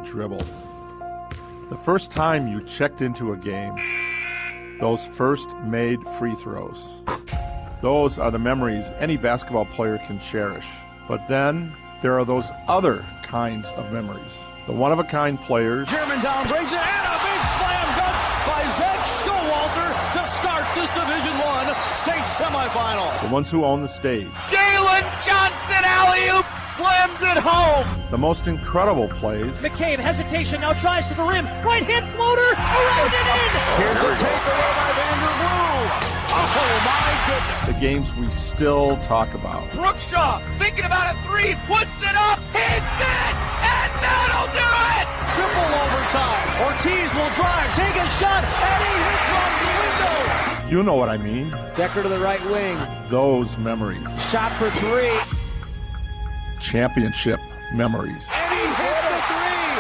dribble. The first time you checked into a game. Those first made free throws. Those are the memories any basketball player can cherish. But then there are those other kinds of memories. The one-of-a-kind players. Germantown brings it, and a big slam dunk by Zed Showalter to start this Division I state semifinal. The ones who own the stage. Jalen Johnson alley-oop slams it home. The most incredible plays. McCabe, hesitation, now tries to the rim. Right hand floater, around and in. Here's a takeaway by Vanderblue. Oh, my goodness. The games we still talk about. Brookshaw thinking about a three, puts it up, hits it, and that'll do it. Triple overtime. Ortiz will drive, take a shot, and he hits on the window. You know what I mean. Decker to the right wing. Those memories. Shot for three. Championship memories. And he hits the three.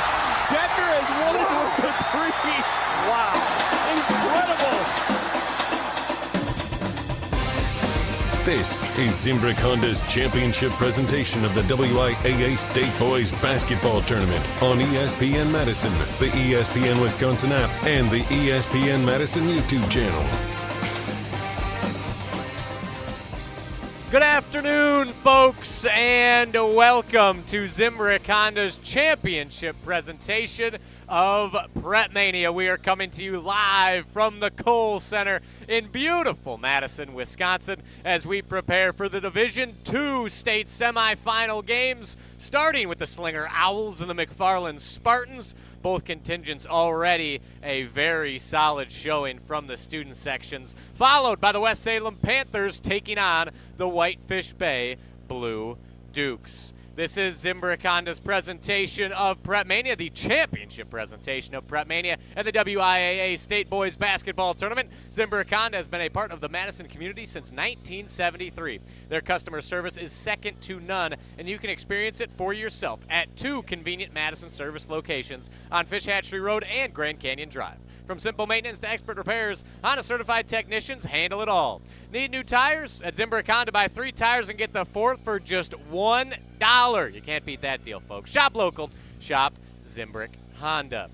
Decker has won it with the three. Wow. Incredible. This is Zimbrick Honda's championship presentation of the WIAA State Boys Basketball Tournament on ESPN Madison, the ESPN Wisconsin app, and the ESPN Madison YouTube channel. Good afternoon, folks, and welcome to Zimbrick Honda's championship presentation of PrepMania. We are coming to you live from the Kohl Center in beautiful Madison, Wisconsin, as we prepare for the Division II state semifinal games, starting with the Slinger Owls and the McFarland Spartans. Both contingents already a very solid showing from the student sections, followed by the West Salem Panthers taking on the Whitefish Bay Blue Dukes. This is Zimbrick Honda's presentation of PrepMania, the championship presentation of PrepMania and the WIAA State Boys Basketball Tournament. Zimbrick Honda has been a part of the Madison community since 1973. Their customer service is second to none, and you can experience it for yourself at two convenient Madison service locations on Fish Hatchery Road and Grand Canyon Drive. From simple maintenance to expert repairs, Honda certified technicians handle it all. Need new tires? At Zimbrick Honda, buy 3 tires and get the 4th for just $1. You can't beat that deal, folks. Shop local. Shop Zimbrick Honda.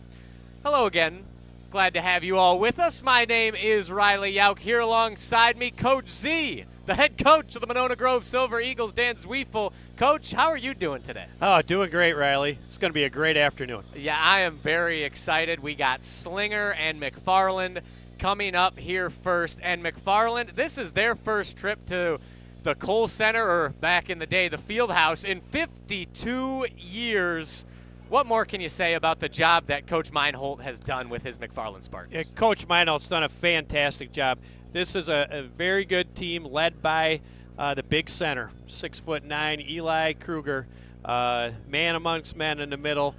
Hello again. Glad to have you all with us. My name is Riley Yauk. Here alongside me, Coach Z, the head coach of the Monona Grove Silver Eagles, Dan Zwiefel. Coach, how are you doing today? Oh, doing great, Riley. It's going to be a great afternoon. Yeah, I am very excited. We got Slinger and McFarland coming up here first. And McFarland, this is their first trip to the Kohl Center, or back in the day, the Fieldhouse, in 52 years. What more can you say about the job that Coach Meinholt has done with his McFarland Spartans? Yeah, Coach Meinholt's done a fantastic job. This is a very good team led by the big center, 6'9", Eli Krueger, man amongst men in the middle,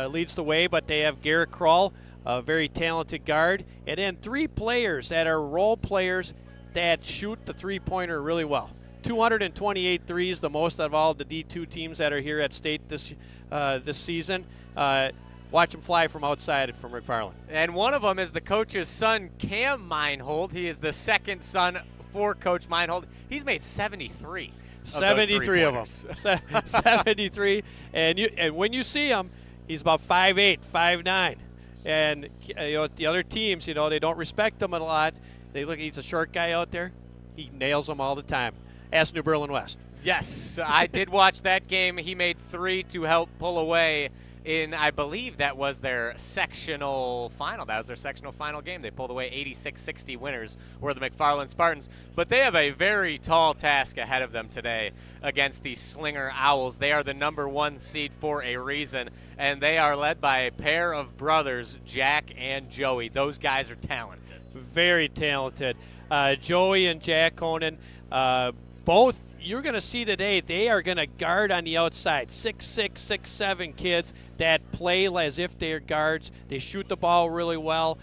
leads the way, but they have Garrett Crull, a very talented guard, and then 3 players that are role players that shoot the three-pointer really well. 228 threes, the most of all the D2 teams that are here at State this season. Watch them fly from outside from McFarland. And one of them is the coach's son, Cam Meinholt. He is the second son for Coach Meinholt. He's made 73. 73 of them. 73. And when you see him, he's about 5'8", 5'9". And the other teams, they don't respect him a lot. They look, he's a short guy out there. He nails them all the time. Ask New Berlin West. Yes, I did watch that game. He made 3 to help pull away in, I believe that was their sectional final. That was their sectional final game. They pulled away 86-60 winners were the McFarland Spartans. But they have a very tall task ahead of them today against the Slinger Owls. They are the #1 seed for a reason, and they are led by a pair of brothers, Jack and Joey. Those guys are talented. Very talented. Joey and Jack Kohnen, both you're going to see today, they are going to guard on the outside. 6'6", 6'7" kids that play as if they're guards. They shoot the ball really well.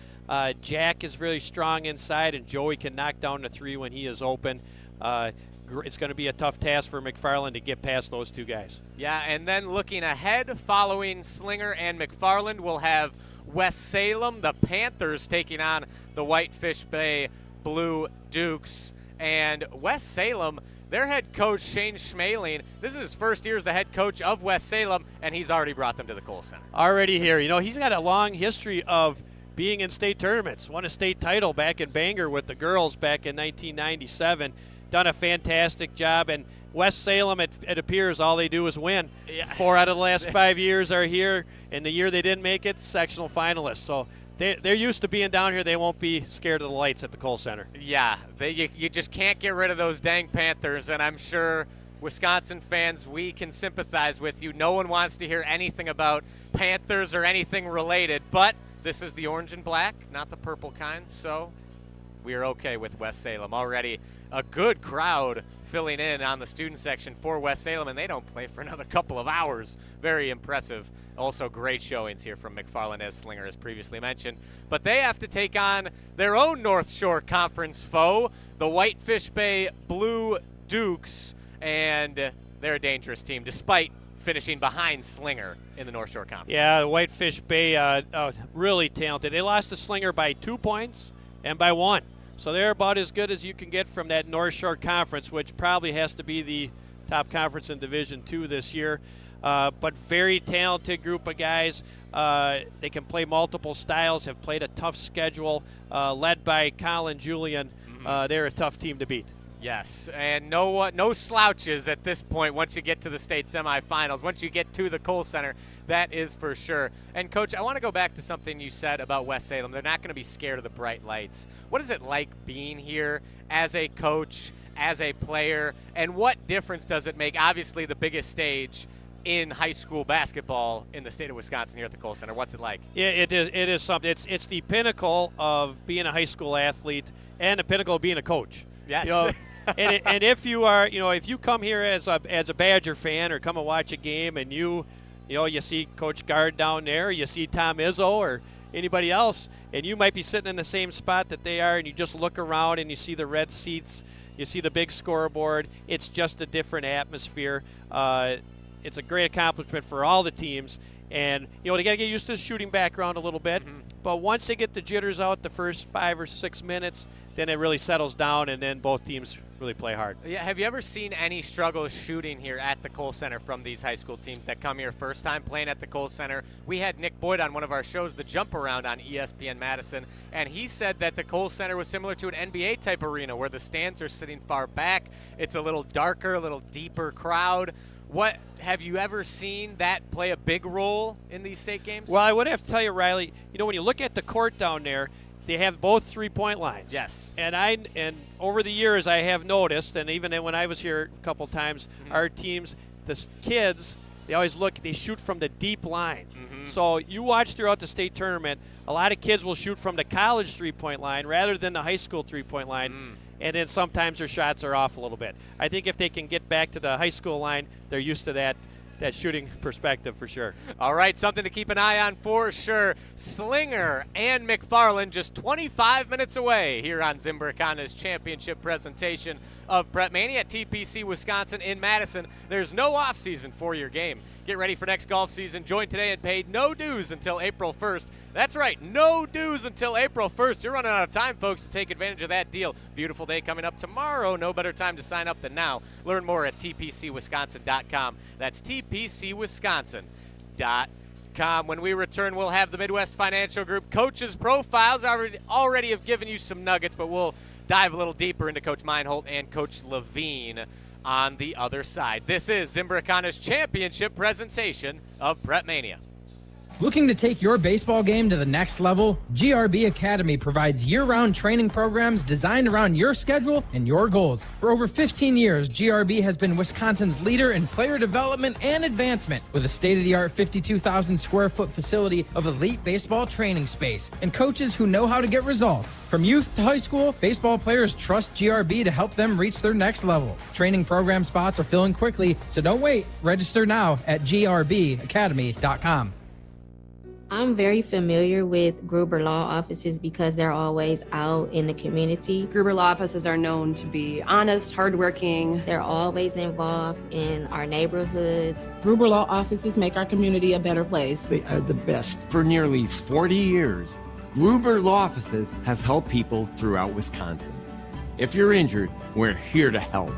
Jack is really strong inside, and Joey can knock down the 3 when he is open. It's going to be a tough task for McFarland to get past those 2 guys. Yeah, and then looking ahead, following Slinger and McFarland, we'll have West Salem, the Panthers, taking on the Whitefish Bay Blue Dukes. And West Salem, their head coach, Shane Schmaling, this is his first year as the head coach of West Salem, and he's already brought them to the Kohl Center. Already here. You know, he's got a long history of being in state tournaments. Won a state title back in Bangor with the girls back in 1997. Done a fantastic job. And West Salem, it appears all they do is win. Yeah. 4 out of the last 5 years are here. And the year they didn't make it, sectional finalists. So they're used to being down here. They won't be scared of the lights at the Kohl Center. Yeah, you just can't get rid of those dang Panthers, and I'm sure Wisconsin fans, we can sympathize with you. No one wants to hear anything about Panthers or anything related, but this is the orange and black, not the purple kind, so we are okay with West Salem. Already a good crowd filling in on the student section for West Salem, and they don't play for another couple of hours. Very impressive. Also great showings here from McFarland, as Slinger has previously mentioned. But they have to take on their own North Shore Conference foe, the Whitefish Bay Blue Dukes, and they're a dangerous team despite finishing behind Slinger in the North Shore Conference. Yeah, Whitefish Bay, really talented. They lost to Slinger by 2 points and by 1. So they're about as good as you can get from that North Shore Conference, which probably has to be the top conference in Division II this year. But very talented group of guys. They can play multiple styles, have played a tough schedule, led by Colin Julian. They're a tough team to beat. Yes, and no slouches at this point once you get to the state semifinals, once you get to the Kohl Center, that is for sure. And, Coach, I want to go back to something you said about West Salem. They're not going to be scared of the bright lights. What is it like being here as a coach, as a player, and what difference does it make? Obviously, the biggest stage in high school basketball in the state of Wisconsin here at the Kohl Center. What's it like? Yeah, it is something. It's the pinnacle of being a high school athlete and the pinnacle of being a coach. Yes. You know, and if you are, if you come here as a Badger fan or come and watch a game and you see Coach Gard down there, you see Tom Izzo or anybody else, and you might be sitting in the same spot that they are, and you just look around and you see the red seats, you see the big scoreboard. It's just a different atmosphere. It's a great accomplishment for all the teams. And, they got to get used to the shooting background a little bit. But once they get the jitters out the first 5 or 6 minutes, then it really settles down, and then both teams really play hard. Yeah, have you ever seen any struggles shooting here at the Kohl Center from these high school teams that come here first time playing at the Kohl Center? We had Nick Boyd on one of our shows, The Jump Around on ESPN Madison, and he said that the Kohl Center was similar to an NBA-type arena where the stands are sitting far back. It's a little darker, a little deeper crowd. What have you ever seen that play a big role in these state games? Well, I would have to tell you, Riley, when you look at the court down there, they have both 3-point lines. Yes. And over the years I have noticed, and even when I was here a couple times, our teams, the kids, they shoot from the deep line. So you watch throughout the state tournament, a lot of kids will shoot from the college 3-point line rather than the high school 3-point line. And then sometimes their shots are off a little bit. I think if they can get back to the high school line, they're used to that shooting perspective for sure. All right, something to keep an eye on for sure. Slinger and McFarland just 25 minutes away here on Zimbrick on his championship presentation of PrepMania at TPC Wisconsin in Madison. There's no offseason for your game. Get ready for next golf season. Join today and pay no dues until April 1st. That's right, no dues until April 1st. You're running out of time, folks, to take advantage of that deal. Beautiful day coming up tomorrow. No better time to sign up than now. Learn more at tpcwisconsin.com. That's tpcwisconsin.com. When we return, we'll have the Midwest Financial Group coaches' profiles. Already have given you some nuggets, but we'll dive a little deeper into Coach Meinholt and Coach Levine on the other side. This is Zimbrick on his championship presentation of PrepMania. Looking to take your baseball game to the next level? GRB Academy provides year-round training programs designed around your schedule and your goals. For over 15 years, GRB has been Wisconsin's leader in player development and advancement with a state-of-the-art 52,000 square foot facility of elite baseball training space and coaches who know how to get results. From youth to high school, baseball players trust GRB to help them reach their next level. Training program spots are filling quickly, so don't wait. Register now at grbacademy.com. I'm very familiar with Gruber Law offices because they're always out in the community. Gruber Law offices are known to be honest, hardworking. They're always involved in our neighborhoods. Gruber Law offices make our community a better place. They are the best. For nearly 40 years, Gruber Law offices has helped people throughout Wisconsin. If you're injured, we're here to help.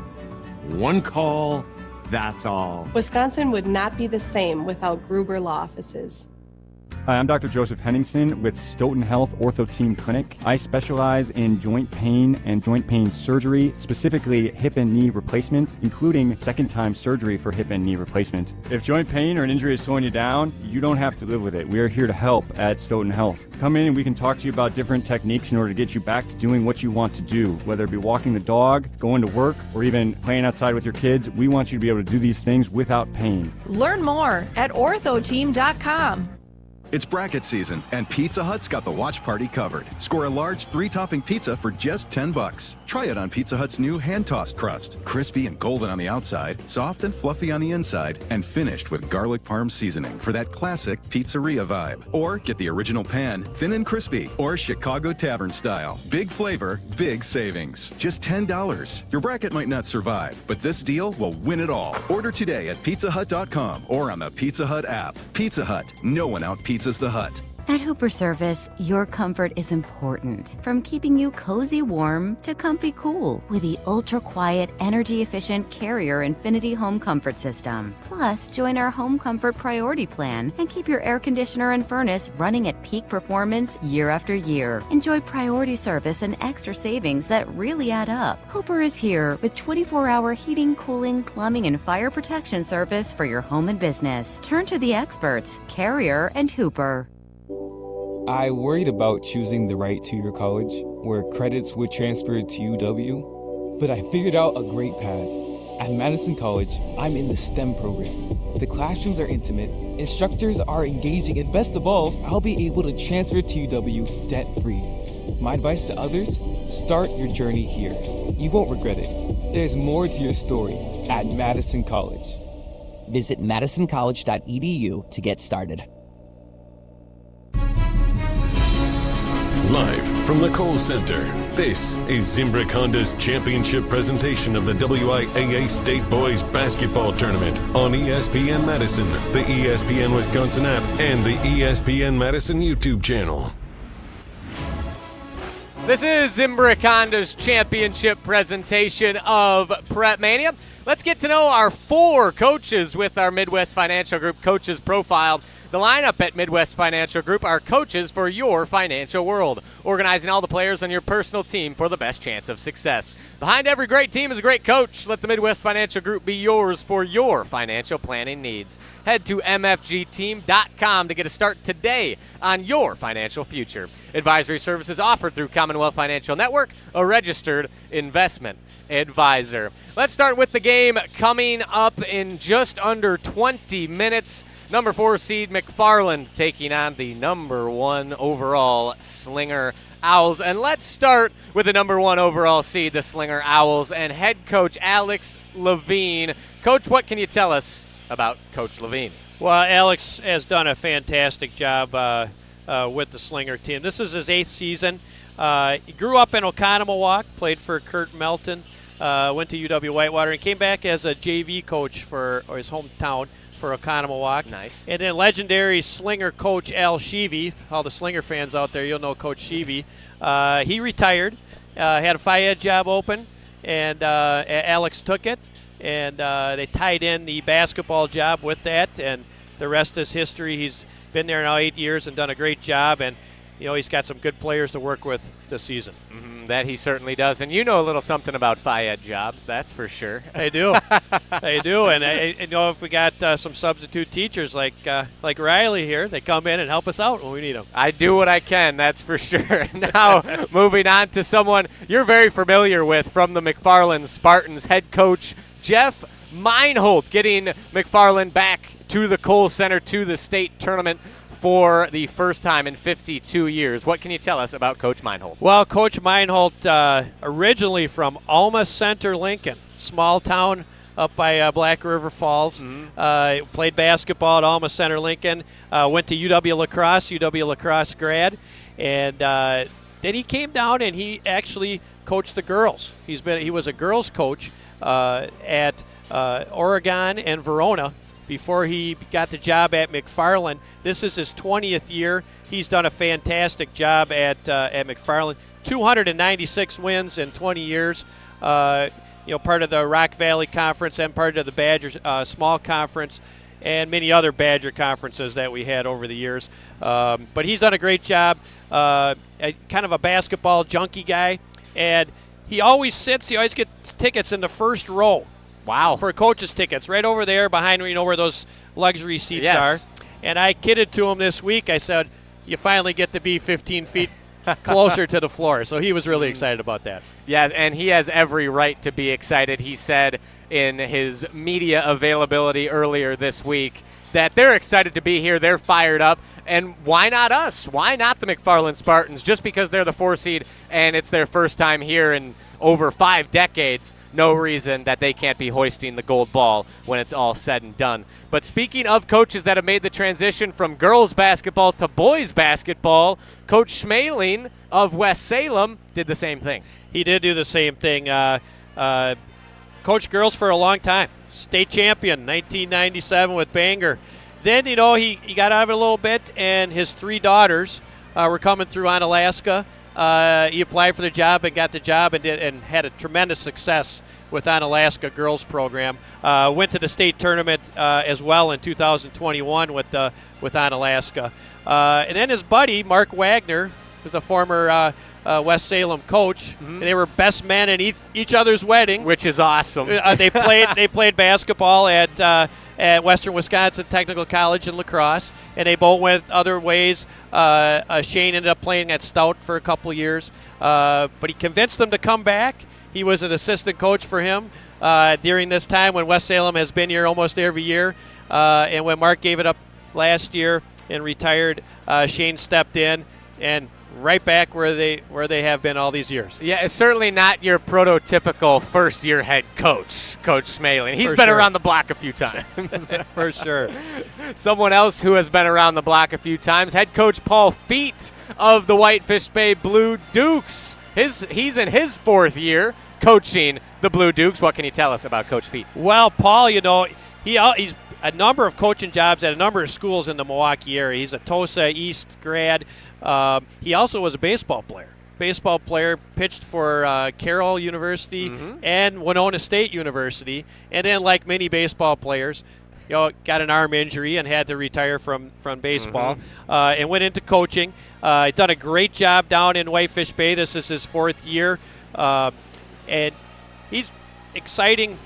One call, that's all. Wisconsin would not be the same without Gruber Law Offices. Hi, I'm Dr. Joseph Henningsen with Stoughton Health Ortho Team Clinic. I specialize in joint pain and joint pain surgery, specifically hip and knee replacement, including second-time surgery for hip and knee replacement. If joint pain or an injury is slowing you down, you don't have to live with it. We are here to help at Stoughton Health. Come in and we can talk to you about different techniques in order to get you back to doing what you want to do, whether it be walking the dog, going to work, or even playing outside with your kids. We want you to be able to do these things without pain. Learn more at orthoteam.com. It's bracket season, and Pizza Hut's got the watch party covered. Score a large 3-topping pizza for just $10. Try it on Pizza Hut's new hand-tossed crust. Crispy and golden on the outside, soft and fluffy on the inside, and finished with garlic parm seasoning for that classic pizzeria vibe. Or get the original pan, thin and crispy, or Chicago Tavern style. Big flavor, big savings. Just $10. Your bracket might not survive, but this deal will win it all. Order today at pizzahut.com or on the Pizza Hut app. Pizza Hut, no one out-pizzas the Hut. At Hooper Service, your comfort is important. From keeping you cozy warm to comfy cool with the ultra-quiet, energy-efficient Carrier Infinity Home Comfort System. Plus, join our Home Comfort Priority Plan and keep your air conditioner and furnace running at peak performance year after year. Enjoy priority service and extra savings that really add up. Hooper is here with 24-hour heating, cooling, plumbing, and fire protection service for your home and business. Turn to the experts, Carrier and Hooper. I worried about choosing the right two-year college where credits would transfer to UW, but I figured out a great path. At Madison College, I'm in the STEM program. The classrooms are intimate, instructors are engaging, and best of all, I'll be able to transfer to UW debt-free. My advice to others, start your journey here. You won't regret it. There's more to your story at Madison College. Visit madisoncollege.edu to get started. Live from the Kohl Center, this is Zimbrick Honda's championship presentation of the WIAA State Boys Basketball Tournament on ESPN Madison, the ESPN Wisconsin app, and the ESPN Madison YouTube channel. This is Zimbrick Honda's championship presentation of PrepMania. Let's get to know our 4 coaches with our Midwest Financial Group coaches profile. The lineup at Midwest Financial Group are coaches for your financial world, organizing all the players on your personal team for the best chance of success. Behind every great team is a great coach. Let the Midwest Financial Group be yours for your financial planning needs. Head to mfgteam.com to get a start today on your financial future. Advisory services offered through Commonwealth Financial Network, a registered investment advisor. Let's start with the game coming up in just under 20 minutes. Number 4 seed McFarland taking on the number 1 overall Slinger Owls. And let's start with the number 1 overall seed, the Slinger Owls, and head coach Alex Levine. Coach, what can you tell us about Coach Levine? Well, Alex has done a fantastic job with the Slinger team. This is his 8th season. He grew up in Oconomowoc, played for Kurt Melton, went to UW Whitewater, and came back as a JV coach for his hometown for Oconomowoc. Nice. And then legendary Slinger coach Al Sheevy. All the Slinger fans out there, you'll know Coach Sheevy. He retired, had a Fayette job open, and Alex took it. And they tied in the basketball job with that, and the rest is history. He's been there now 8 years and done a great job, and he's got some good players to work with this season. That he certainly does. And you know a little something about Fayette jobs, that's for sure. I do. I do. And I know if we got some substitute teachers like Riley here, they come in and help us out when we need them. I do what I can, that's for sure. Now, moving on to someone you're very familiar with from the McFarland Spartans, head coach Jeff Meinholt, getting McFarland back to the Kohl Center, to the state tournament for the first time in 52 years. What can you tell us about Coach Meinholt? Well, Coach Meinholt, originally from Alma Center, Lincoln, small town up by Black River Falls. Played basketball at Alma Center, Lincoln. Went to UW Lacrosse grad. And then he came down and he actually coached the girls. He was a girls coach at Oregon and Verona before he got the job at McFarland. This is his 20th year. He's done a fantastic job at McFarland. 296 wins in 20 years. Part of the Rock Valley Conference and part of the Badger Small Conference and many other Badger conferences that we had over the years. But he's done a great job. Kind of a basketball junkie guy. And he always gets tickets in the first row. Wow. For coaches' tickets, right over there behind where those luxury seats are. And I kidded to him this week. I said, you finally get to be 15 feet closer to the floor. So he was really excited about that. Yeah, and he has every right to be excited. He said in his media availability earlier this week that they're excited to be here. They're fired up. And why not us? Why not the McFarland Spartans? Just because they're the 4 seed and it's their first time here in over 5 decades, no reason that they can't be hoisting the gold ball when it's all said and done. But speaking of coaches that have made the transition from girls basketball to boys basketball, Coach Schmaling of West Salem did the same thing. He did do the same thing. Coached girls for a long time. State champion, 1997 with Bangor. Then, he got out of it a little bit, and his 3 daughters were coming through on Alaska. He applied for the job and got the job and had a tremendous success with Onalaska girls program. Went to the state tournament as well in 2021 with Onalaska. And then his buddy, Mark Wagner, who's a former West Salem coach. Mm-hmm. They were best men at each other's wedding. Which is awesome. They played basketball at Western Wisconsin Technical College in La Crosse, and they both went other ways. Shane ended up playing at Stout for a couple years, but he convinced them to come back. He was an assistant coach for him during this time when West Salem has been here almost every year. And when Mark gave it up last year and retired, Shane stepped in and right back where they have been all these years. Yeah, it's certainly not your prototypical first-year head coach, Coach Schmaling. He's been around the block a few times. For sure. Someone else who has been around the block a few times, head coach Paul Feet of the Whitefish Bay Blue Dukes. He's in his 4th year coaching the Blue Dukes. What can you tell us about Coach Feet? Well, Paul, he's a number of coaching jobs at a number of schools in the Milwaukee area. He's a Tosa East grad. He also was a baseball player. Pitched for Carroll University and Winona State University. And then, like many baseball players, got an arm injury and had to retire from baseball and went into coaching. Done a great job down in Whitefish Bay. This is his 4th year. And he's exciting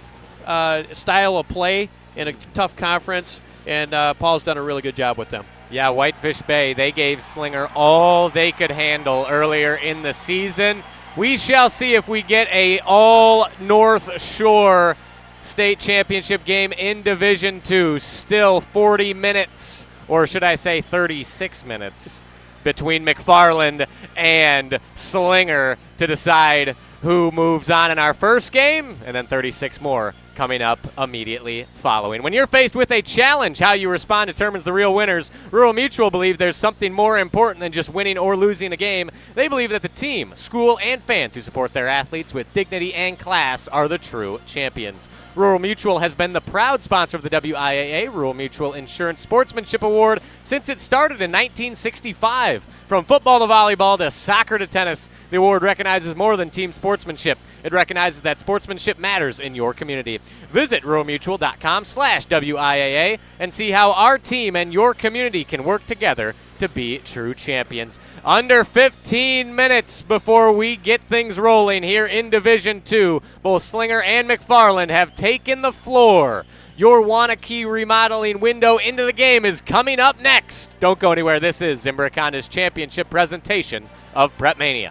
style of play in a tough conference. And Paul's done a really good job with them. Yeah, Whitefish Bay, they gave Slinger all they could handle earlier in the season. We shall see if we get a all North Shore state championship game in Division II. Still 40 minutes, or should I say 36 minutes, between McFarland and Slinger to decide who moves on in our first game, and then 36 more coming up immediately following. When you're faced with a challenge, how you respond determines the real winners. Rural Mutual believe there's something more important than just winning or losing a game. They believe that the team, school, and fans who support their athletes with dignity and class are the true champions. Rural Mutual has been the proud sponsor of the WIAA Rural Mutual Insurance Sportsmanship Award since it started in 1965. From football to volleyball to soccer to tennis, the award recognizes more than team sportsmanship. It recognizes that sportsmanship matters in your community. Visit ruralmutual.com/WIAA and see how our team and your community can work together to be true champions. Under 15 minutes before we get things rolling here in Division II, both Slinger and McFarland have taken the floor. Your Wanakee remodeling window into the game is coming up next. Don't go anywhere. This is Zimbrick Honda's championship presentation of PrepMania.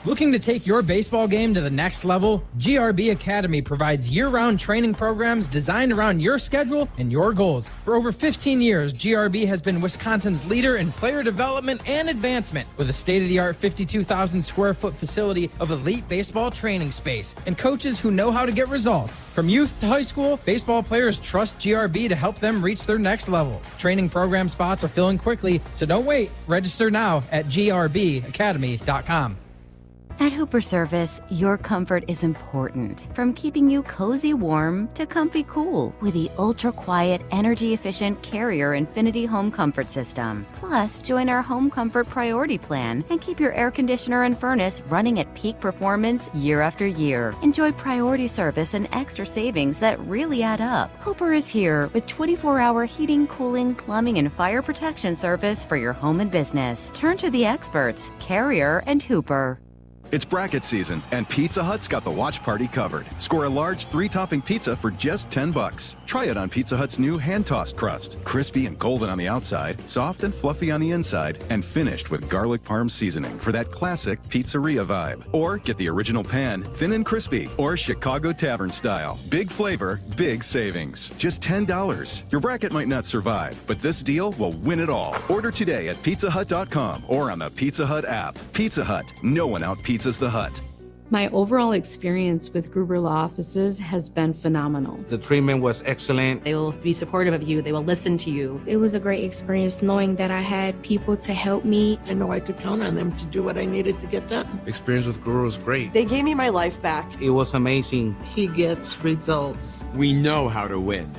Looking to take your baseball game to the next level? GRB Academy provides year-round training programs designed around your schedule and your goals. For over 15 years, GRB has been Wisconsin's leader in player development and advancement with a state-of-the-art 52,000 square foot facility of elite baseball training space and coaches who know how to get results. From youth to high school, baseball players trust GRB to help them reach their next level. Training program spots are filling quickly, so don't wait. Register now at grbacademy.com. At Hooper Service, your comfort is important. From keeping you cozy warm to comfy cool with the ultra-quiet, energy-efficient Carrier Infinity Home Comfort System. Plus, join our Home Comfort Priority Plan and keep your air conditioner and furnace running at peak performance year after year. Enjoy priority service and extra savings that really add up. Hooper is here with 24-hour heating, cooling, plumbing, and fire protection service for your home and business. Turn to the experts, Carrier and Hooper. It's bracket season, and Pizza Hut's got the watch party covered. Score a large 3-topping pizza for just $10. Try it on Pizza Hut's new hand-tossed crust. Crispy and golden on the outside, soft and fluffy on the inside, and finished with garlic parm seasoning for that classic pizzeria vibe. Or get the original pan, thin and crispy, or Chicago Tavern style. Big flavor, big savings. Just $10. Your bracket might not survive, but this deal will win it all. Order today at pizzahut.com or on the Pizza Hut app. Pizza Hut, no one out-pizzas the Hut. My overall experience with Gruber Law Offices has been phenomenal. The treatment was excellent. They will be supportive of you. They will listen to you. It was a great experience knowing that I had people to help me. I know I could count on them to do what I needed to get done. Experience with Gruber was great. They gave me my life back. It was amazing. He gets results. We know how to win.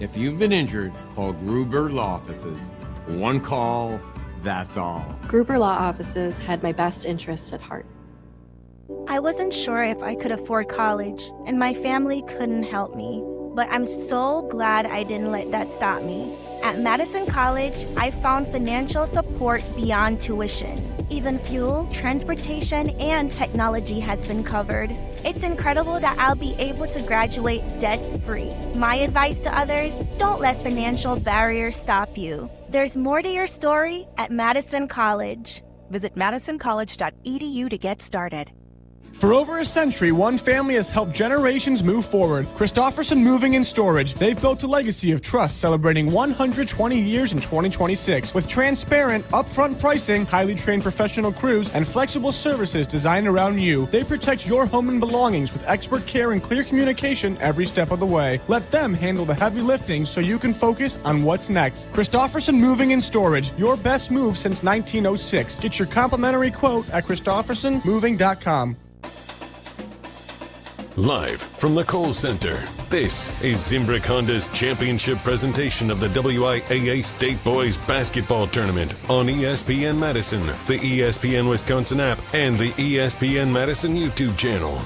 If you've been injured, call Gruber Law Offices. One call, that's all. Gruber Law Offices had my best interests at heart. I wasn't sure if I could afford college, and my family couldn't help me. But I'm so glad I didn't let that stop me. At Madison College, I found financial support beyond tuition. Even fuel, transportation, and technology has been covered. It's incredible that I'll be able to graduate debt-free. My advice to others, don't let financial barriers stop you. There's more to your story at Madison College. Visit madisoncollege.edu to get started. For over a century, one family has helped generations move forward. Christofferson Moving and Storage. They've built a legacy of trust celebrating 120 years in 2026 with transparent, upfront pricing, highly trained professional crews, and flexible services designed around you. They protect your home and belongings with expert care and clear communication every step of the way. Let them handle the heavy lifting so you can focus on what's next. Christofferson Moving and Storage. Your best move since 1906. Get your complimentary quote at christoffersonmoving.com. Live from the Kohl Center, this is Zimbrick Honda's championship presentation of the WIAA State Boys Basketball Tournament on ESPN Madison, the ESPN Wisconsin app, and the ESPN Madison YouTube channel.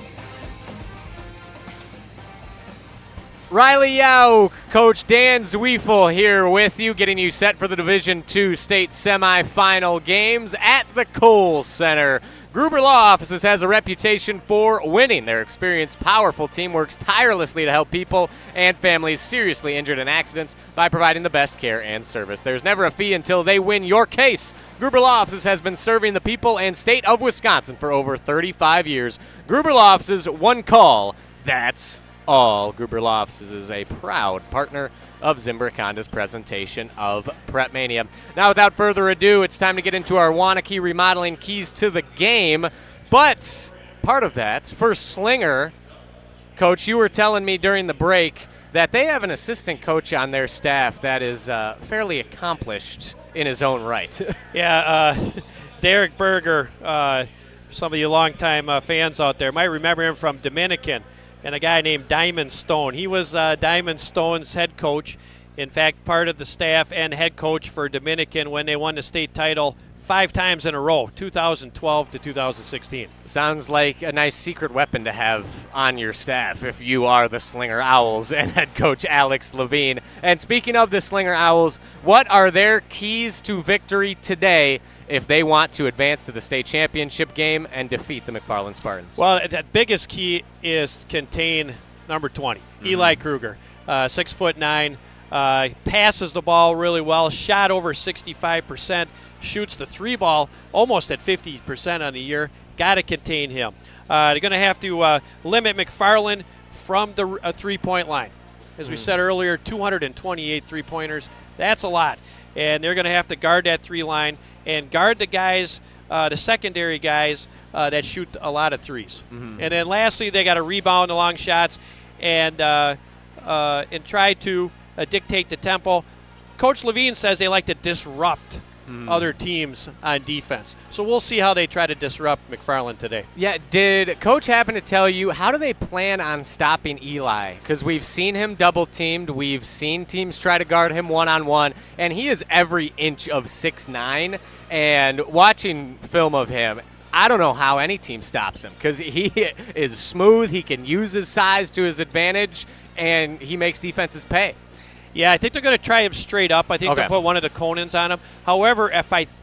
Riley Yao, Coach Dan Zwiefel here with you, getting you set for the Division II State Semifinal games at the Kohl Center. Gruber Law Offices has a reputation for winning. Their experienced, powerful team works tirelessly to help people and families seriously injured in accidents by providing the best care and service. There's never a fee until they win your case. Gruber Law Offices has been serving the people and state of Wisconsin for over 35 years. Gruber Law Offices, one call, that's all. Gruber Law Offices is a proud partner of Zimbrick Honda's presentation of PrepMania. Now, without further ado, it's time to get into our Wanakee remodeling keys to the game. But part of that, for Slinger, Coach, you were telling me during the break that they have an assistant coach on their staff that is fairly accomplished in his own right. Yeah, Derek Berger, some of you longtime fans out there might remember him from Dominican, and a guy named Diamond Stone. He was Diamond Stone's head coach, in fact, part of the staff and head coach for Dominican when they won the state title 5 times in a row, 2012 to 2016. Sounds like a nice secret weapon to have on your staff if you are the Slinger Owls and head coach Alex Levine. And speaking of the Slinger Owls, what are their keys to victory today if they want to advance to the state championship game and defeat the McFarland Spartans? Well, the biggest key is to contain number 20, Eli Krueger, 6'9", passes the ball really well, shot over 65%, shoots the 3 ball almost at 50% on the year. Got to contain him. They're going to have to limit McFarland from the 3-point line. As we said earlier, 228 3-pointers. That's a lot. And they're going to have to guard that 3 line and guard the guys, the secondary guys that shoot a lot of threes. And then lastly, they got to rebound the long shots and try to dictate the tempo. Coach Levine says they like to disrupt other teams on defense. So we'll see how they try to disrupt McFarland today. Yeah, did Coach happen to tell you, how do they plan on stopping Eli? Because we've seen him double-teamed. We've seen teams try to guard him one-on-one, and he is every inch of 6'9", and watching film of him, I don't know how any team stops him because he is smooth. He can use his size to his advantage, and he makes defenses pay. Yeah, I think they're going to try him straight up. I think they'll put one of the Kohnens on him. However,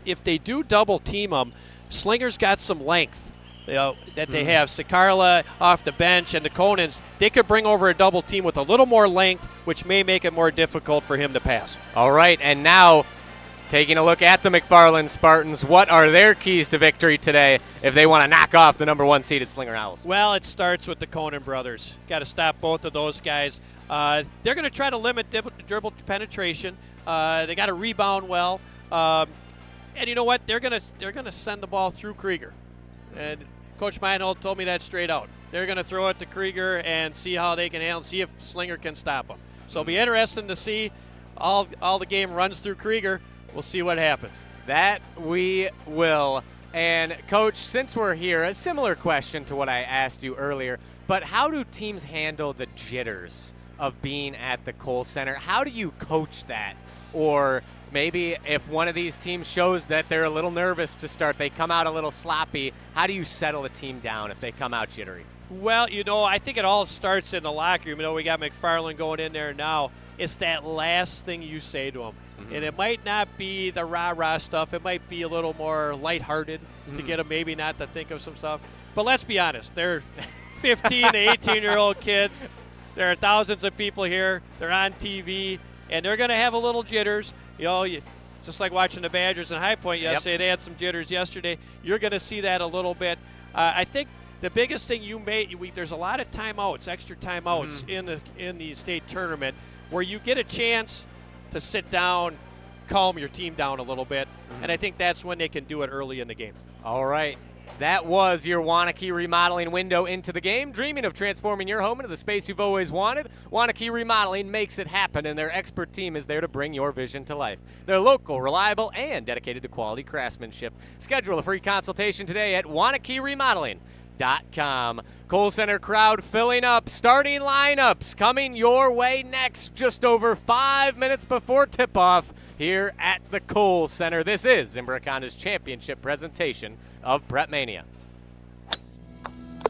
if they do double team him, Slinger's got some length that they have. Sikarla off the bench and the Kohnens, they could bring over a double team with a little more length, which may make it more difficult for him to pass. All right, and now taking a look at the McFarland Spartans, what are their keys to victory today if they want to knock off the number 1 seeded Slinger Owls? Well, it starts with the Kohnen brothers. Got to stop both of those guys. They're going to try to limit dribble penetration. They got to rebound well, and you know what? They're going to send the ball through Krieger. And Coach Meinhold told me that straight out. They're going to throw it to Krieger and see how they can handle, see if Slinger can stop them. So it'll be interesting to see. All the game runs through Krieger. We'll see what happens. That we will. And, Coach, since we're here, a similar question to what I asked you earlier, but how do teams handle the jitters of being at the Kohl Center? How do you coach that? Or maybe if one of these teams shows that they're a little nervous to start, they come out a little sloppy, how do you settle a team down if they come out jittery? Well, I think it all starts in the locker room. We got McFarland going in there now. It's that last thing you say to them. And it might not be the rah-rah stuff. It might be a little more lighthearted to get them maybe not to think of some stuff. But let's be honest. They're 15 to 18-year-old kids. There are thousands of people here. They're on TV, and they're going to have a little jitters. Just like watching the Badgers in High Point yesterday. They had some jitters yesterday. You're going to see that a little bit. I think the biggest thing there's a lot of timeouts, extra timeouts in the state tournament where you get a chance to sit down, calm your team down a little bit, and I think that's when they can do it early in the game. All right. That was your Waunakee Remodeling window into the game. Dreaming of transforming your home into the space you've always wanted? Waunakee Remodeling makes it happen, and their expert team is there to bring your vision to life. They're local, reliable, and dedicated to quality craftsmanship. Schedule a free consultation today at WaunakeeRemodeling.com. Kohl Center crowd filling up. Starting lineups coming your way next, just over 5 minutes before tip-off here at the Kohl Center. This is Zimbrick Honda's championship presentation of PrepMania.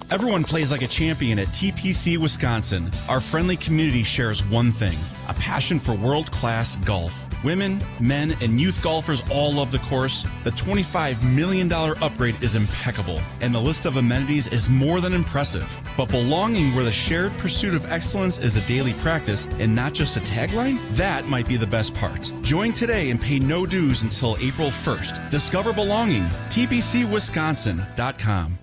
Everyone plays like a champion at TPC Wisconsin. Our friendly community shares one thing: a passion for world-class golf. Women, men, and youth golfers all love the course. The $25 million upgrade is impeccable, and the list of amenities is more than impressive. But belonging where the shared pursuit of excellence is a daily practice and not just a tagline? That might be the best part. Join today and pay no dues until April 1st. Discover belonging. TPCWisconsin.com.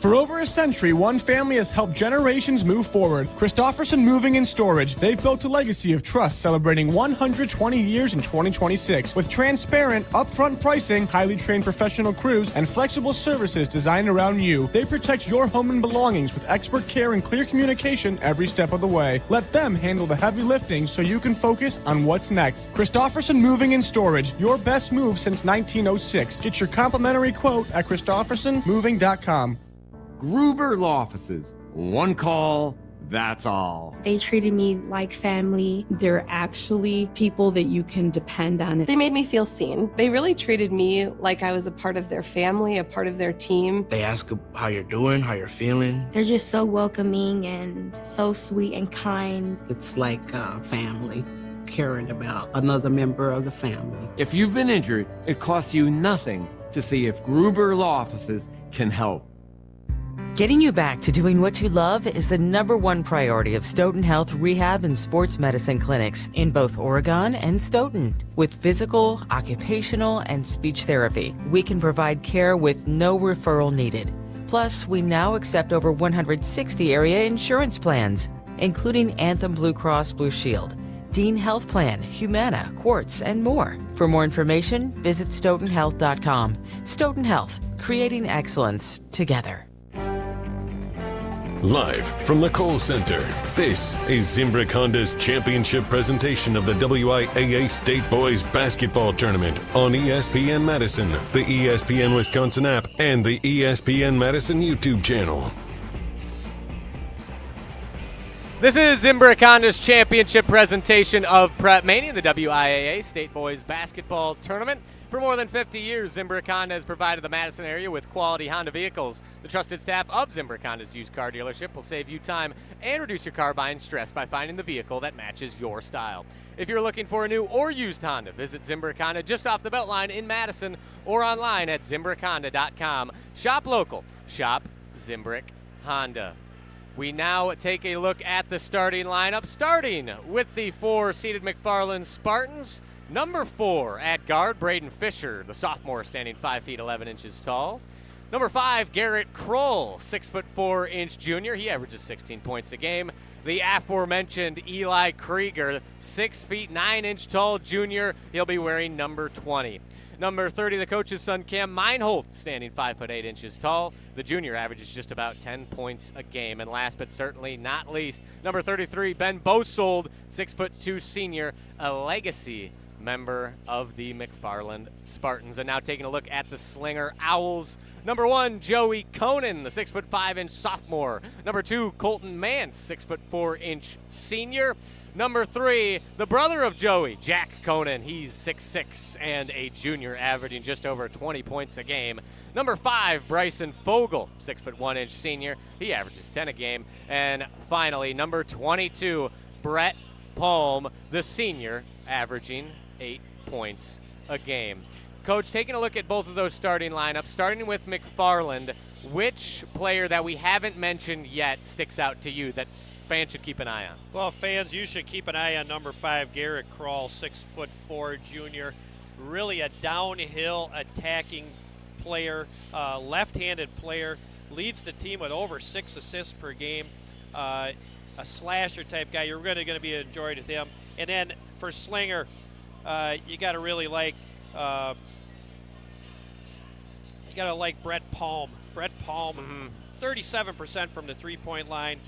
For over a century, one family has helped generations move forward. Christofferson Moving and Storage. They've built a legacy of trust celebrating 120 years in 2026 with transparent, upfront pricing, highly trained professional crews, and flexible services designed around you. They protect your home and belongings with expert care and clear communication every step of the way. Let them handle the heavy lifting so you can focus on what's next. Christofferson Moving and Storage. Your best move since 1906. Get your complimentary quote at ChristoffersonMoving.com. Gruber Law Offices. One call, that's all. They treated me like family. They're actually people that you can depend on. They made me feel seen. They really treated me like I was a part of their family, a part of their team. They ask how you're doing, how you're feeling. They're just so welcoming and so sweet and kind. It's like family, caring about another member of the family. If you've been injured, it costs you nothing to see if Gruber Law Offices can help. Getting you back to doing what you love is the #1 priority of Stoughton Health Rehab and Sports Medicine Clinics in both Oregon and Stoughton. With physical, occupational, and speech therapy, we can provide care with no referral needed. Plus, we now accept over 160 area insurance plans, including Anthem Blue Cross Blue Shield, Dean Health Plan, Humana, Quartz, and more. For more information, visit StoughtonHealth.com. Stoughton Health, creating excellence together. Live from the Kohl Center, this is Zimbrick Honda's championship presentation of the WIAA State Boys Basketball Tournament on ESPN Madison, the ESPN Wisconsin app, and the ESPN Madison YouTube channel. This is Zimbrick Honda's championship presentation of PrepMania, the WIAA State Boys Basketball Tournament. For more than 50 years, Zimbrick Honda has provided the Madison area with quality Honda vehicles. The trusted staff of Zimbrick Honda's used car dealership will save you time and reduce your car buying stress by finding the vehicle that matches your style. If you're looking for a new or used Honda, visit Zimbrick Honda just off the Beltline in Madison or online at ZimbrickHonda.com. Shop local. Shop Zimbrick Honda. We now take a look at the starting lineup, starting with the 4-seeded McFarland Spartans. Number 4 at guard, Braden Fisher, the sophomore, standing 5 feet 11 inches tall. Number 5, Garrett Crull, 6'4" junior. He averages 16 points a game. The aforementioned Eli Krueger, 6 feet 9 inch tall junior. He'll be wearing number 20. Number 30, the coach's son, Cam Meinholt, standing 5 foot 8 inches tall. The junior averages just about 10 points a game. And last but certainly not least, number 33, Ben Bosold, 6'2" senior, a legacy member of the McFarland Spartans. And now taking a look at the Slinger Owls. Number 1, Joey Kohnen, the 6'5" sophomore. Number 2, Colton Mance, 6'4" senior. Number 3, the brother of Joey, Jack Kohnen. He's 6'6" and a junior, averaging just over 20 points a game. Number 5, Bryson Fogle, 6'1" senior. He averages 10 a game. And finally, number 22, Brett Palm, the senior, averaging 8 points a game. Coach, taking a look at both of those starting lineups, starting with McFarland, which player that we haven't mentioned yet sticks out to you that fans should keep an eye on? Well, fans, you should keep an eye on number 5, Garrett Crull, 6'4" junior. Really a downhill attacking player, left-handed player, leads the team with over 6 assists per game. A slasher type guy. You're really going to be enjoyed with him. And then for Slinger, you got to really like Brett Palm. Brett Palm, 37% from the three-point line,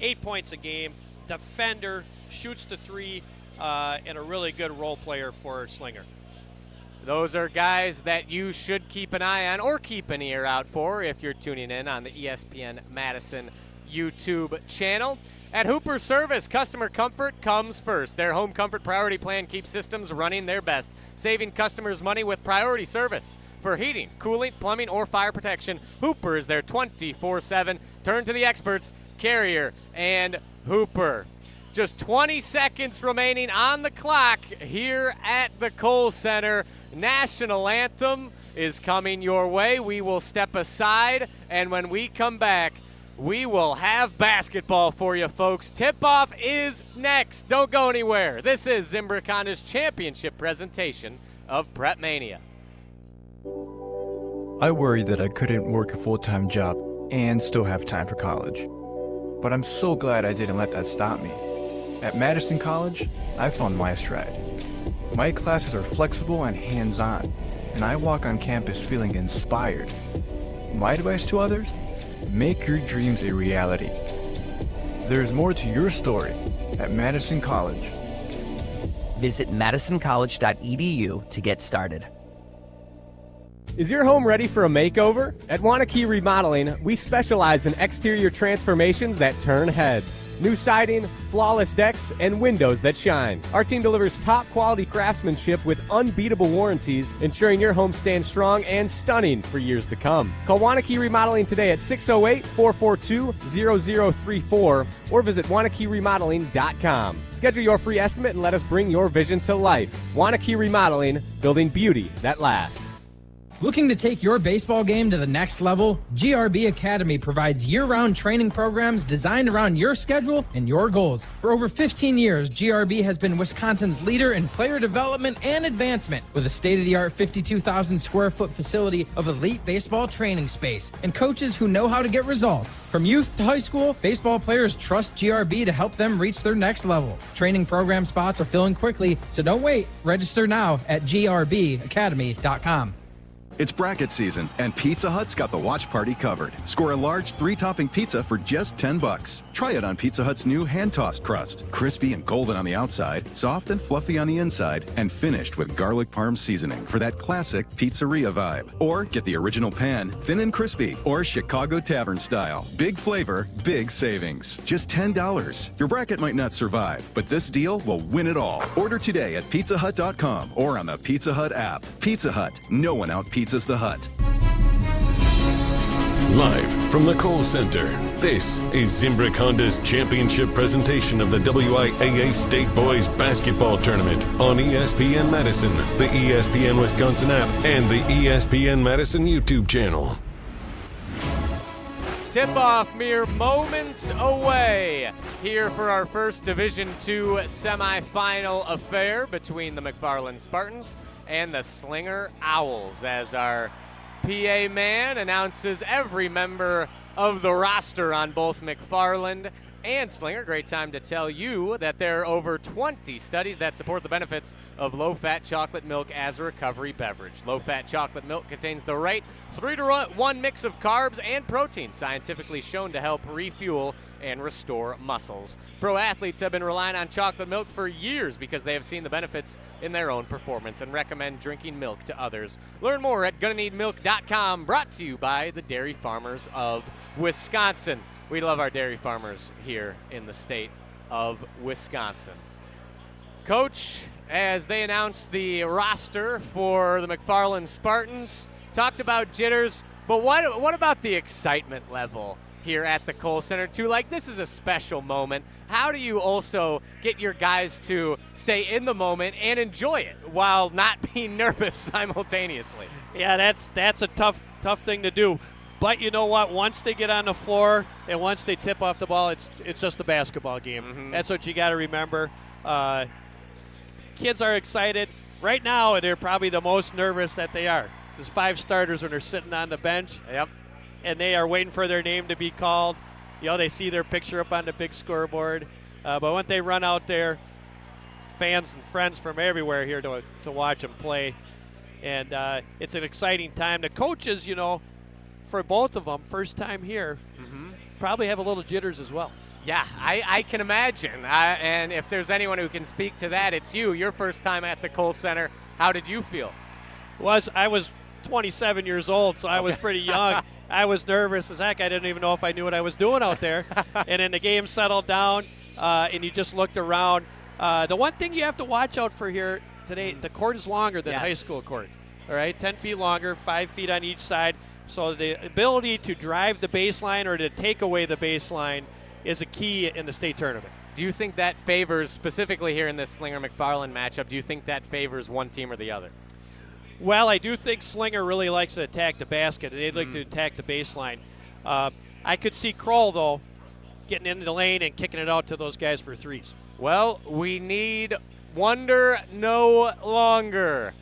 8 points a game, defender, shoots the three, and a really good role player for Slinger. Those are guys that you should keep an eye on or keep an ear out for if you're tuning in on the ESPN Madison YouTube channel. At Hooper Service, customer comfort comes first. Their home comfort priority plan keeps systems running their best, saving customers money with priority service. For heating, cooling, plumbing, or fire protection, Hooper is there 24/7. Turn to the experts, Carrier and Hooper. Just 20 seconds remaining on the clock here at the Kohl Center. National anthem is coming your way. We will step aside, and when we come back, we will have basketball for you, folks. Tip-off is next. Don't go anywhere. This is Zimbrick Honda's championship presentation of PrepMania. I worried that I couldn't work a full-time job and still have time for college. But I'm so glad I didn't let that stop me. At Madison College, I found my stride. My classes are flexible and hands-on, and I walk on campus feeling inspired. My advice to others? Make your dreams a reality. There's more to your story at Madison College. Visit madisoncollege.edu to get started. Is your home ready for a makeover? At Wanakee Remodeling, we specialize in exterior transformations that turn heads. New siding, flawless decks, and windows that shine. Our team delivers top quality craftsmanship with unbeatable warranties, ensuring your home stands strong and stunning for years to come. Call Wanakee Remodeling today at 608-442-0034 or visit WanakeeRemodeling.com. Schedule your free estimate and let us bring your vision to life. Wanakee Remodeling, building beauty that lasts. Looking to take your baseball game to the next level? GRB Academy provides year-round training programs designed around your schedule and your goals. For over 15 years, GRB has been Wisconsin's leader in player development and advancement with a state-of-the-art 52,000 square foot facility of elite baseball training space and coaches who know how to get results. From youth to high school, baseball players trust GRB to help them reach their next level. Training program spots are filling quickly, so don't wait. Register now at grbacademy.com. It's bracket season, and Pizza Hut's got the watch party covered. Score a large 3-topping pizza for just $10. Try it on Pizza Hut's new hand-tossed crust. Crispy and golden on the outside, soft and fluffy on the inside, and finished with garlic parm seasoning for that classic pizzeria vibe. Or get the original pan, thin and crispy, or Chicago Tavern style. Big flavor, big savings. Just $10. Your bracket might not survive, but this deal will win it all. Order today at pizzahut.com or on the Pizza Hut app. Pizza Hut, no one out-pizzas the Hut. Live from the Kohl Center, this is Zimbrick Honda's championship presentation of the WIAA State Boys Basketball Tournament on ESPN Madison, the ESPN Wisconsin app, and the ESPN Madison YouTube channel. Tip-off mere moments away here for our first Division II semifinal affair between the McFarland Spartans and the Slinger Owls, as our PA man announces every member of the roster on both McFarland and Slinger. Great time to tell you that there are over 20 studies that support the benefits of low-fat chocolate milk as a recovery beverage. Low-fat chocolate milk contains the right 3-to-1 mix of carbs and protein, scientifically shown to help refuel and restore muscles. Pro athletes have been relying on chocolate milk for years because they have seen the benefits in their own performance and recommend drinking milk to others. Learn more at GonnaNeedMilk.com, brought to you by the Dairy Farmers of Wisconsin. We love our dairy farmers here in the state of Wisconsin. Coach, as they announced the roster for the McFarland Spartans, talked about jitters, but what about the excitement level here at the Kohl Center too? Like, this is a special moment. How do you also get your guys to stay in the moment and enjoy it while not being nervous simultaneously? Yeah, that's a tough thing to do. But you know what? Once they get on the floor and once they tip off the ball, it's just a basketball game. Mm-hmm. That's what you got to remember. Kids are excited. Right now, they're probably the most nervous that they are. There's 5 starters when they're sitting on the bench. Yep. And they are waiting for their name to be called. You know, they see their picture up on the big scoreboard. But when they run out there, fans and friends from everywhere here to watch them play. And it's an exciting time. The coaches, you know, for both of them, first time here, probably have a little jitters as well. Yeah, I can imagine. And if there's anyone who can speak to that, it's you. Your first time at the Kohl Center. How did you feel? I was 27 years old, so I was pretty young. I was nervous as heck. I didn't even know if I knew what I was doing out there. And then the game settled down, and you just looked around. The one thing you have to watch out for here today, the court is longer than high school court. All right, 10 feet longer, 5 feet on each side. So the ability to drive the baseline or to take away the baseline is a key in the state tournament. Do you think that favors, specifically here in this Slinger-McFarland matchup, do you think that favors one team or the other? Well, I do think Slinger really likes to attack the basket, and they'd like to attack the baseline. I could see Crull, though, getting into the lane and kicking it out to those guys for threes. Well, we need wonder no longer.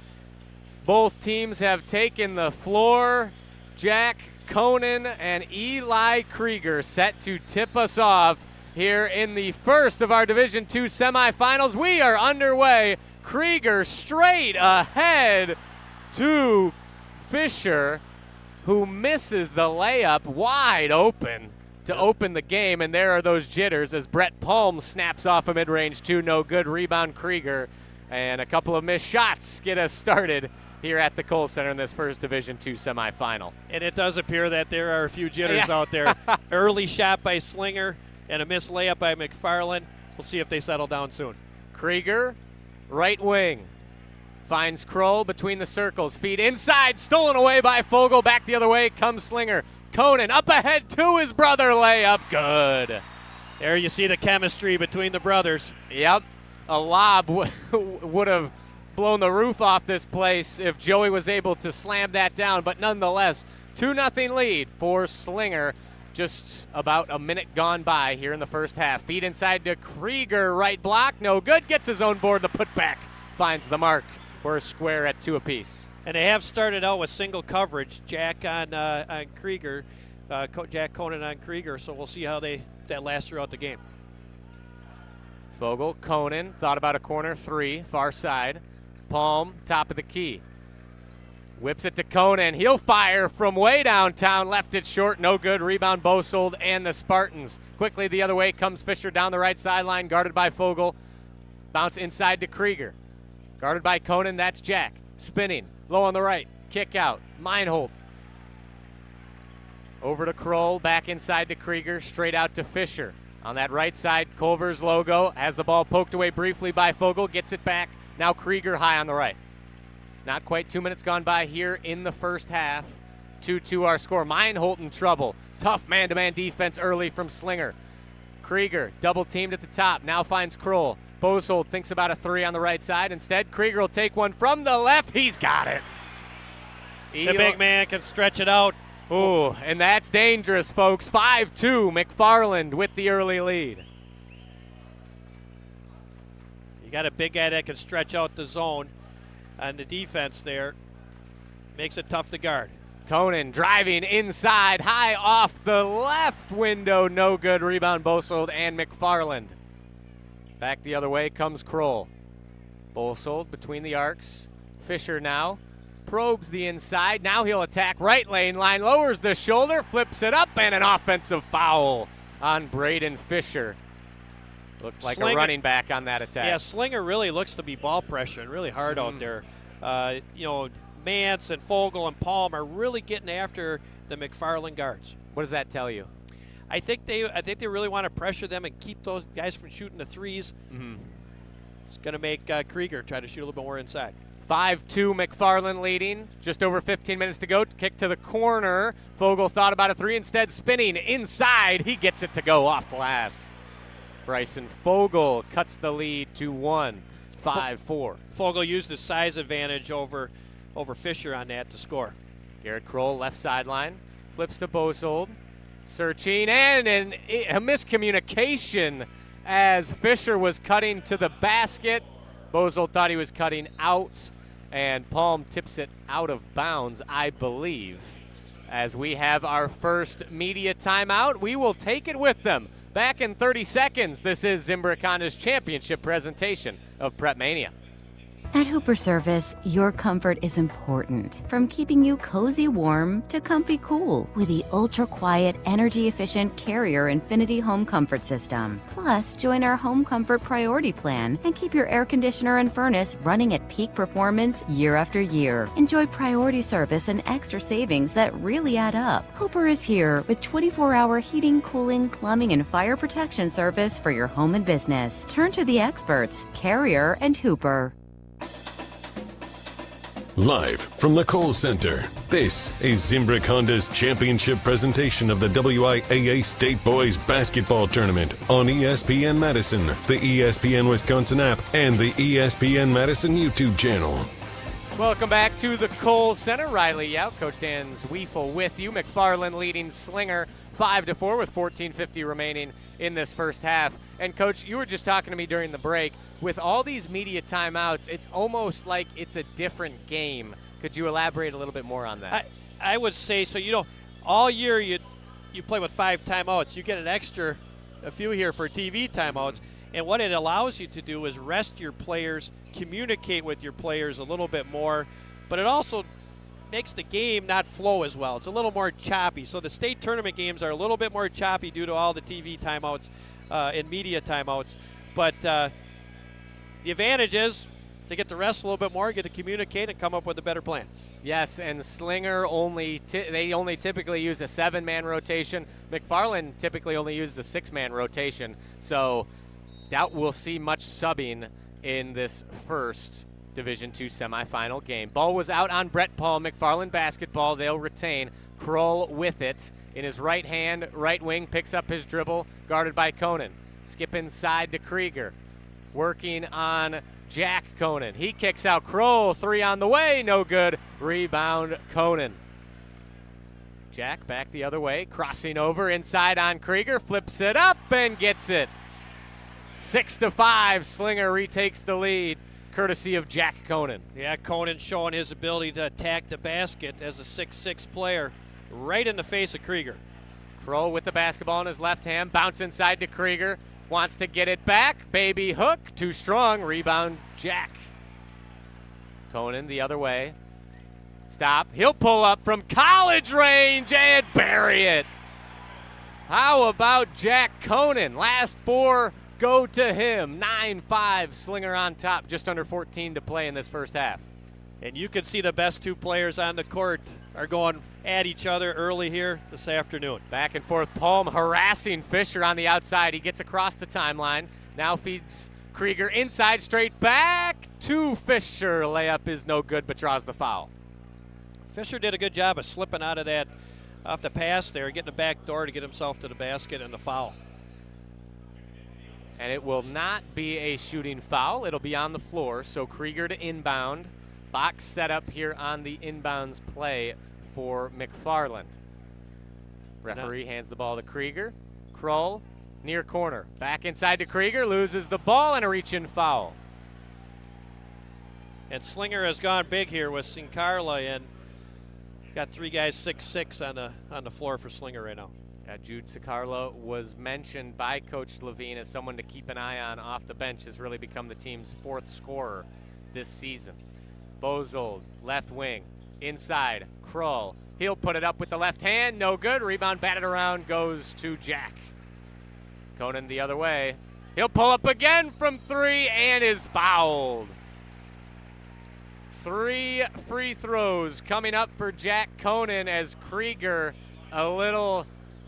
Both teams have taken the floor. Jack Kohnen and Eli Krueger set to tip us off here in the first of our Division II semifinals. We are underway. Krueger straight ahead to Fisher, who misses the layup wide open to open the game. And there are those jitters as Brett Palm snaps off a mid-range two. No good. Rebound Krueger. And a couple of missed shots get us started here at the Kohl Center in this first Division II semifinal. And it does appear that there are a few jitters out there. Early shot by Slinger and a missed layup by McFarland. We'll see if they settle down soon. Krueger, right wing, finds Crull between the circles. Feed inside, stolen away by Fogle. Back the other way comes Slinger. Kohnen up ahead to his brother. Layup, good. There you see the chemistry between the brothers. Yep. A lob would have blown the roof off this place if Joey was able to slam that down, but nonetheless, 2-0 lead for Slinger. Just about a minute gone by here in the first half. Feed inside to Krueger, right block, no good. Gets his own board, the putback finds the mark. We're square at 2 apiece. And they have started out with single coverage, Jack on Krueger, Jack Kohnen on Krueger, so we'll see how that lasts throughout the game. Fogle, Kohnen, thought about a corner three, far side. Palm, top of the key. Whips it to Kohnen. He'll fire from way downtown. Left it short. No good. Rebound Bosold and the Spartans. Quickly the other way comes Fisher down the right sideline, guarded by Fogle. Bounce inside to Krieger. Guarded by Kohnen. That's Jack. Spinning. Low on the right. Kick out. Meinhold. Over to Crull. Back inside to Krieger. Straight out to Fisher. On that right side, Culver's logo. Has the ball poked away briefly by Fogle. Gets it back. Now Krieger high on the right. Not quite 2 minutes gone by here in the first half. 2-2 our score. Meinhold in trouble. Tough man-to-man defense early from Slinger. Krieger double teamed at the top. Now finds Crull. Bosold thinks about a three on the right side. Instead, Krieger will take one from the left. He's got it. The big man can stretch it out. Ooh, and that's dangerous, folks. 5-2, McFarland with the early lead. You got a big guy that can stretch out the zone. And the defense there makes it tough to guard. Kohnen driving inside, high off the left window. No good. Rebound Bosold and McFarland. Back the other way comes Crull. Bosold between the arcs. Fisher now probes the inside. Now he'll attack right lane line. Lowers the shoulder, flips it up, and an offensive foul on Braden Fisher. Looked like Slinger, a running back on that attack. Yeah, Slinger really looks to be ball pressuring really hard out there. Mance and Fogle and Palm are really getting after the McFarland guards. What does that tell you? I think they really want to pressure them and keep those guys from shooting the threes. It's going to make Krieger try to shoot a little bit more inside. 5-2 McFarland leading. Just over 15 minutes to go. Kick to the corner. Fogle thought about a three. Instead, spinning inside. He gets it to go off glass. Bryson Fogle cuts the lead to 5-4. Fogle used his size advantage over Fisher on that to score. Garrett Crull, left sideline. Flips to Bosold. Searching, and a miscommunication as Fisher was cutting to the basket. Bosold thought he was cutting out, and Palm tips it out of bounds, I believe. As we have our first media timeout, we will take it with them. Back in 30 seconds, this is Zimbrick Honda's championship presentation of PrepMania. At Hooper Service, your comfort is important. From keeping you cozy warm to comfy cool with the ultra-quiet, energy-efficient Carrier Infinity Home Comfort System. Plus, join our Home Comfort Priority Plan and keep your air conditioner and furnace running at peak performance year after year. Enjoy priority service and extra savings that really add up. Hooper is here with 24-hour heating, cooling, plumbing, and fire protection service for your home and business. Turn to the experts, Carrier and Hooper. Live from the Kohl Center, this is Zimbrick Honda's championship presentation of the WIAA State Boys Basketball Tournament on ESPN Madison, the ESPN Wisconsin app, and the ESPN Madison YouTube channel. Welcome back to the Kohl Center. Riley Yout, Coach Dan Zwiefel with you. McFarland leading Slinger 5-4 with 14:50 remaining in this first half. And Coach, you were just talking to me during the break. With all these media timeouts, it's almost like it's a different game. Could you elaborate a little bit more on that? I would say so. All year you play with 5 timeouts. You get a few here for TV timeouts. And what it allows you to do is rest your players, communicate with your players a little bit more, but it also makes the game not flow as well. It's a little more choppy. So the state tournament games are a little bit more choppy due to all the TV timeouts and media timeouts. But the advantage is to get to rest a little bit more, get to communicate, and come up with a better plan. Yes, and Slinger they only typically use a 7-man rotation. McFarland typically only uses a 6-man rotation. So doubt we'll see much subbing in this first Division II semifinal game. Ball was out on Brett Paul. McFarland basketball. They'll retain. Crull with it in his right hand. Right wing picks up his dribble, guarded by Kohnen. Skip inside to Krieger. Working on Jack Kohnen. He kicks out Crull. 3 on the way. No good. Rebound Kohnen. Jack back the other way. Crossing over inside on Krieger. Flips it up and gets it. 6-5. Slinger retakes the lead, courtesy of Jack Kohnen. Yeah, Kohnen showing his ability to attack the basket as a 6'6" player right in the face of Krieger. Crull with the basketball in his left hand. Bounce inside to Krieger. Wants to get it back. Baby hook. Too strong. Rebound Jack. Kohnen the other way. Stop. He'll pull up from college range and bury it. How about Jack Kohnen? Last 4 go to him. 9-5, Slinger on top. Just under 14 to play in this first half. And you can see the best 2 players on the court are going at each other early here this afternoon. Back and forth. Palm harassing Fisher on the outside. He gets across the timeline. Now feeds Krieger inside, straight back to Fisher. Layup is no good, but draws the foul. Fisher did a good job of slipping out of that, off the pass there, getting the back door to get himself to the basket and the foul. And it will not be a shooting foul. It'll be on the floor. So Krieger to inbound. Box set up here on the inbounds play for McFarland. Referee hands the ball to Krieger. Krull, near corner. Back inside to Krieger, loses the ball, and a reach-in foul. And Slinger has gone big here with Sincarla, and got 3 guys 6'6" on the floor for Slinger right now. Jude Sincarla was mentioned by Coach Levine as someone to keep an eye on off the bench. Has really become the team's 4th scorer this season. Bozold, left wing, inside, Krull. He'll put it up with the left hand, no good. Rebound batted around, goes to Jack. Kohnen the other way. He'll pull up again from 3 and is fouled. 3 free throws coming up for Jack Kohnen as Krieger a little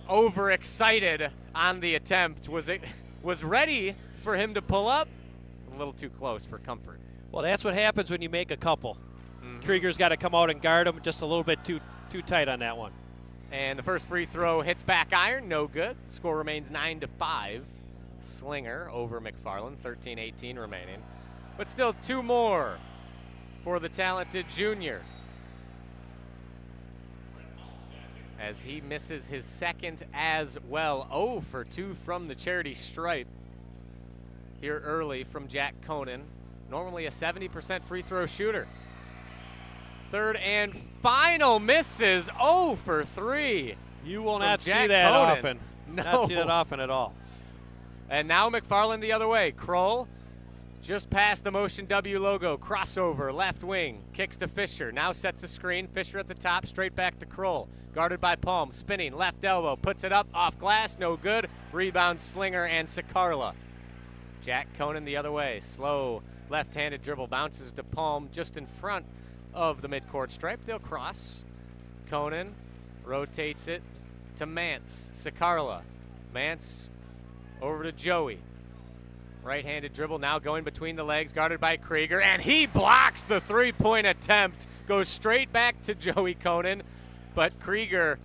overexcited on the attempt. Was ready for him to pull up. A little too close for comfort. Well, that's what happens when you make a couple. Krieger's got to come out and guard him just a little bit too tight on that one. And the first free throw hits back iron, no good. Score remains 9-5. Slinger over McFarland, 13-18 remaining. But still 2 more for the talented junior, as he misses his second as well. 0 for 2 from the charity stripe here early from Jack Kohnen. Normally a 70% free throw shooter. Third and final misses. 0 for 3. You will not see Jack that Kohnen. often. No. Not see that often at all. And now McFarland the other way. Krull just past the Motion W logo. Crossover, left wing. Kicks to Fisher. Now sets a screen. Fisher at the top. Straight back to Krull. Guarded by Palm. Spinning. Left elbow. Puts it up. Off glass. No good. Rebound Slinger and Sincarla. Jack Kohnen the other way. Slow left-handed dribble. Bounces to Palm just in front of the midcourt stripe. They'll cross. Kohnen rotates it to Mance. Sincarla. Mance over to Joey. Right-handed dribble now going between the legs, guarded by Krieger, and he blocks the 3-point attempt. Goes straight back to Joey Kohnen, but Krieger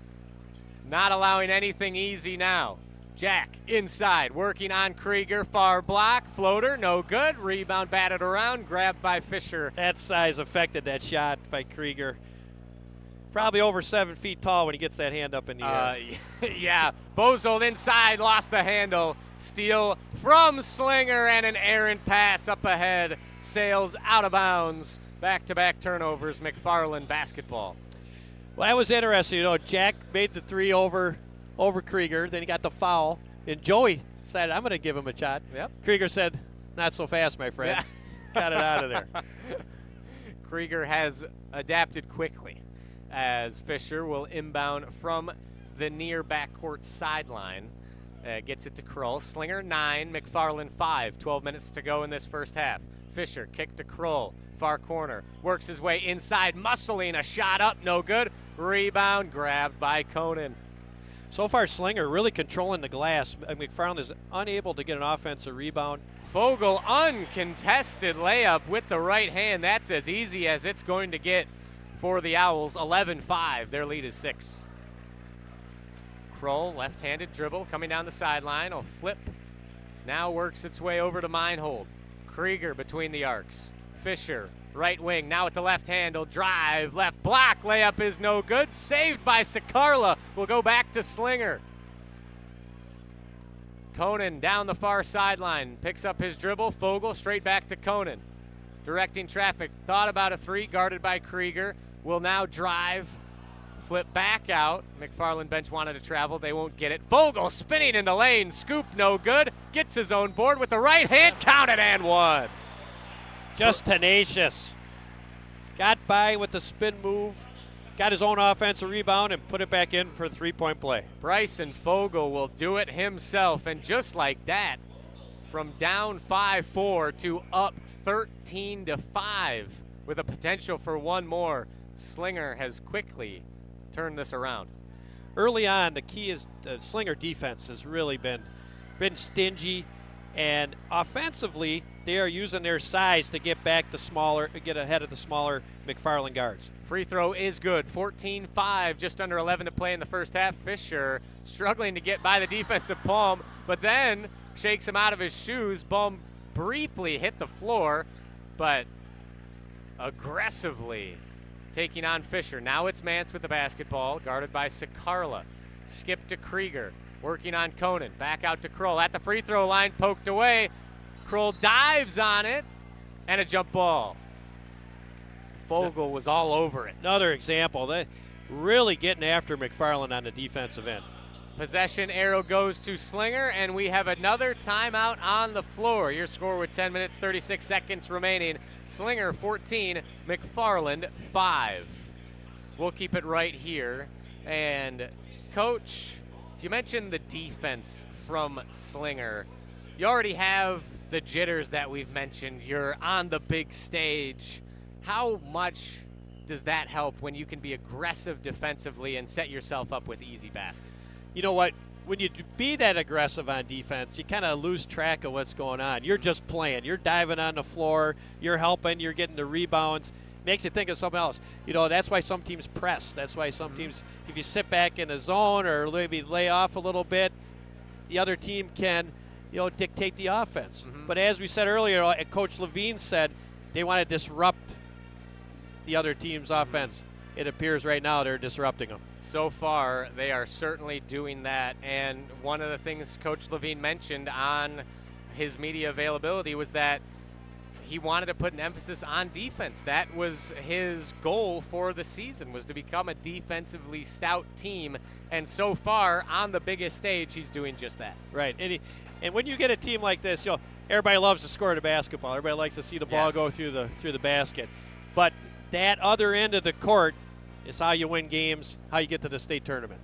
not allowing anything easy now. Jack inside, working on Krieger, far block, floater, no good. Rebound batted around, grabbed by Fisher. That size affected that shot by Krieger. Probably over 7 feet tall when he gets that hand up in the air. Yeah, Bozold inside, lost the handle. Steal from Slinger and an errant pass up ahead. Sails out of bounds. Back-to-back turnovers, McFarland basketball. Well, that was interesting. You know, Jack made the 3 over Krieger. Then he got the foul. And Joey said, I'm going to give him a shot. Yep. Krieger said, not so fast, my friend. Yeah. Got it out of there. Krieger has adapted quickly as Fisher will inbound from the near backcourt sideline. Gets it to Krull. Slinger 9, McFarland 5. 12 minutes to go in this first half. Fisher kick to Krull. Far corner. Works his way inside. Muscling a shot up. No good. Rebound grabbed by Kohnen. So far, Slinger really controlling the glass. McFarland is unable to get an offensive rebound. Fogle uncontested layup with the right hand. That's as easy as it's going to get for the Owls. 11-5. Their lead is 6. Krull, left-handed dribble coming down the sideline. A flip. Now works its way over to Meinhold. Krieger between the arcs. Fisher, right wing. Now with the left handle. Drive, left block. Layup is no good. Saved by Sincarla. Will go back to Slinger. Kohnen down the far sideline. Picks up his dribble. Fogle straight back to Kohnen. Directing traffic. Thought about a 3. Guarded by Krieger. Will now drive. Flip back out. McFarland bench wanted to travel. They won't get it. Fogle spinning in the lane. Scoop no good. Gets his own board with the right hand. Counted and one. Just tenacious. got by with the spin move, got his own offensive rebound, and put it back in for a three-point play. Bryson Fogle will do it himself, and just like that, from down 5-4 to up 13-5 with a potential for one more, Slinger has quickly turned this around. Early on, the key is the Slinger defense has really been stingy, and offensively, they are using their size to get ahead of the smaller McFarland guards. Free throw is good. 14-5, just under 11 to play in the first half. Fisher struggling to get by the defensive palm, but then shakes him out of his shoes. Ball briefly hit the floor, but aggressively taking on Fisher. Now it's Mance with the basketball, guarded by Sakarla. Skip to Krieger, working on Kohnen. Back out to Crull. At the free throw line, poked away. Crull dives on it, and a jump ball. Fogle was all over it. Another example. They really getting after McFarland on the defensive end. Possession arrow goes to Slinger, and we have another timeout on the floor. Your score with 10 minutes, 36 seconds remaining. Slinger 14, McFarland 5. We'll keep it right here. And, Coach, you mentioned the defense from Slinger. You already have the jitters that we've mentioned. You're on the big stage. How much does that help when you can be aggressive defensively and set yourself up with easy baskets? You know what? When you be that aggressive on defense, you kind of lose track of what's going on. You're just playing. You're diving on the floor. You're helping. You're getting the rebounds. Makes you think of something else. You know, that's why some teams press. That's why some teams, if you sit back in the zone or maybe lay off a little bit, the other team can, dictate the offense. But as we said earlier, Coach Levine said they want to disrupt the other team's offense. It appears right now they're disrupting them. So far, they are certainly doing that. And one of the things Coach Levine mentioned on his media availability was that he wanted to put an emphasis on defense. That was his goal for the season, was to become a defensively stout team. And so far, on the biggest stage, he's doing just that. Right. And when you get a team like this, everybody loves to score the basketball. Everybody likes to see the ball go through the basket. But that other end of the court is how you win games, how you get to the state tournament.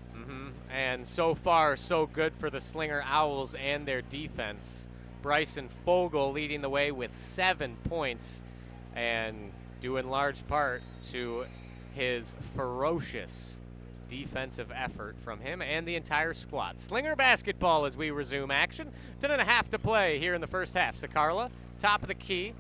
And so far, so good for the Slinger Owls and their defense. Bryson Fogle leading the way with 7 points, and due in large part to his ferocious defensive effort from him and the entire squad. Slinger basketball as we resume action. 10.5 to play here in the first half. Sakarla, top of the key,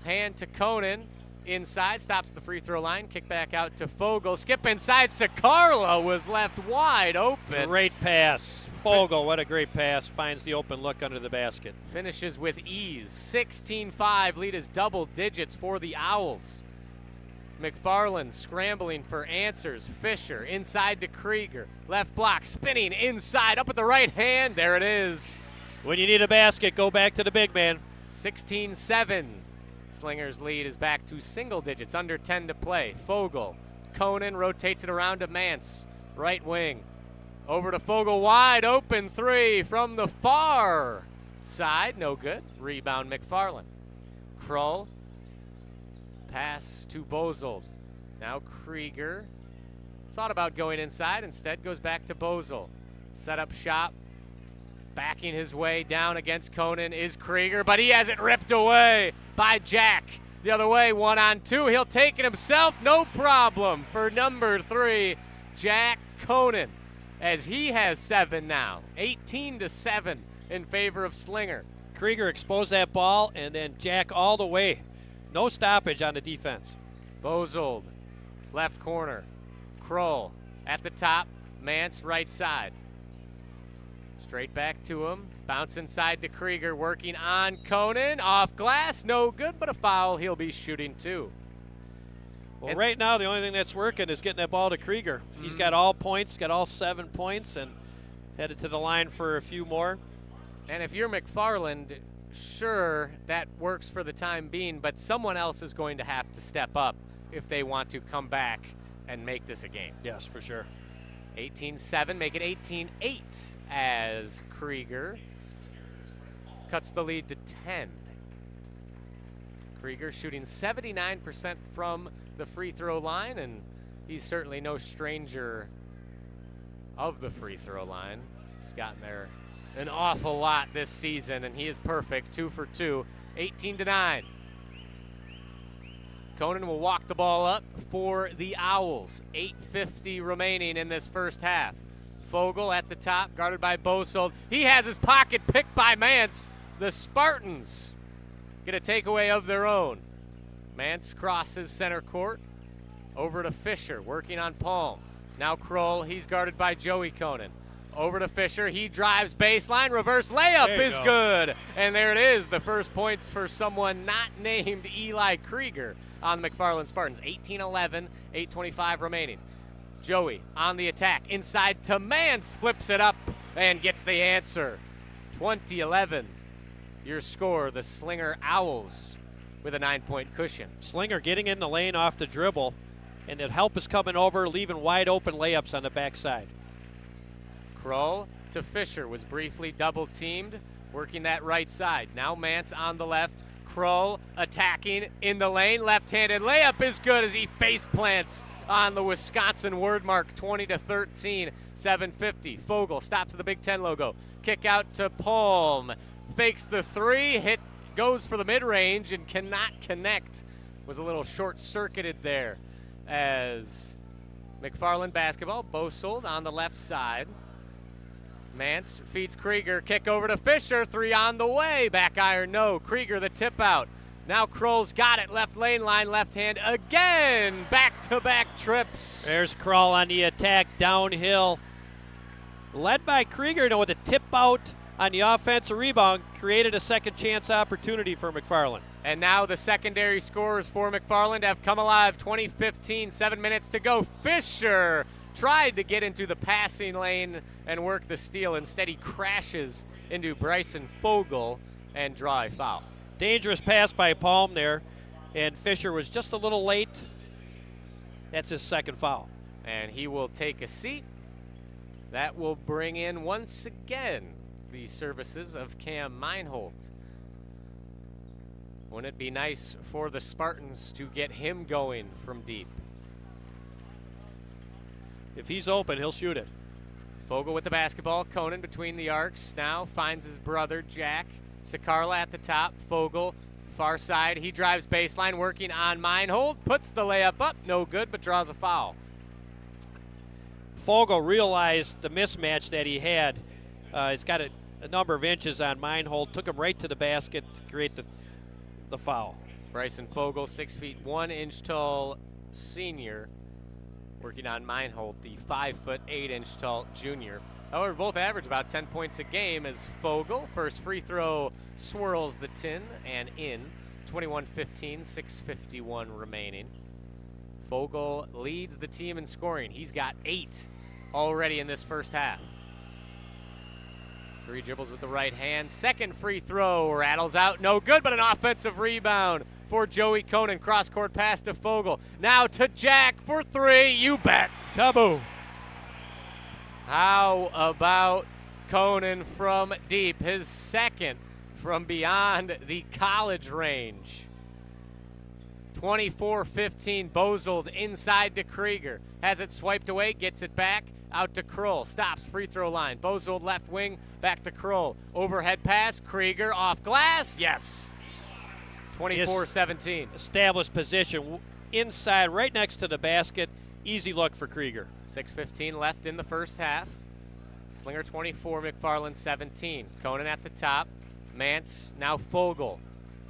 hand to Kohnen. Inside, stops at the free throw line, kick back out to Fogle. Skip inside, Sakarla was left wide open. Great pass. Fogle, what a great pass. Finds the open look under the basket. Finishes with ease. 16-5, lead is double digits for the Owls. McFarland scrambling for answers. Fisher inside to Krieger. Left block, spinning inside, up at the right hand. There it is. When you need a basket, go back to the big man. 16-7. Slinger's lead is back to single digits, under 10 to play. Fogle, Kohnen rotates it around to Mance, right wing. Over to Fogle, wide open three from the far side, no good. Rebound McFarland. Crull, pass to Bozold. Now Krieger, thought about going inside, instead goes back to Bozold. Set up shop, backing his way down against Kohnen is Krieger, but he has it ripped away by Jack. The other way, 1-on-2. He'll take it himself, no problem for number 3, Jack Kohnen, as he has 7 now. 18-7 in favor of Slinger. Krieger exposed that ball, and then Jack all the way. No stoppage on the defense. Bozold, left corner. Crull at the top. Mance, right side. Straight back to him. Bounce inside to Krieger, working on Kohnen. Off glass, no good, but a foul. He'll be shooting 2. Well, right now, the only thing that's working is getting that ball to Krieger. He's got all points, got all 7 points, and headed to the line for a few more. And if you're McFarland, sure, that works for the time being, but someone else is going to have to step up if they want to come back and make this a game. Yes, for sure. 18-7, make it 18-8 as Krieger cuts the lead to 10. Krieger shooting 79% from the free throw line, and he's certainly no stranger of the free throw line. He's gotten there an awful lot this season, and he is perfect, 2 for 2, 18-9. Kohnen will walk the ball up for the Owls. 8:50 remaining in this first half. Fogle at the top, guarded by Bosold. He has his pocket picked by Mance. The Spartans get a takeaway of their own. Mance crosses center court over to Fisher, working on Palm. Now Krull, he's guarded by Joey Kohnen. Over to Fisher, he drives baseline, reverse layup is good. And there it is, the first points for someone not named Eli Krueger on the McFarland Spartans. 18-11, 8:25 remaining. Joey on the attack, inside to Mance, flips it up and gets the answer. 20-11, your score, the Slinger Owls with a 9-point cushion. Slinger getting in the lane off the dribble, and the help is coming over, leaving wide open layups on the backside. Krull to Fisher, was briefly double teamed, working that right side. Now Mance on the left. Krull attacking in the lane. Left-handed layup is good as he face plants on the Wisconsin word mark. 20-13, 7:50. Fogle stops at the Big Ten logo. Kick out to Palm. Fakes the three. Hit goes for the mid-range and cannot connect. Was a little short-circuited there as McFarland basketball. Bosold on the left side. Mance feeds Krueger, kick over to Fisher, three on the way, back iron, no. Krueger the tip out. Now Krull's got it, left lane line, left hand again, back-to-back trips. There's Krull on the attack, downhill. Led by Krueger, with a tip out on the offensive rebound, created a second chance opportunity for McFarland. And now the secondary scorers for McFarland have come alive. 20-15, 7 minutes to go. Fisher tried to get into the passing lane and work the steal. Instead, he crashes into Bryson Fogle and draw a foul. Dangerous pass by Palm there, and Fisher was just a little late. That's his second foul. And he will take a seat. That will bring in, once again, the services of Cam Meinholt. Wouldn't it be nice for the Spartans to get him going from deep? If he's open, he'll shoot it. Fogle with the basketball. Kohnen between the arcs. Now finds his brother, Jack. Sakarla at the top. Fogle, far side. He drives baseline, working on Meinhold. Puts the layup up. No good, but draws a foul. Fogle realized the mismatch that he had. He's got a number of inches on Meinhold. Took him right to the basket to create the foul. Bryson Fogle, 6 feet 1 inch tall senior, working on Meinhold, the 5 foot 8 inch tall junior. However, both average about 10 points a game as Fogle, first free throw, swirls the tin and in. 21-15, 6:51 remaining. Fogle leads the team in scoring. He's got 8 already in this first half. 3 dribbles with the right hand. Second free throw rattles out. No good, but an offensive rebound for Joey Kohnen. Cross-court pass to Fogle. Now to Jack for 3. You bet. Kaboom. How about Kohnen from deep? His second from beyond the college range. 24-15, Bosold inside to Krueger. Has it swiped away, gets it back. Out to Krull, stops, free throw line. Bosold left wing, back to Krull. Overhead pass, Krueger off glass, yes. 24-17. Established position inside, right next to the basket. Easy look for Krueger. 6:15 left in the first half. Slinger 24, McFarland 17. Kohnen at the top. Mance, now Fogle,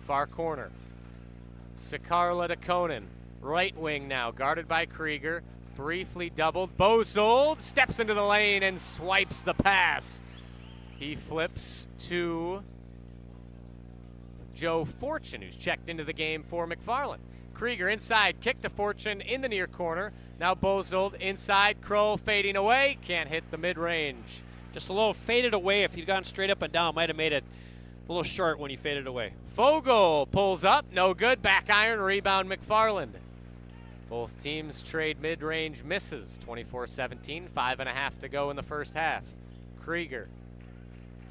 far corner. Sakarla to Kohnen, right wing now, guarded by Krueger. Briefly doubled. Bosold steps into the lane and swipes the pass. He flips to Joe Fortune, who's checked into the game for McFarland. Krueger inside, kick to Fortune in the near corner. Now Bosold inside, Krull fading away. Can't hit the mid-range. Just a little faded away. If he'd gone straight up and down, might have made it a little short when he faded away. Fogle pulls up, no good. Back iron, rebound McFarland. Both teams trade mid-range misses. 24-17, 5.5 to go in the first half. Krueger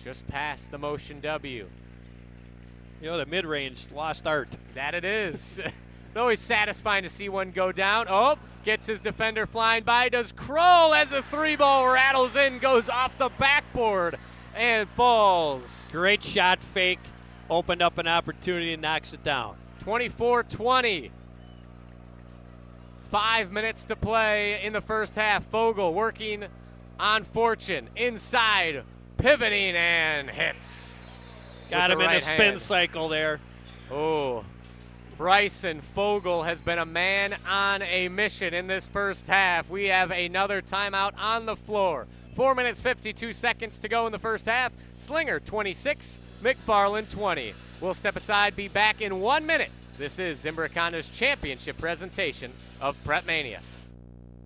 just past the motion W. You know, the mid-range lost art. That it is. Always satisfying to see one go down. Oh, gets his defender flying by. Does Crull as a 3-ball rattles in, goes off the backboard and falls. Great shot fake. Opened up an opportunity and knocks it down. 24-20. 5 minutes to play in the first half. Fogle working on Fortune. Inside, pivoting and hits. Got him in a spin cycle there. Oh, Bryson Fogle has been a man on a mission in this first half. We have another timeout on the floor. 4 minutes, 52 seconds to go in the first half. Slinger 26, McFarland 20. We'll step aside, be back in 1 minute. This is Zimbrick Honda's championship presentation of PrepMania.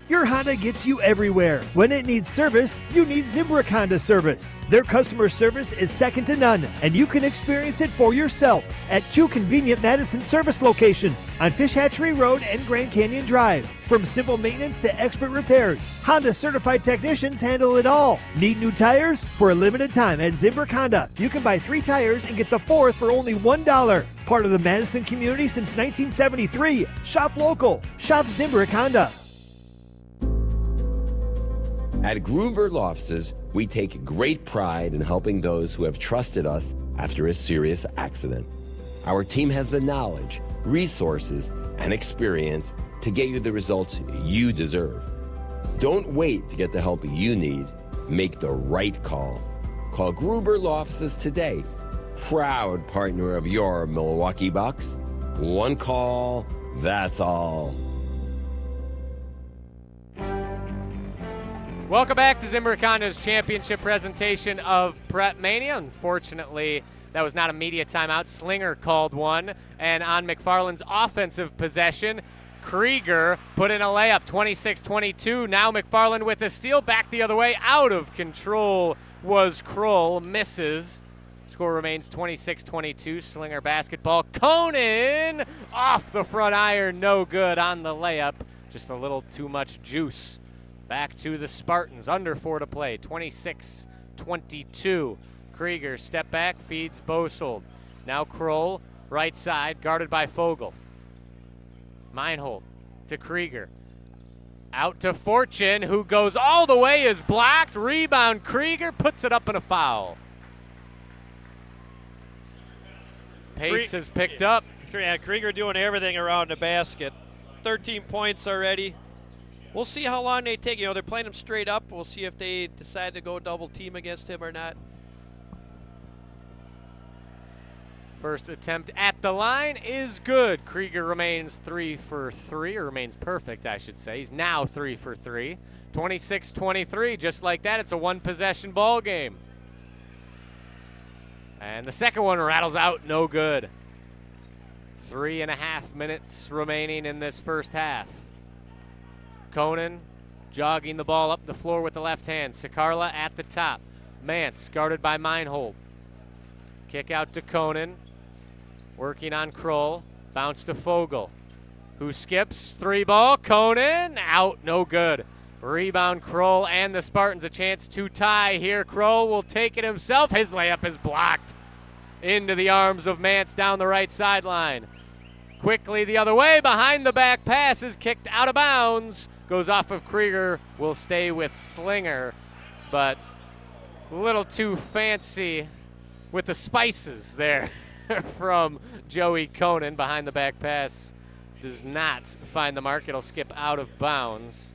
Your Honda gets you everywhere. When it needs service, you need Zimbrick Honda service. Their customer service is second to none, and you can experience it for yourself at 2 convenient Madison service locations on Fish Hatchery Road and Grand Canyon Drive. From simple maintenance to expert repairs, Honda certified technicians handle it all. Need new tires? For a limited time at Zimbrick Honda, you can buy 3 tires and get the 4th for only $1. Part of the Madison community since 1973. Shop local. Shop Zimbrick Honda. At Gruber Law Offices, we take great pride in helping those who have trusted us after a serious accident. Our team has the knowledge, resources, and experience to get you the results you deserve. Don't wait to get the help you need. Make the right call. Call Gruber Law Offices today. Proud partner of your Milwaukee Bucks. One call, that's all. Welcome back to Zimbrick Honda's championship presentation of PrepMania. Unfortunately, that was not a media timeout. Slinger called one. And on McFarland's offensive possession, Krieger put in a layup, 26-22. Now McFarland with a steal, back the other way. Out of control was Crull, misses. Score remains 26-22. Slinger basketball. Kohnen off the front iron, no good on the layup. Just a little too much juice. Back to the Spartans, under 4 to play, 26-22. Krieger, step back, feeds Bosold. Now Crull, right side, guarded by Fogle. Meinhold to Krieger. Out to Fortune, who goes all the way, is blocked. Rebound, Krieger puts it up in a foul. Pace has picked up. Yeah, Krieger doing everything around the basket. 13 points already. We'll see how long they take. You know, they're playing him straight up. We'll see if they decide to go double team against him or not. First attempt at the line is good. Krieger remains 3 for 3, or remains perfect, I should say. He's now 3 for 3. 26-23, just like that. It's a one-possession ball game. And the second one rattles out, no good. 3.5 minutes remaining in this first half. Kohnen jogging the ball up the floor with the left hand. Sikarla at the top. Mance guarded by Meinhold. Kick out to Kohnen. Working on Crull. Bounce to Fogle, who skips. 3-ball. Kohnen out, no good. Rebound Crull and the Spartans a chance to tie here. Crull will take it himself. His layup is blocked into the arms of Mance down the right sideline. Quickly the other way, behind the back pass is kicked out of bounds. Goes off of Krieger, will stay with Slinger, but a little too fancy with the spices there from Joey Kohnen. Behind the back pass does not find the mark. It'll skip out of bounds.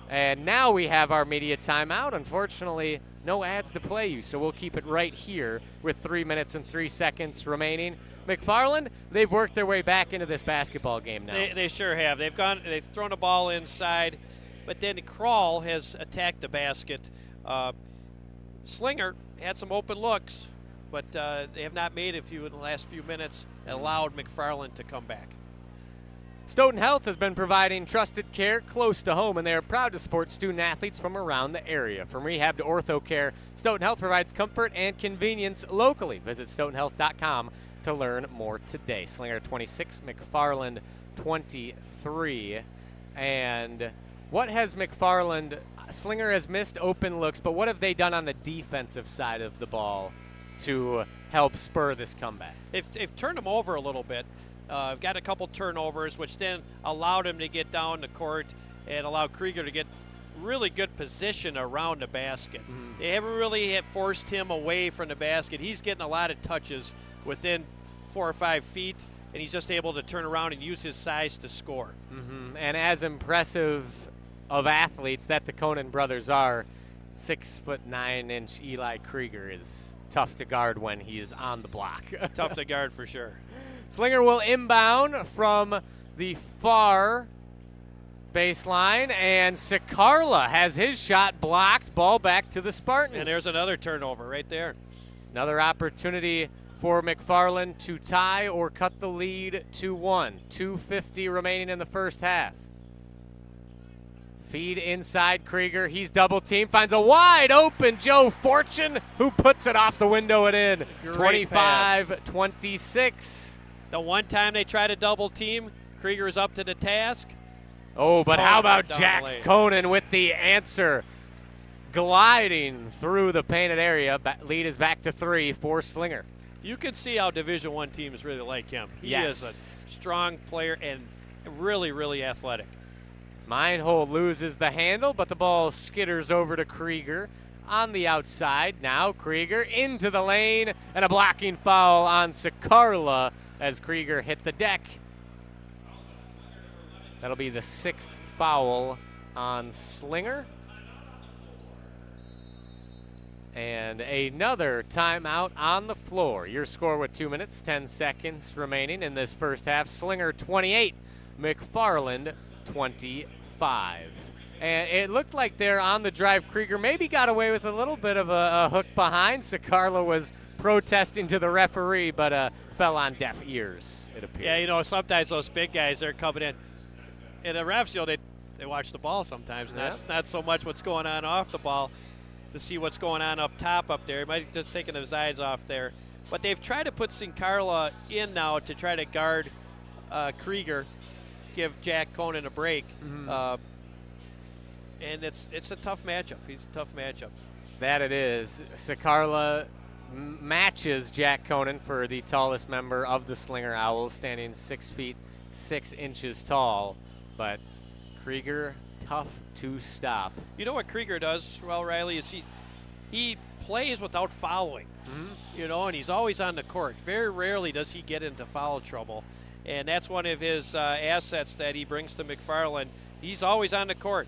And now we have our media timeout. Unfortunately, no ads to play you, so we'll keep it right here with 3 minutes and 3 seconds remaining. McFarland, they've worked their way back into this basketball game now. They sure have. They've thrown the ball inside, but then Crull has attacked the basket. Slinger had some open looks, but they have not made a few in the last few minutes and allowed McFarland to come back. Stoughton Health has been providing trusted care close to home, and they are proud to support student athletes from around the area. From rehab to ortho care, Stoughton Health provides comfort and convenience locally. Visit stoughtonhealth.com to learn more today. Slinger 26, McFarland 23. And what has McFarland, Slinger has missed open looks, but what have they done on the defensive side of the ball to help spur this comeback? They've turned him over a little bit. got a couple turnovers, which then allowed him to get down the court and allowed Krieger to get really good position around the basket. They haven't really forced him away from the basket. He's getting a lot of touches within 4 or 5 feet, and he's just able to turn around and use his size to score. And as impressive of athletes that the Kohnen brothers are, 6'9" Eli Krueger is tough to guard when he is on the block. Tough to guard for sure. Slinger will inbound from the far baseline, and Sikarla has his shot blocked. Ball back to the Spartans. And there's another turnover right there. Another opportunity for McFarland to tie or cut the lead to 1. 2:50 remaining in the first half. Feed inside Krieger. He's double teamed. Finds a wide open Joe Fortune, who puts it off the window and in. 25-26. The one time they try to double team, Krieger is up to the task. Oh, but how about down Jack the lane. Kohnen with the answer? Gliding through the painted area. Lead is back to 3 for Slinger. You can see how Division I teams really like him. He is a strong player and really, really athletic. Meinhold loses the handle, but the ball skitters over to Krieger on the outside. Now Krieger into the lane, and a blocking foul on Sikarla as Krieger hit the deck. That'll be the 6th foul on Slinger. And another timeout on the floor. Your score with 2 minutes, 10 seconds remaining in this first half. Slinger 28, McFarland 25. And it looked like they're on the drive. Krieger maybe got away with a little bit of a hook behind. Sikarla was protesting to the referee, but fell on deaf ears, it appears. Yeah, you know, sometimes those big guys, they're coming in. And the refs, you know, they watch the ball sometimes, not so much what's going on off the ball to see what's going on up top up there. He might have just taken his eyes off there. But they've tried to put Sikarla in now to try to guard Krieger, give Jack Kohnen a break. And it's a tough matchup. He's a tough matchup. That it is. Sikarla matches Jack Kohnen for the tallest member of the Slinger Owls, standing 6 feet 6 inches tall. But Krieger, tough to stop. You know what Krieger does well, Riley, is he plays without fouling. You know, and he's always on the court. Very rarely does he get into foul trouble. And that's one of his assets that he brings to McFarland. He's always on the court.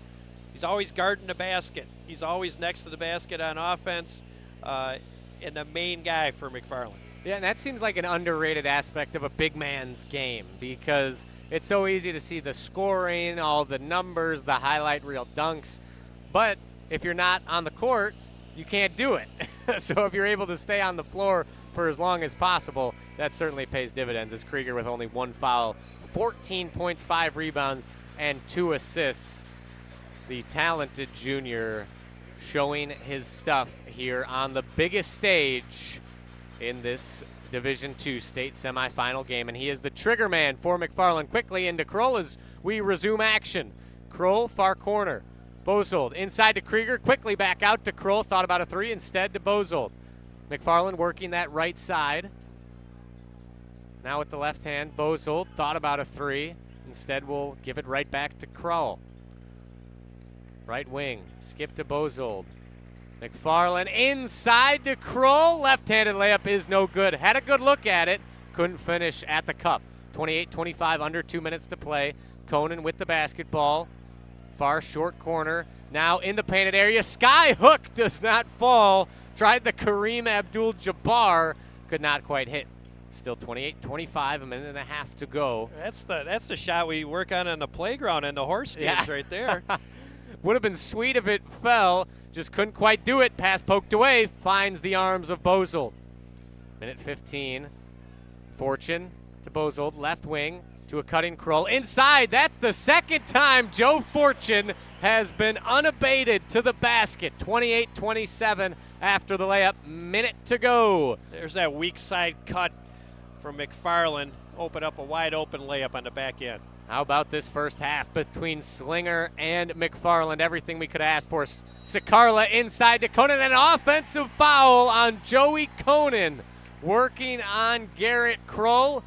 He's always guarding the basket. He's always next to the basket on offense, and the main guy for McFarland. Yeah, and that seems like an underrated aspect of a big man's game, because it's so easy to see the scoring, all the numbers, the highlight reel dunks. But if you're not on the court, you can't do it. So if you're able to stay on the floor for as long as possible, that certainly pays dividends, as Krieger with only 1 foul, 14 points, 5 rebounds, and 2 assists. The talented junior showing his stuff here on the biggest stage in this Division II state semifinal game, and he is the trigger man for McFarland. Quickly into Krull as we resume action. Krull, far corner. Bozold inside to Krieger, quickly back out to Krull. Thought about a 3, instead to Bozold. McFarland working that right side. Now with the left hand, Bozold thought about a 3. Instead will give it right back to Krull. Right wing, skip to Bozold. McFarland inside to Krull. Left-handed layup is no good. Had a good look at it. Couldn't finish at the cup. 28-25, under 2 minutes to play. Kohnen with the basketball. Far short corner. Now in the painted area. Sky hook does not fall. Tried the Kareem Abdul-Jabbar. Could not quite hit. Still 28-25, a minute and a half to go. That's the shot we work on the playground in the horse games right there. Would have been sweet if it fell. Just couldn't quite do it. Pass poked away. Finds the arms of Bozold. Minute 15. Fortune to Bozold. Left wing to a cutting Krull. Inside. That's the second time Joe Fortune has been unabated to the basket. 28-27 after the layup. Minute to go. There's that weak side cut from McFarland. Open up a wide open layup on the back end. How about this first half between Slinger and McFarland? Everything we could ask for. Sikarla inside to Kohnen. An offensive foul on Joey Kohnen. Working on Garrett Crull.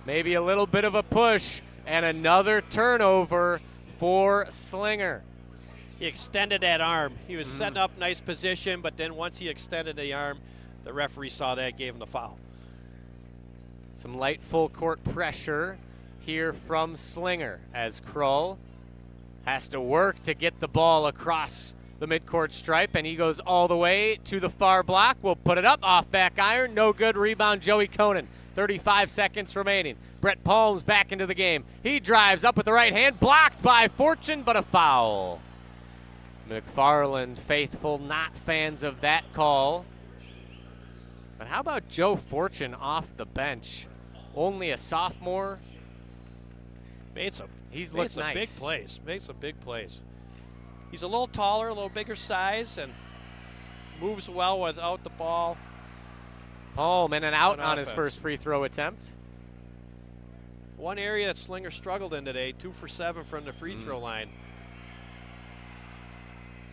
Maybe a little bit of a push, and another turnover for Slinger. He extended that arm. He was setting up nice position, but then once he extended the arm, the referee saw that, gave him the foul. Some light full court pressure here from Slinger as Crull has to work to get the ball across the midcourt stripe, and he goes all the way to the far block. We'll put it up, off back iron, no good. Rebound, Joey Kohnen. 35 seconds remaining. Brett Palms back into the game. He drives up with the right hand, blocked by Fortune, but a foul. McFarland faithful, not fans of that call. But how about Joe Fortune off the bench? Only a sophomore. He's looked nice. Big plays. Made some big plays. He's a little taller, a little bigger size, and moves well without the ball. Palm in and out on his first free throw attempt. One area that Slinger struggled in today, 2 for 7 from the free throw line.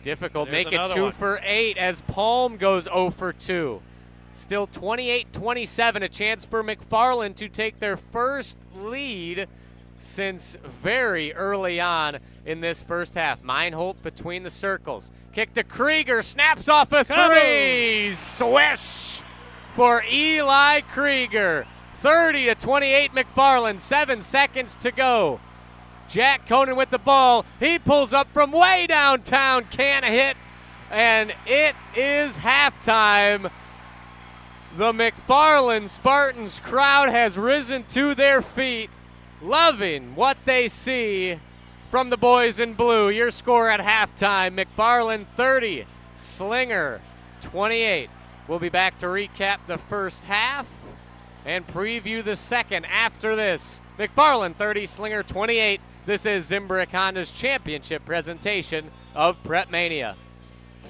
Difficult. There's Make it 2 for 8 as Palm goes 0 for 2. Still 28-27, a chance for McFarland to take their first lead since very early on in this first half. Meinholt between the circles. Kick to Krieger, snaps off a three. Swish for Eli Krueger. 30-28 McFarland, 7 seconds to go. Jack Kohnen with the ball. He pulls up from way downtown, can't hit, and it is halftime. The McFarland Spartans crowd has risen to their feet, loving what they see from the boys in blue. Your score at halftime, McFarland 30, Slinger 28. We'll be back to recap the first half and preview the second after this. McFarland 30, Slinger 28. This is Zimbrick Honda's championship presentation of PrepMania.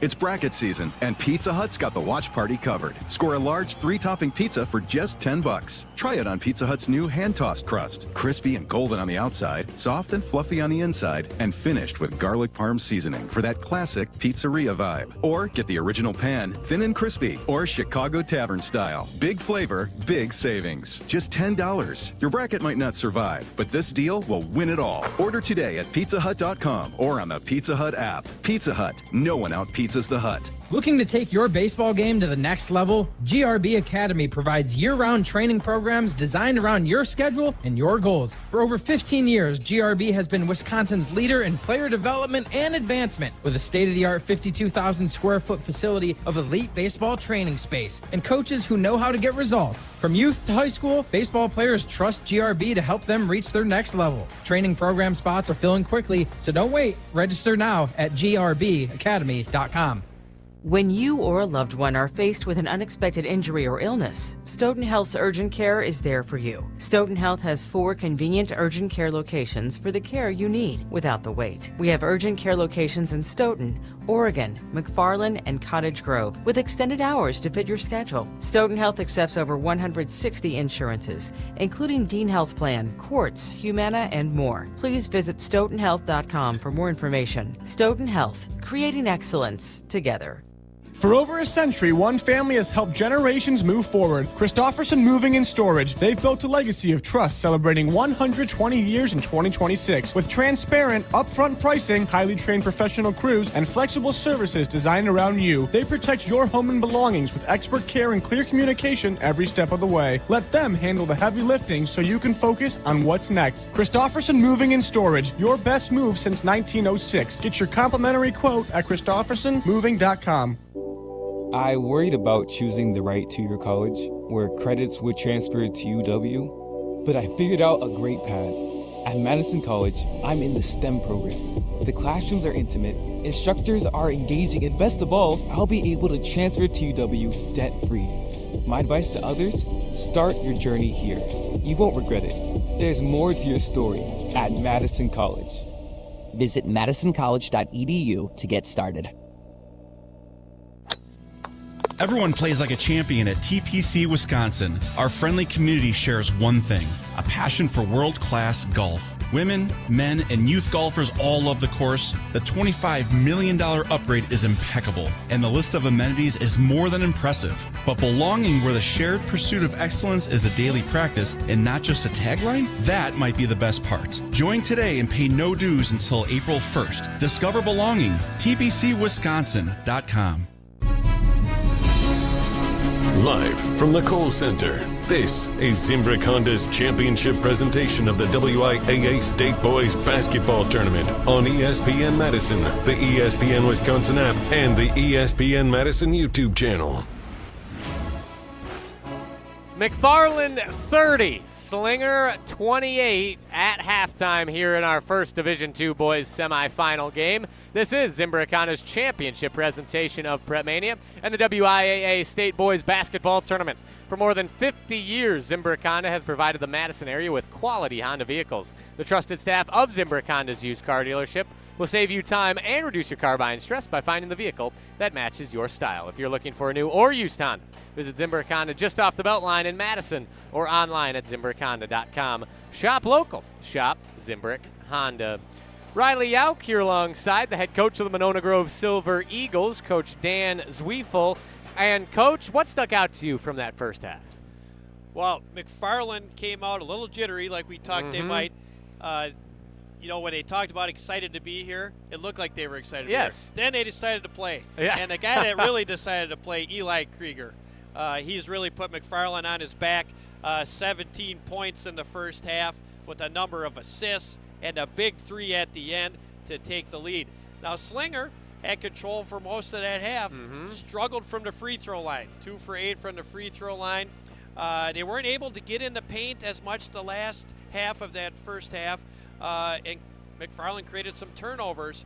It's bracket season, and Pizza Hut's got the watch party covered. Score a large 3-topping pizza for just $10. Try it on Pizza Hut's new hand-tossed crust. Crispy and golden on the outside, soft and fluffy on the inside, and finished with garlic parm seasoning for that classic pizzeria vibe. Or get the original pan, thin and crispy, or Chicago Tavern style. Big flavor, big savings. Just $10. Your bracket might not survive, but this deal will win it all. Order today at pizzahut.com or on the Pizza Hut app. Pizza Hut, no one out-pizzas the Hut. Looking to take your baseball game to the next level? GRB Academy provides year-round training programs designed around your schedule and your goals. For over 15 years, GRB has been Wisconsin's leader in player development and advancement with a state-of-the-art 52,000 square foot facility of elite baseball training space and coaches who know how to get results. From youth to high school, baseball players trust GRB to help them reach their next level. Training program spots are filling quickly, so don't wait. Register now at grbacademy.com. When you or a loved one are faced with an unexpected injury or illness, Stoughton Health's urgent care is there for you. Stoughton Health has 4 convenient urgent care locations for the care you need without the wait. We have urgent care locations in Stoughton, Oregon, McFarland, and Cottage Grove with extended hours to fit your schedule. Stoughton Health accepts over 160 insurances, including Dean Health Plan, Quartz, Humana, and more. Please visit stoughtonhealth.com for more information. Stoughton Health, creating excellence together. For over a century, one family has helped generations move forward. Christofferson Moving and Storage. They've built a legacy of trust, celebrating 120 years in 2026. With transparent, upfront pricing, highly trained professional crews, and flexible services designed around you, they protect your home and belongings with expert care and clear communication every step of the way. Let them handle the heavy lifting so you can focus on what's next. Christofferson Moving and Storage, your best move since 1906. Get your complimentary quote at christoffersonmoving.com. I worried about choosing the right two-year college where credits would transfer to UW, but I figured out a great path. At Madison College, I'm in the STEM program. The classrooms are intimate, instructors are engaging, and best of all, I'll be able to transfer to UW debt-free. My advice to others, start your journey here. You won't regret it. There's more to your story at Madison College. Visit madisoncollege.edu to get started. Everyone plays like a champion at TPC Wisconsin. Our friendly community shares one thing, a passion for world-class golf. Women, men, and youth golfers all love the course. The $25 million upgrade is impeccable, and the list of amenities is more than impressive. But belonging where the shared pursuit of excellence is a daily practice and not just a tagline? That might be the best part. Join today and pay no dues until April 1st. Discover belonging. TPCWisconsin.com. Live from the Kohl Center, this is Zimbrick Honda's championship presentation of the WIAA State Boys Basketball Tournament on ESPN Madison, the ESPN Wisconsin app, and the ESPN Madison YouTube channel. McFarland 30, Slinger 28 at halftime here in our first Division II boys semifinal game. This is Zimbrick Honda's championship presentation of PrepMania and the WIAA State Boys Basketball Tournament. For more than 50 years, Zimbrick Honda has provided the Madison area with quality Honda vehicles. The trusted staff of Zimbrick Honda's used car dealership will save you time and reduce your car buying stress by finding the vehicle that matches your style. If you're looking for a new or used Honda, visit Zimbrick Honda just off the Beltline in Madison or online at ZimbrickHonda.com. Shop local. Shop Zimbrick Honda. Riley Yauk here alongside the head coach of the Monona Grove Silver Eagles, Coach Dan Zwiefel. And, Coach, what stuck out to you from that first half? Well, McFarland came out a little jittery like we talked they might. You know, when they talked about excited to be here, it looked like they were excited to be here. Then they decided to play. Yeah. And the guy that really decided to play, Eli Krueger, he's really put McFarland on his back. 17 points in the first half with a number of assists and a big three at the end to take the lead. Now, Slinger had control for most of that half, struggled from the free throw line, 2 for 8 from the free throw line. They weren't able to get in the paint as much the last half of that first half, and McFarland created some turnovers.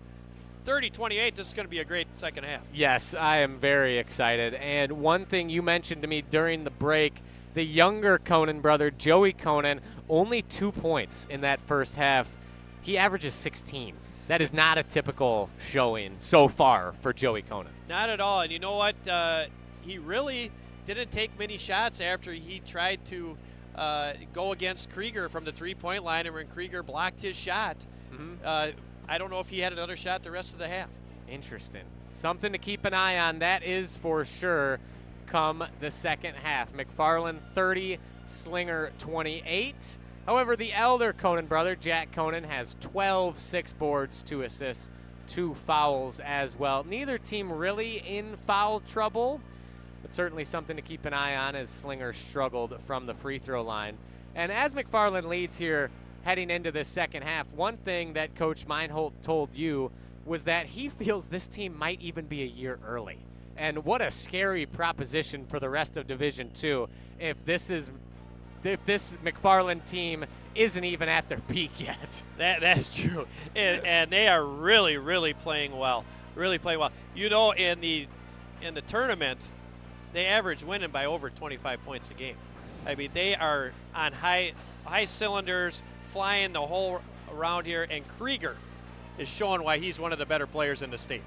30-28, this is going to be a great second half. Yes, I am very excited. And one thing you mentioned to me during the break, the younger Kohnen brother, Joey Kohnen, only 2 points in that first half. He averages 16. That is not a typical showing so far for Joey Kohnen. Not at all. And you know what? He really didn't take many shots after he tried to go against Krueger from the three-point line, and when Krueger blocked his shot, I don't know if he had another shot the rest of the half. Interesting. Something to keep an eye on, that is for sure, come the second half. McFarland 30, Slinger 28. However, the elder Kohnen brother, Jack Kohnen, has 12 6 boards, 2 assists, 2 fouls as well. Neither team really in foul trouble, but certainly something to keep an eye on as Slinger struggled from the free throw line. And as McFarland leads here heading into this second half, one thing that Coach Meinholt told you was that he feels this team might even be a year early. And what a scary proposition for the rest of Division II if this McFarland team isn't even at their peak yet. That's true. And they are really, really playing well. Really playing well. You know, in the tournament, they average winning by over 25 points a game. I mean, they are on high cylinders, flying the whole around here, and Krueger is showing why he's one of the better players in the state.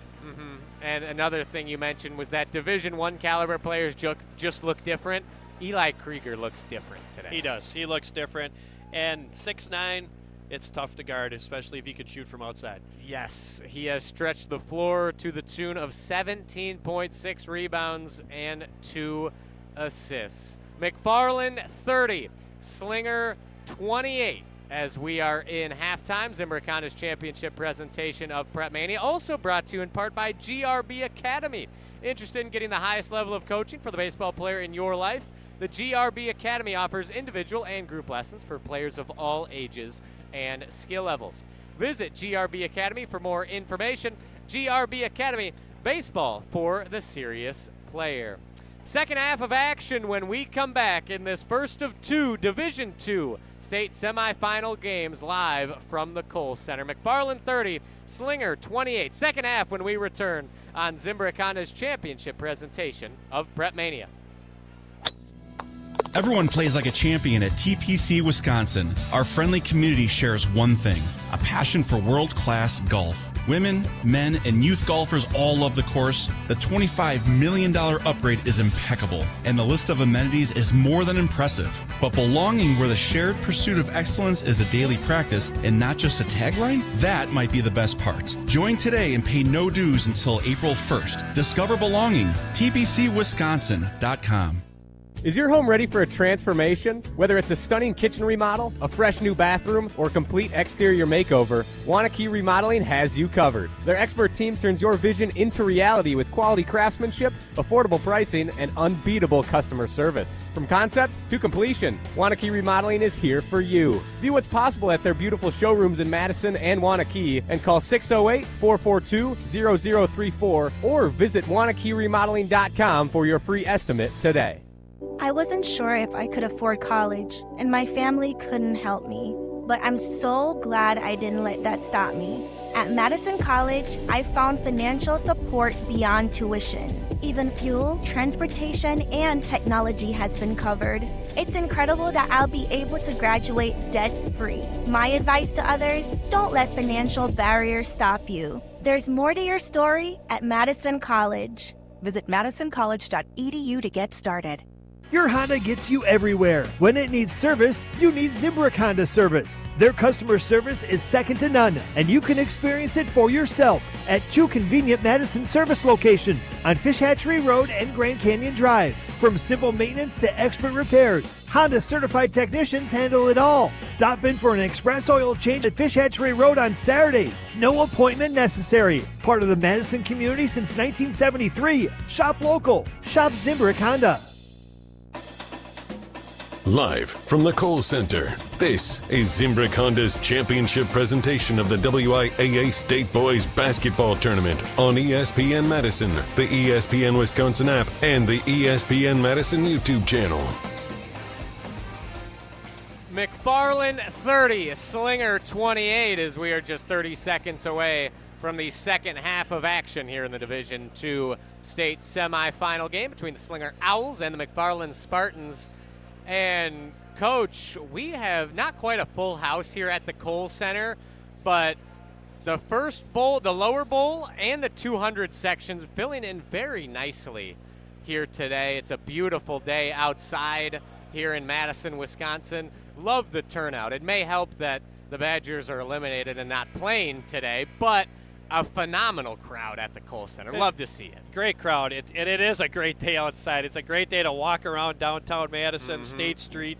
And another thing you mentioned was that Division I caliber players just look different. Eli Krueger looks different today. He does. He looks different. And 6'9", it's tough to guard, especially if he can shoot from outside. Yes, he has stretched the floor to the tune of 17.6 rebounds and 2 assists. McFarland 30, Slinger 28. As we are in halftime, Zimbrick Honda's championship presentation of PrepMania, also brought to you in part by GRB Academy. Interested in getting the highest level of coaching for the baseball player in your life? The GRB Academy offers individual and group lessons for players of all ages and skill levels. Visit GRB Academy for more information. GRB Academy, baseball for the serious player. Second half of action when we come back in this first of 2 Division II state semifinal games live from the Kohl Center. McFarland 30, Slinger 28. Second half when we return on Zimbrick Honda's championship presentation of PrepMania. Everyone plays like a champion at TPC Wisconsin. Our friendly community shares one thing, a passion for world-class golf. Women, men, and youth golfers all love the course. The $25 million upgrade is impeccable, and the list of amenities is more than impressive. But belonging where the shared pursuit of excellence is a daily practice and not just a tagline? That might be the best part. Join today and pay no dues until April 1st. Discover belonging. tpcwisconsin.com. Is your home ready for a transformation? Whether it's a stunning kitchen remodel, a fresh new bathroom, or complete exterior makeover, WIAA Remodeling has you covered. Their expert team turns your vision into reality with quality craftsmanship, affordable pricing, and unbeatable customer service. From concept to completion, WIAA Remodeling is here for you. View what's possible at their beautiful showrooms in Madison and Wanakee and call 608-442-0034 or visit WanakeeRemodeling.com for your free estimate today. I wasn't sure if I could afford college, and my family couldn't help me. But I'm so glad I didn't let that stop me. At Madison College, I found financial support beyond tuition. Even fuel, transportation, and technology has been covered. It's incredible that I'll be able to graduate debt-free. My advice to others, don't let financial barriers stop you. There's more to your story at Madison College. Visit madisoncollege.edu to get started. Your Honda gets you everywhere. When it needs service, you need Zimbrick Honda service. Their customer service is second to none, and you can experience it for yourself at 2 convenient Madison service locations on Fish Hatchery Road and Grand Canyon Drive. From simple maintenance to expert repairs, Honda certified technicians handle it all. Stop in for an express oil change at Fish Hatchery Road on Saturdays. No appointment necessary. Part of the Madison community since 1973. Shop local. Shop Zimbrick Honda. Live from the Kohl Center, this is Zimbrick Honda's championship presentation of the WIAA State Boys Basketball Tournament on ESPN Madison, the ESPN Wisconsin app, and the ESPN Madison YouTube channel. McFarland 30, Slinger 28, as we are just 30 seconds away from the second half of action here in the Division II State Semifinal game between the Slinger Owls and the McFarland Spartans. And, Coach, we have not quite a full house here at the Kohl Center, but the first bowl, the lower bowl, and the 200 sections filling in very nicely here today. It's a beautiful day outside here in Madison, Wisconsin. Love the turnout. It may help that the Badgers are eliminated and not playing today, but a phenomenal crowd at the Kohl Center. Love to see it. Great crowd. It is a great day outside. It's a great day to walk around downtown Madison, State Street,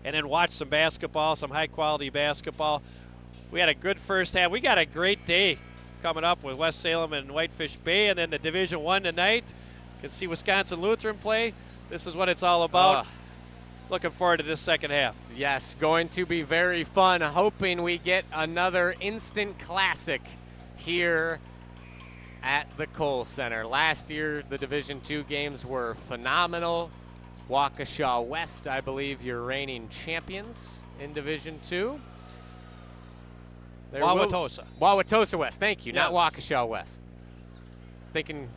and then watch some basketball, some high-quality basketball. We had a good first half. We got a great day coming up with West Salem and Whitefish Bay, and then the Division I tonight. You can see Wisconsin Lutheran play. This is what it's all about. Looking forward to this second half. Yes, going to be very fun. Hoping we get another instant classic here at the Kohl Center. Last year, the Division II games were phenomenal. Waukesha West, I believe, your reigning champions in Division II. Wauwatosa. Wauwatosa West, thank you, Yes. not Waukesha West. Thinking,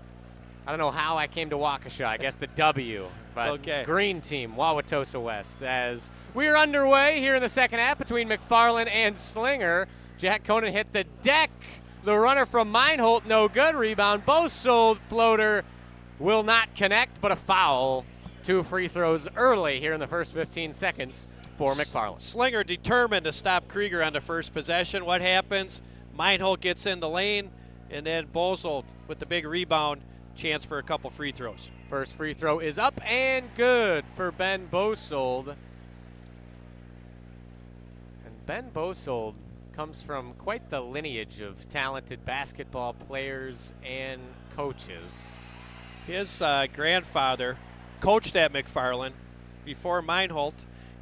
I don't know how I came to Waukesha, I guess the W. But okay. Green team, Wauwatosa West, as we are underway here in the second half between McFarland and Slinger. Jack Kohnen hit the deck. The runner from Meinholt, no good. Rebound, Bosold floater will not connect, but a foul. 2 free throws early here in the first 15 seconds for McFarland. Slinger determined to stop Krieger on the first possession. What happens? Meinholt gets in the lane, and then Bosold with the big rebound, chance for a couple free throws. First free throw is up and good for Ben Bosold. And Ben Bosold comes from quite the lineage of talented basketball players and coaches. His grandfather coached at McFarland before Meinholt,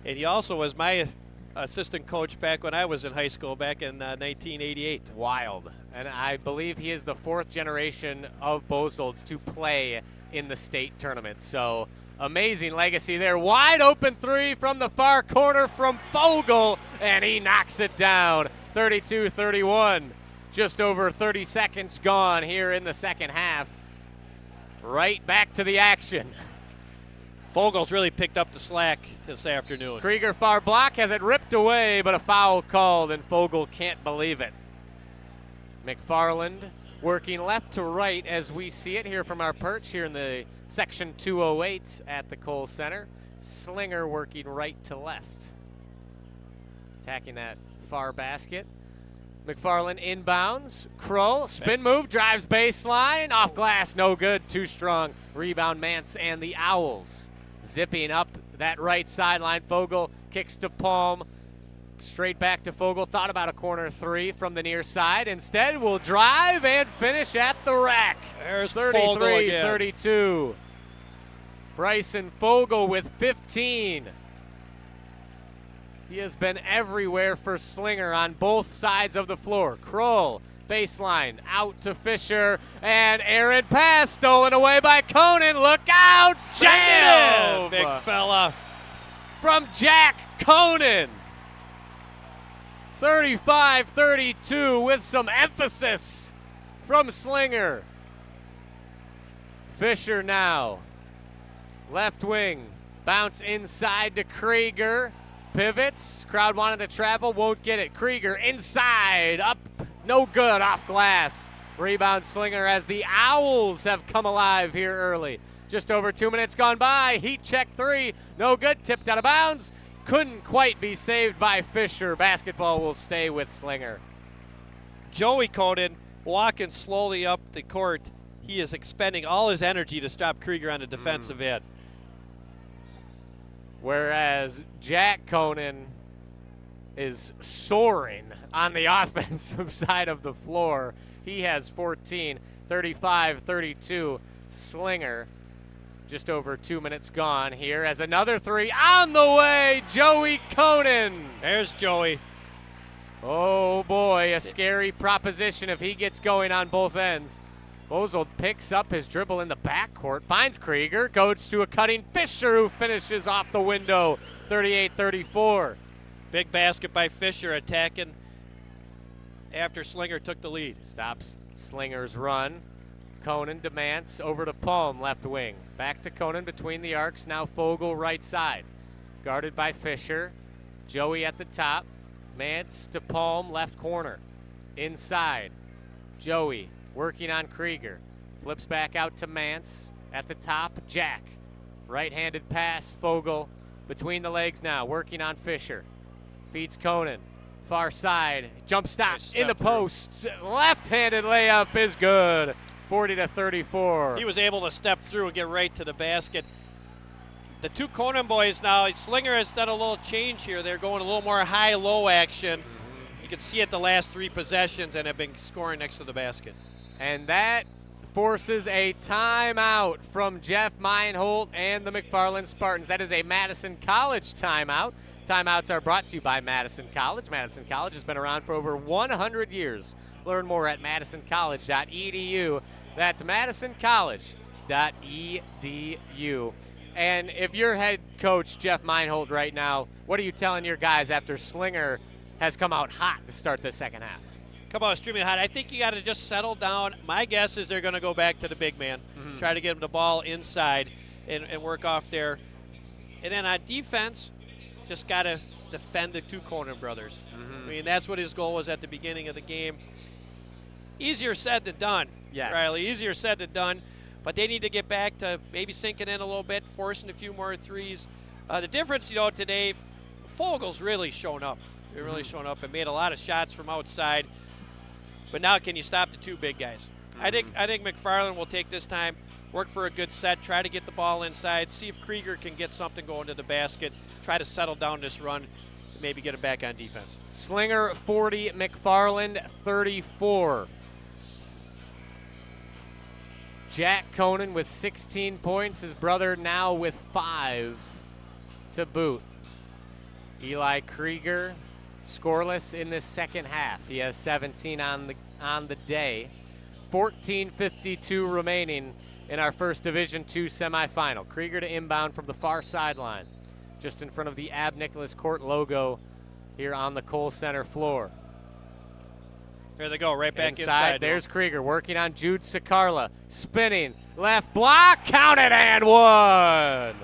and he also was my assistant coach back when I was in high school back in 1988. Wild. And I believe he is the 4th generation of Bosolds to play in the state tournament. So amazing legacy there. Wide open 3 from the far corner from Fogle, and he knocks it down. 32-31. Just over 30 seconds gone here in the second half. Right back to the action. Fogle's really picked up the slack this afternoon. Krieger far block has it ripped away, but a foul called, and Fogle can't believe it. McFarland working left to right as we see it here from our perch here in the section 208 at the Kohl Center. Slinger working right to left. Attacking that far basket. McFarland inbounds. Crull, spin move, drives baseline. Off glass, no good. Too strong. Rebound, Mance and the Owls. Zipping up that right sideline. Fogle kicks to Palm. Straight back to Fogle. Thought about a corner three from the near side. Instead, will drive and finish at the rack. There's 33-32. Bryson Fogle with 15. He has been everywhere for Slinger on both sides of the floor. Krull, baseline, out to Fisher, and errant pass stolen away by Kohnen. Look out! Jam! Big fella. From Jack Kohnen. 35-32 with some emphasis from Slinger. Fisher now. Left wing. Bounce inside to Krieger. Pivots. Crowd wanted to travel. Won't get it. Krieger inside. Up. No good. Off glass. Rebound Slinger as the Owls have come alive here early. Just over 2 minutes gone by. Heat check three. No good. Tipped out of bounds. Couldn't quite be saved by Fisher. Basketball will stay with Slinger. Joey Kohnen walking slowly up the court. He is expending all his energy to stop Krieger on the defensive end. Whereas Jack Kohnen is soaring on the offensive side of the floor. He has 14, 35-32. Slinger just over 2 minutes gone here as another three on the way. Joey Kohnen. There's Joey. Oh boy, a scary proposition if he gets going on both ends. Bozold picks up his dribble in the backcourt, finds Krieger, goes to a cutting Fisher who finishes off the window, 38-34. Big basket by Fisher attacking after Slinger took the lead. Stops Slinger's run. Kohnen demands over to Palm, left wing. Back to Kohnen between the arcs, now Fogle right side. Guarded by Fisher. Joey at the top. Mance to Palm, left corner. Inside. Joey working on Krieger. Flips back out to Mance. At the top, Jack. Right-handed pass, Fogle. Between the legs now, working on Fisher. Feeds Kohnen. Far side, jump stop in the post. Left-handed layup is good. 40-34. He was able to step through and get right to the basket. The two Kohnen boys now, Slinger has done a little change here. They're going a little more high-low action. You can see it the last three possessions and have been scoring next to the basket. And that forces a timeout from Jeff Meinholt and the McFarland Spartans. That is a Madison College timeout. Timeouts are brought to you by Madison College. Madison College has been around for over 100 years. Learn more at madisoncollege.edu. That's madisoncollege.edu. And if you're head coach Jeff Meinholt right now, what are you telling your guys after Slinger has come out hot to start the second half? Come on, extremely hot. I think you got to just settle down. My guess is they're going to go back to the big man, try to get him the ball inside and work off there. And then on defense, just got to defend the two Kohnen brothers. I mean, that's what his goal was at the beginning of the game. Easier said than done, yes. Riley. Easier said than done. But they need to get back to maybe sinking in a little bit, forcing a few more threes. The difference, today, Fogle's really shown up. They're really shown up and made a lot of shots from outside. But now, can you stop the two big guys? I think McFarland will take this time, work for a good set, try to get the ball inside, see if Krieger can get something going to the basket, try to settle down this run, maybe get it back on defense. Slinger 40, McFarland 34. Jack Kohnen with 16 points, his brother now with 5 to boot. Eli Krueger scoreless in this second half. He has 17 on the day. 14:52 remaining in our first Division II semifinal. Krieger to inbound from the far sideline, just in front of the Ab Nicholas Court logo here on the Kohl Center floor. Here they go, right back inside. There's Krieger working on Jude Sakarla. Spinning, left block, counted and one.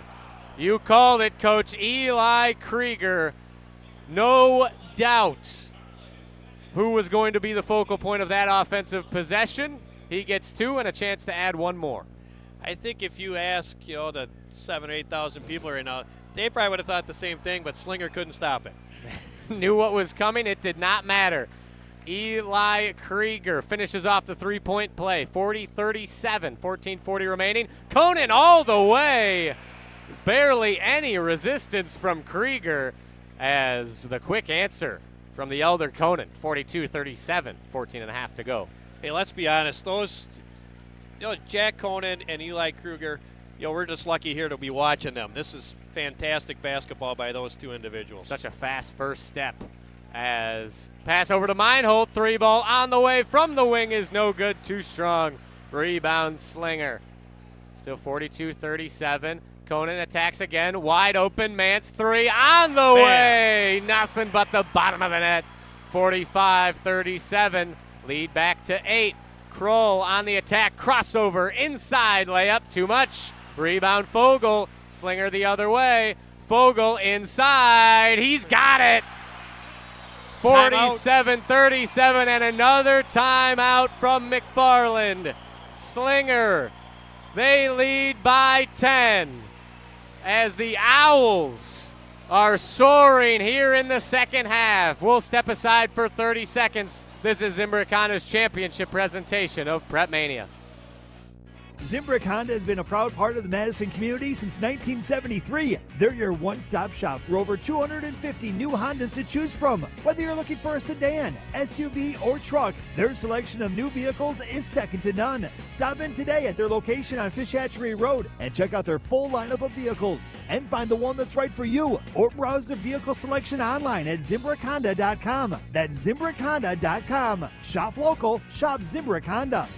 You called it, Coach. Eli Krueger. No doubt who was going to be the focal point of that offensive possession. He gets 2 and a chance to add 1 more. I think if you ask, the 7,000 or 8,000 people right now, they probably would have thought the same thing, but Slinger couldn't stop it. Knew what was coming. It did not matter. Eli Krueger finishes off the three-point play. 40-37, 14:40 remaining. Kohnen all the way. Barely any resistance from Krueger as the quick answer from the elder Kohnen. 42-37, 14 and a half to go. Hey, let's be honest. Those, Jack Kohnen and Eli Krueger, we're just lucky here to be watching them. This is fantastic basketball by those two individuals. Such a fast first step. As pass over to Meinhold, 3-ball on the way from the wing is no good, too strong. Rebound Slinger. Still 42-37. Kohnen attacks again, wide open, Mance 3 on the way. Nothing but the bottom of the net. 45-37, lead back to 8. Crull on the attack, crossover, inside layup, too much. Rebound Fogle, Slinger the other way. Fogle inside, he's got it. 47-37 and another timeout from McFarland. Slinger, they lead by 10 as the Owls are soaring here in the second half. We'll step aside for 30 seconds. This is Zimbrick Honda's championship presentation of PrepMania. Zimbrick Honda has been a proud part of the Madison community since 1973. They're your one-stop shop for over 250 new Hondas to choose from. Whether you're looking for a sedan, SUV, or truck, their selection of new vehicles is second to none. Stop in today at their location on Fish Hatchery Road and check out their full lineup of vehicles and find the one that's right for you, or browse the vehicle selection online at ZimbrickHonda.com. That's ZimbrickHonda.com. Shop local, shop Zimbrick Honda.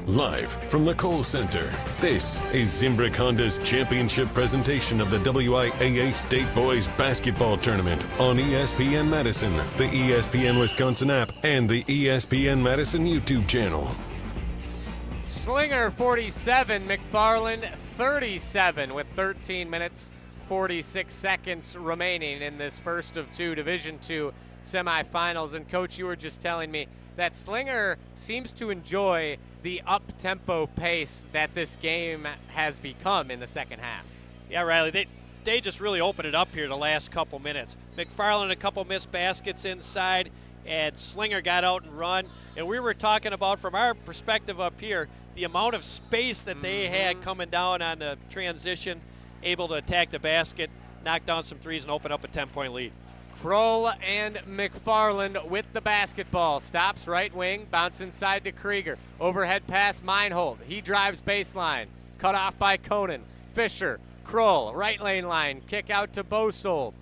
Live from the Kohl Center, this is Zimbrick Honda's championship presentation of the WIAA State Boys Basketball Tournament on ESPN Madison, the ESPN Wisconsin app, and the ESPN Madison YouTube channel. Slinger 47, McFarland 37 with 13 minutes, 46 seconds remaining in this first of 2 Division II semifinals. And Coach, you were just telling me that Slinger seems to enjoy the up-tempo pace that this game has become in the second half. Yeah, Riley, they just really opened it up here the last couple minutes. McFarland a couple missed baskets inside, and Slinger got out and run. And we were talking about, from our perspective up here, the amount of space that they had coming down on the transition, able to attack the basket, knock down some threes, and open up a 10-point lead. Krull and McFarland with the basketball. Stops right wing, bounce inside to Krueger. Overhead pass, Meinhold. He drives baseline. Cut off by Kohnen. Fisher, Krull, right lane line. Kick out to Bosold.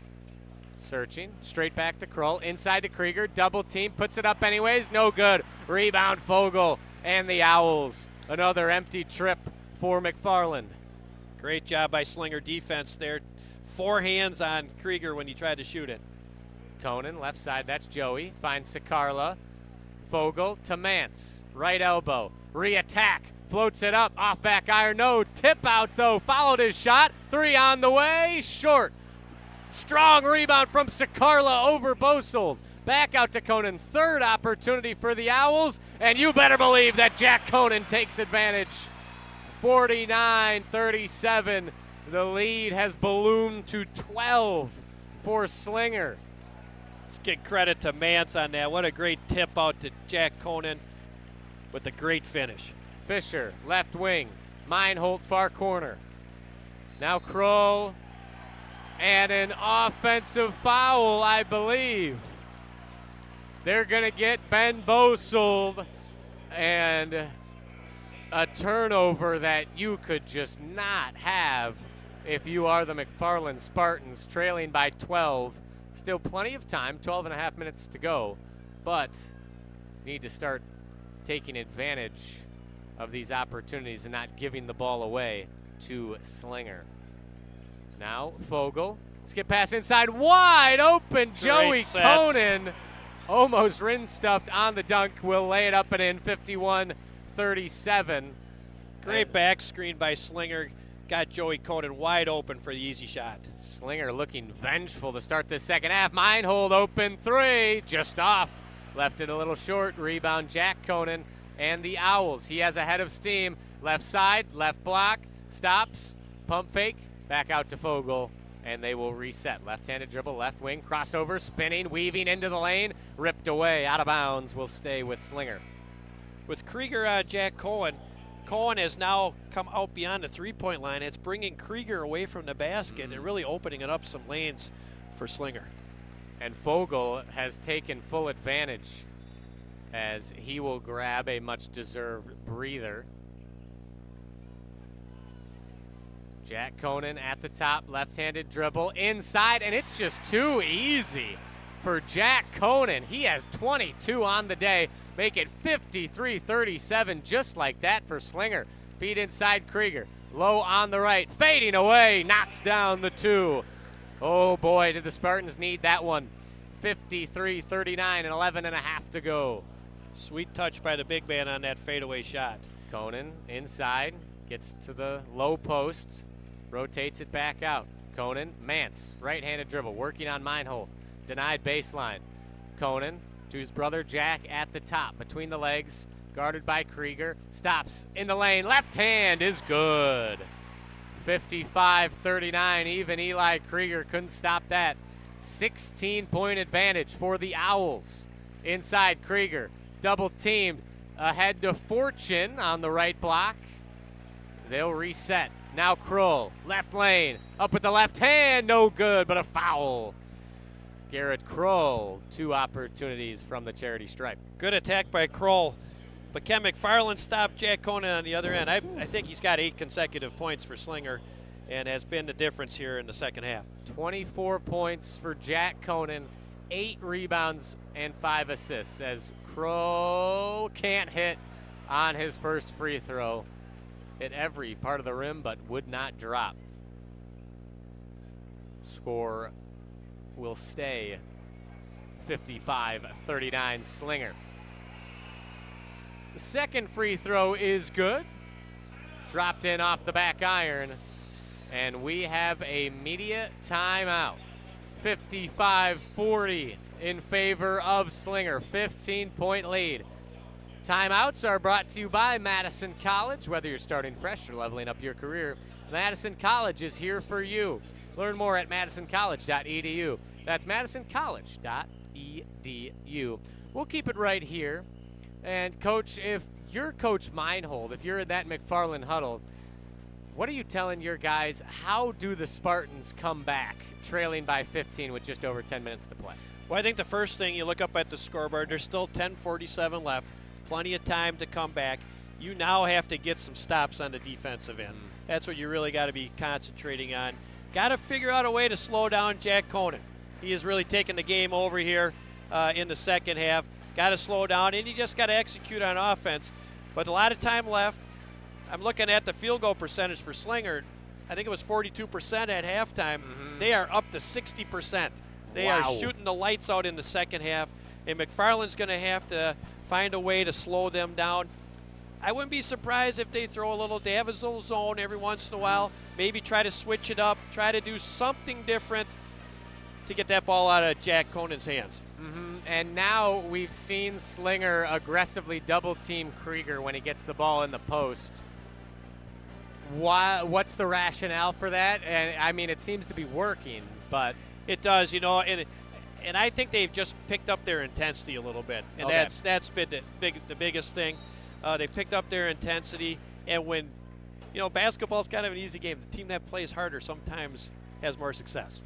Searching, straight back to Krull. Inside to Krueger, double team, puts it up anyways. No good. Rebound Fogle and the Owls. Another empty trip for McFarland. Great job by Slinger defense there. 4 hands on Krueger when he tried to shoot it. Kohnen, left side, that's Joey. Finds Sikarla. Fogle to Mance. Right elbow. Re-attack. Floats it up. Off back iron. No. Tip out, though. Followed his shot. 3 on the way. Short. Strong rebound from Sikarla over Bosold. Back out to Kohnen. Third opportunity for the Owls. And you better believe that Jack Kohnen takes advantage. 49-37. The lead has ballooned to 12 for Slinger. Let's give credit to Mance on that. What a great tip out to Jack Kohnen with a great finish. Fisher, left wing. Meinhold, far corner. Now Krull. And an offensive foul, I believe. They're going to get Ben Bosold. And a turnover that you could just not have if you are the McFarland Spartans, trailing by 12. Still plenty of time, 12 and a half minutes to go, but need to start taking advantage of these opportunities and not giving the ball away to Slinger. Now Fogle, skip pass inside, wide open, Joey Kohnen. Almost rin-stuffed on the dunk, will lay it up and in, 51-37. Great back screen by Slinger. got Joey Kohnen wide open for the easy shot. Slinger looking vengeful to start this second half. Meinhold open three, just off. Left it a little short. Rebound Jack Kohnen and the Owls. He has a head of steam. Left side, left block, stops, pump fake, back out to Fogle, and they will reset. Left-handed dribble, left wing, crossover, spinning, weaving into the lane, ripped away, out of bounds, will stay with Slinger. With Krieger on Jack Kohnen, Kohnen has now come out beyond the three-point line. It's bringing Krieger away from the basket and really opening it up some lanes for Slinger. And Fogle has taken full advantage as he will grab a much-deserved breather. Jack Kohnen at the top, left-handed dribble, inside, and it's just too easy for Jack Kohnen. He has 22 on the day, make it 53-37, just like that for Slinger. Feed inside Krieger, low on the right, fading away, knocks down the two. Oh boy, did the Spartans need that one. 53-39 and 11 and a half to go. Sweet touch by the big man on that fadeaway shot. Kohnen inside, gets to the low post, rotates it back out. Kohnen, Mance, right-handed dribble, working on Meinhold. Denied baseline. Kohnen to his brother Jack at the top, between the legs, guarded by Krieger. Stops in the lane, left hand is good. 55-39, even Eli Krueger couldn't stop that. 16-point advantage for the Owls. Inside Krieger, double teamed, ahead to Fortune on the right block. They'll reset. Now Crull, left lane, up with the left hand, no good, but a foul. Garrett Crull, 2 opportunities from the charity stripe. Good attack by Crull, but can McFarland stop Jack Kohnen on the other end? I think he's got 8 consecutive points for Slinger and has been the difference here in the second half. 24 points for Jack Kohnen, 8 rebounds and 5 assists as Crull can't hit on his first free throw. Hit every part of the rim, but would not drop. Score will stay 55-39 Slinger. The second free throw is good. Dropped in off the back iron, and we have a media timeout. 55-40 in favor of Slinger, 15-point lead. Timeouts are brought to you by Madison College. Whether you're starting fresh or leveling up your career, Madison College is here for you. Learn more at madisoncollege.edu. That's madisoncollege.edu. We'll keep it right here. And, Coach, if you're Coach Meinhold, if you're in that McFarland huddle, what are you telling your guys? How do the Spartans come back trailing by 15 with just over 10 minutes to play? Well, I think the first thing, you look up at the scoreboard, there's still 10:47 left. Plenty of time to come back. You now have to get some stops on the defensive end. That's what you really got to be concentrating on. Got to figure out a way to slow down Jack Kohnen. He has really taken the game over here in the second half. Got to slow down, and you just got to execute on offense. But a lot of time left. I'm looking at the field goal percentage for Slinger. I think it was 42% at halftime. They are up to 60%. They are shooting the lights out in the second half, and McFarland's going to have to find a way to slow them down. I wouldn't be surprised if they throw a little, they have a little zone every once in a while, maybe try to switch it up, try to do something different to get that ball out of Jack Kohnen's hands. And now we've seen Slinger aggressively double-team Krieger when he gets the ball in the post. What's the rationale for that? And I mean, it seems to be working, but it does, you know, and I think they've just picked up their intensity a little bit, and that's been the biggest thing. They've picked up their intensity, and when, you know, basketball's kind of an easy game. The team that plays harder sometimes has more success.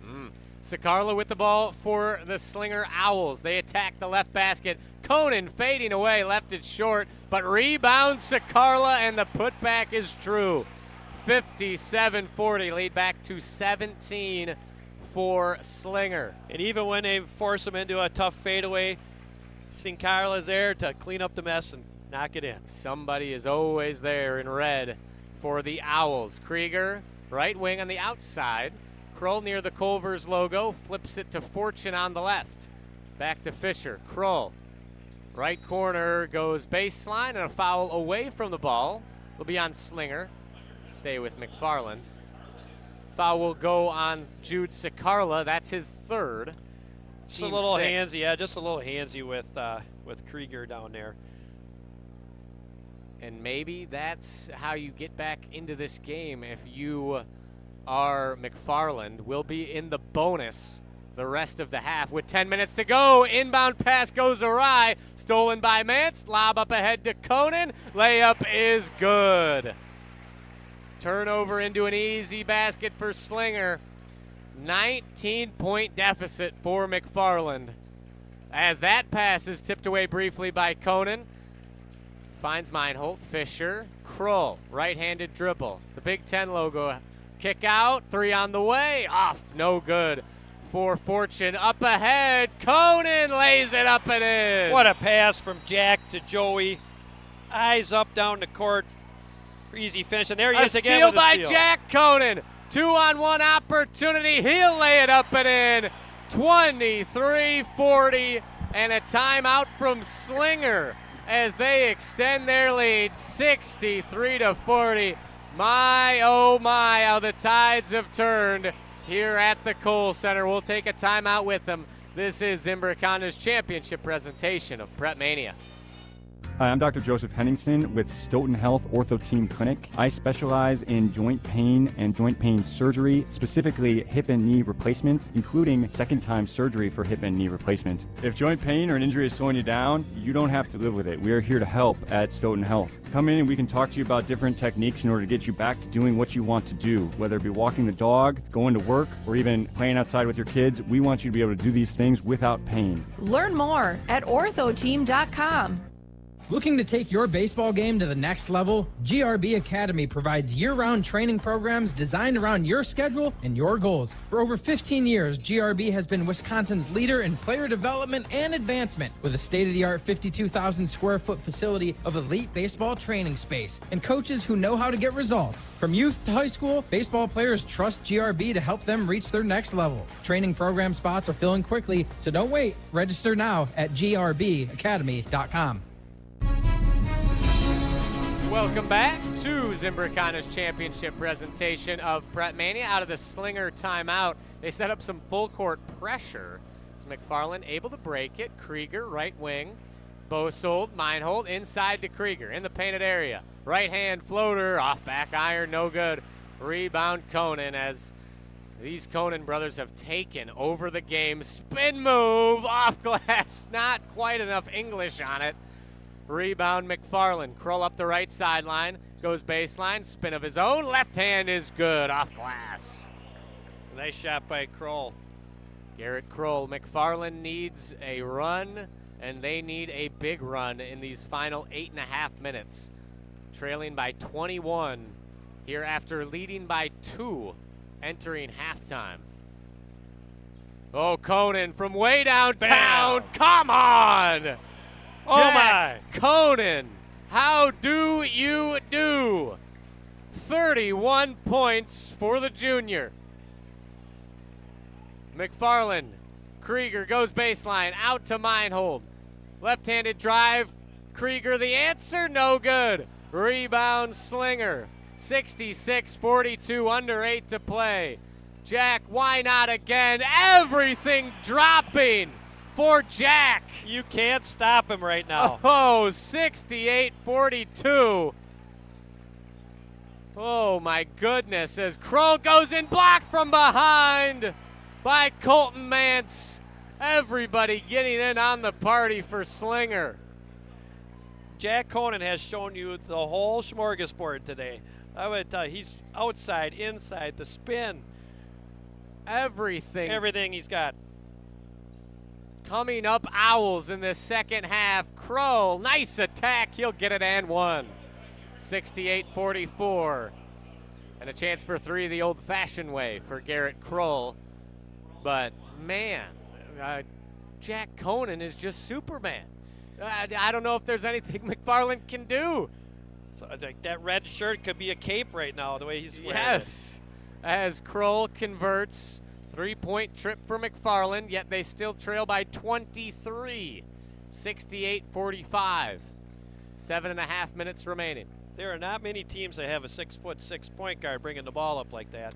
Sakarla with the ball for the Slinger Owls. They attack the left basket. Kohnen fading away, left it short, but rebounds Sakarla, and the putback is true. 57-40, lead back to 17 for Slinger. And even when they force him into a tough fadeaway, Sakarla's there to clean up the mess and knock it in. Somebody is always there in red for the Owls. Krieger, right wing on the outside. Crull near the Culver's logo, flips it to Fortune on the left. Back to Fisher. Crull, right corner, goes baseline, and a foul away from the ball. Will be on Slinger. stay with McFarland. Foul will go on Jude Sikarla. That's his third. Just a little handsy, yeah, just a little handsy with Krieger down there. And maybe that's how you get back into this game if you are McFarland. We'll be in the bonus the rest of the half with 10 minutes to go. Inbound pass goes awry. Stolen by Mance. Lob up ahead to Kohnen. Layup is good. Turnover into an easy basket for Slinger. 19-point deficit for McFarland. As that pass is tipped away briefly by Kohnen. Finds Meinholt, Fisher, Krull, right-handed dribble. The Big Ten logo. Kick out, three on the way. Off, no good for Fortune. Up ahead, Kohnen lays it up and in. What a pass from Jack to Joey. Eyes up down the court for easy finish. And there he is again with a steal. By Jack Kohnen. 2-on-1 opportunity. He'll lay it up and in. 23-40 and a timeout from Slinger as they extend their lead 63-40. My, oh my, how the tides have turned here at the Kohl Center. We'll take a timeout with them. This is Zimbrick Honda's championship presentation of PrepMania. Hi, I'm Dr. Joseph Henningsen with Stoughton Health Ortho Team Clinic. I specialize in joint pain and joint pain surgery, specifically hip and knee replacement, including second-time surgery for hip and knee replacement. If joint pain or an injury is slowing you down, you don't have to live with it. We are here to help at Stoughton Health. Come in and we can talk to you about different techniques in order to get you back to doing what you want to do, whether it be walking the dog, going to work, or even playing outside with your kids. We want you to be able to do these things without pain. Learn more at orthoteam.com. Looking to take your baseball game to the next level? GRB Academy provides year-round training programs designed around your schedule and your goals. For over 15 years, GRB has been Wisconsin's leader in player development and advancement with a state-of-the-art 52,000 square foot facility of elite baseball training space and coaches who know how to get results. From youth to high school, baseball players trust GRB to help them reach their next level. Training program spots are filling quickly, so don't wait. Register now at grbacademy.com. Welcome back to Zimbrick Honda's championship presentation of PrepMania. Out of the Slinger timeout, they set up some full court pressure. As McFarland able to break it. Krieger, right wing. Bosold, Meinholt, inside to Krieger in the painted area. Right hand floater, off back iron, no good. Rebound Kohnen as these Kohnen brothers have taken over the game. Spin move, off glass, not quite enough English on it. Rebound McFarland. Krull up the right sideline. Goes baseline. Spin of his own. Left hand is good. Off glass. Nice shot by Crull. Garrett Crull. McFarland needs a run, and they need a big run in these final 8.5 minutes. Trailing by 21 here after leading by 2 entering halftime. Oh, Kohnen from way downtown. Bam. Come on! Oh Jack Kohnen, how do you do? 31 points for the junior. McFarland, Krieger goes baseline, out to Meinhold. Left-handed drive, Krieger the answer, no good. Rebound Slinger, 66-42, under 8 to play. Jack, why not again? Everything dropping for Jack. You can't stop him right now. Oh, 68-42. Oh, my goodness. As Krull goes in, blocked from behind by Colton Mance. Everybody getting in on the party for Slinger. Jack Kohnen has shown you the whole smorgasbord today. I would tell you, he's outside, inside, the spin. Everything. Everything he's got. Coming up, Owls in the second half. Krull, nice attack. He'll get it and one. 68-44. And a chance for three the old-fashioned way for Garrett Crull. But, man, Jack Kohnen is just Superman. I don't know if there's anything McFarland can do. So, like, that red shirt could be a cape right now, the way he's wearing Yes, as Krull converts. 3-point trip for McFarland, yet they still trail by 23, 68-45. 7.5 minutes remaining. There are not many teams that have a 6'6" point guard bringing the ball up like that.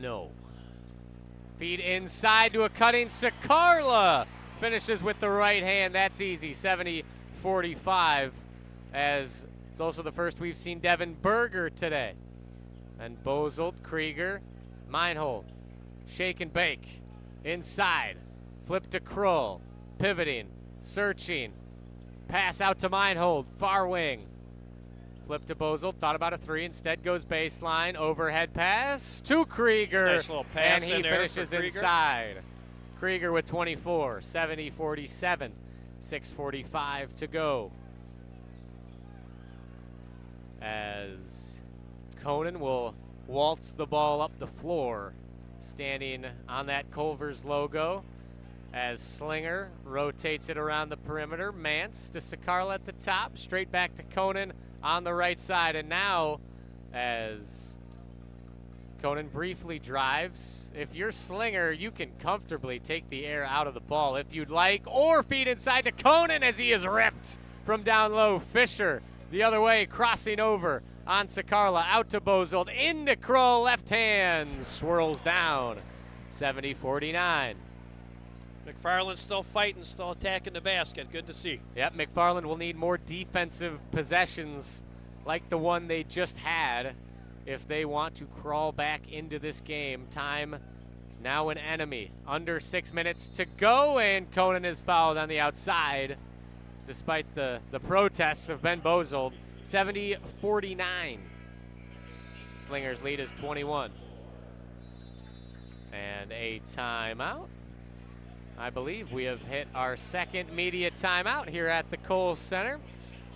No. Feed inside to a cutting Sakarla. Finishes with the right hand. That's easy. 70-45. As it's also the first we've seen Devin Berger today. And Bozold, Krieger, Meinhold. Shake and bake. Inside. Flip to Krull. Pivoting. Searching. Pass out to Meinhold. Far wing. Flip to Bozold. Thought about a three. Instead goes baseline. Overhead pass to Krieger. Nice little pass and he in there finishes for Krieger. inside. Krieger with 24. 70-47. 6:45 to go. As Kohnen will waltz the ball up the floor, standing on that Culver's logo. As Slinger rotates it around the perimeter. Mance to Sakarla at the top. Straight back to Kohnen on the right side. And now, as Kohnen briefly drives, if you're Slinger, you can comfortably take the air out of the ball if you'd like, or feed inside to Kohnen as he is ripped from down low. Fisher the other way, crossing over on Sakarla, out to Bozold, into Krull, left hand, swirls down. 70-49. McFarland still fighting, still attacking the basket. Good to see. Yep, McFarland will need more defensive possessions like the one they just had if they want to crawl back into this game. Time now an enemy. Under 6 minutes to go, and Kohnen is fouled on the outside despite the protests of Ben Bozold. 70-49. Slinger's lead is 21. And a timeout. I believe we have hit our second media timeout here at the Kohl Center.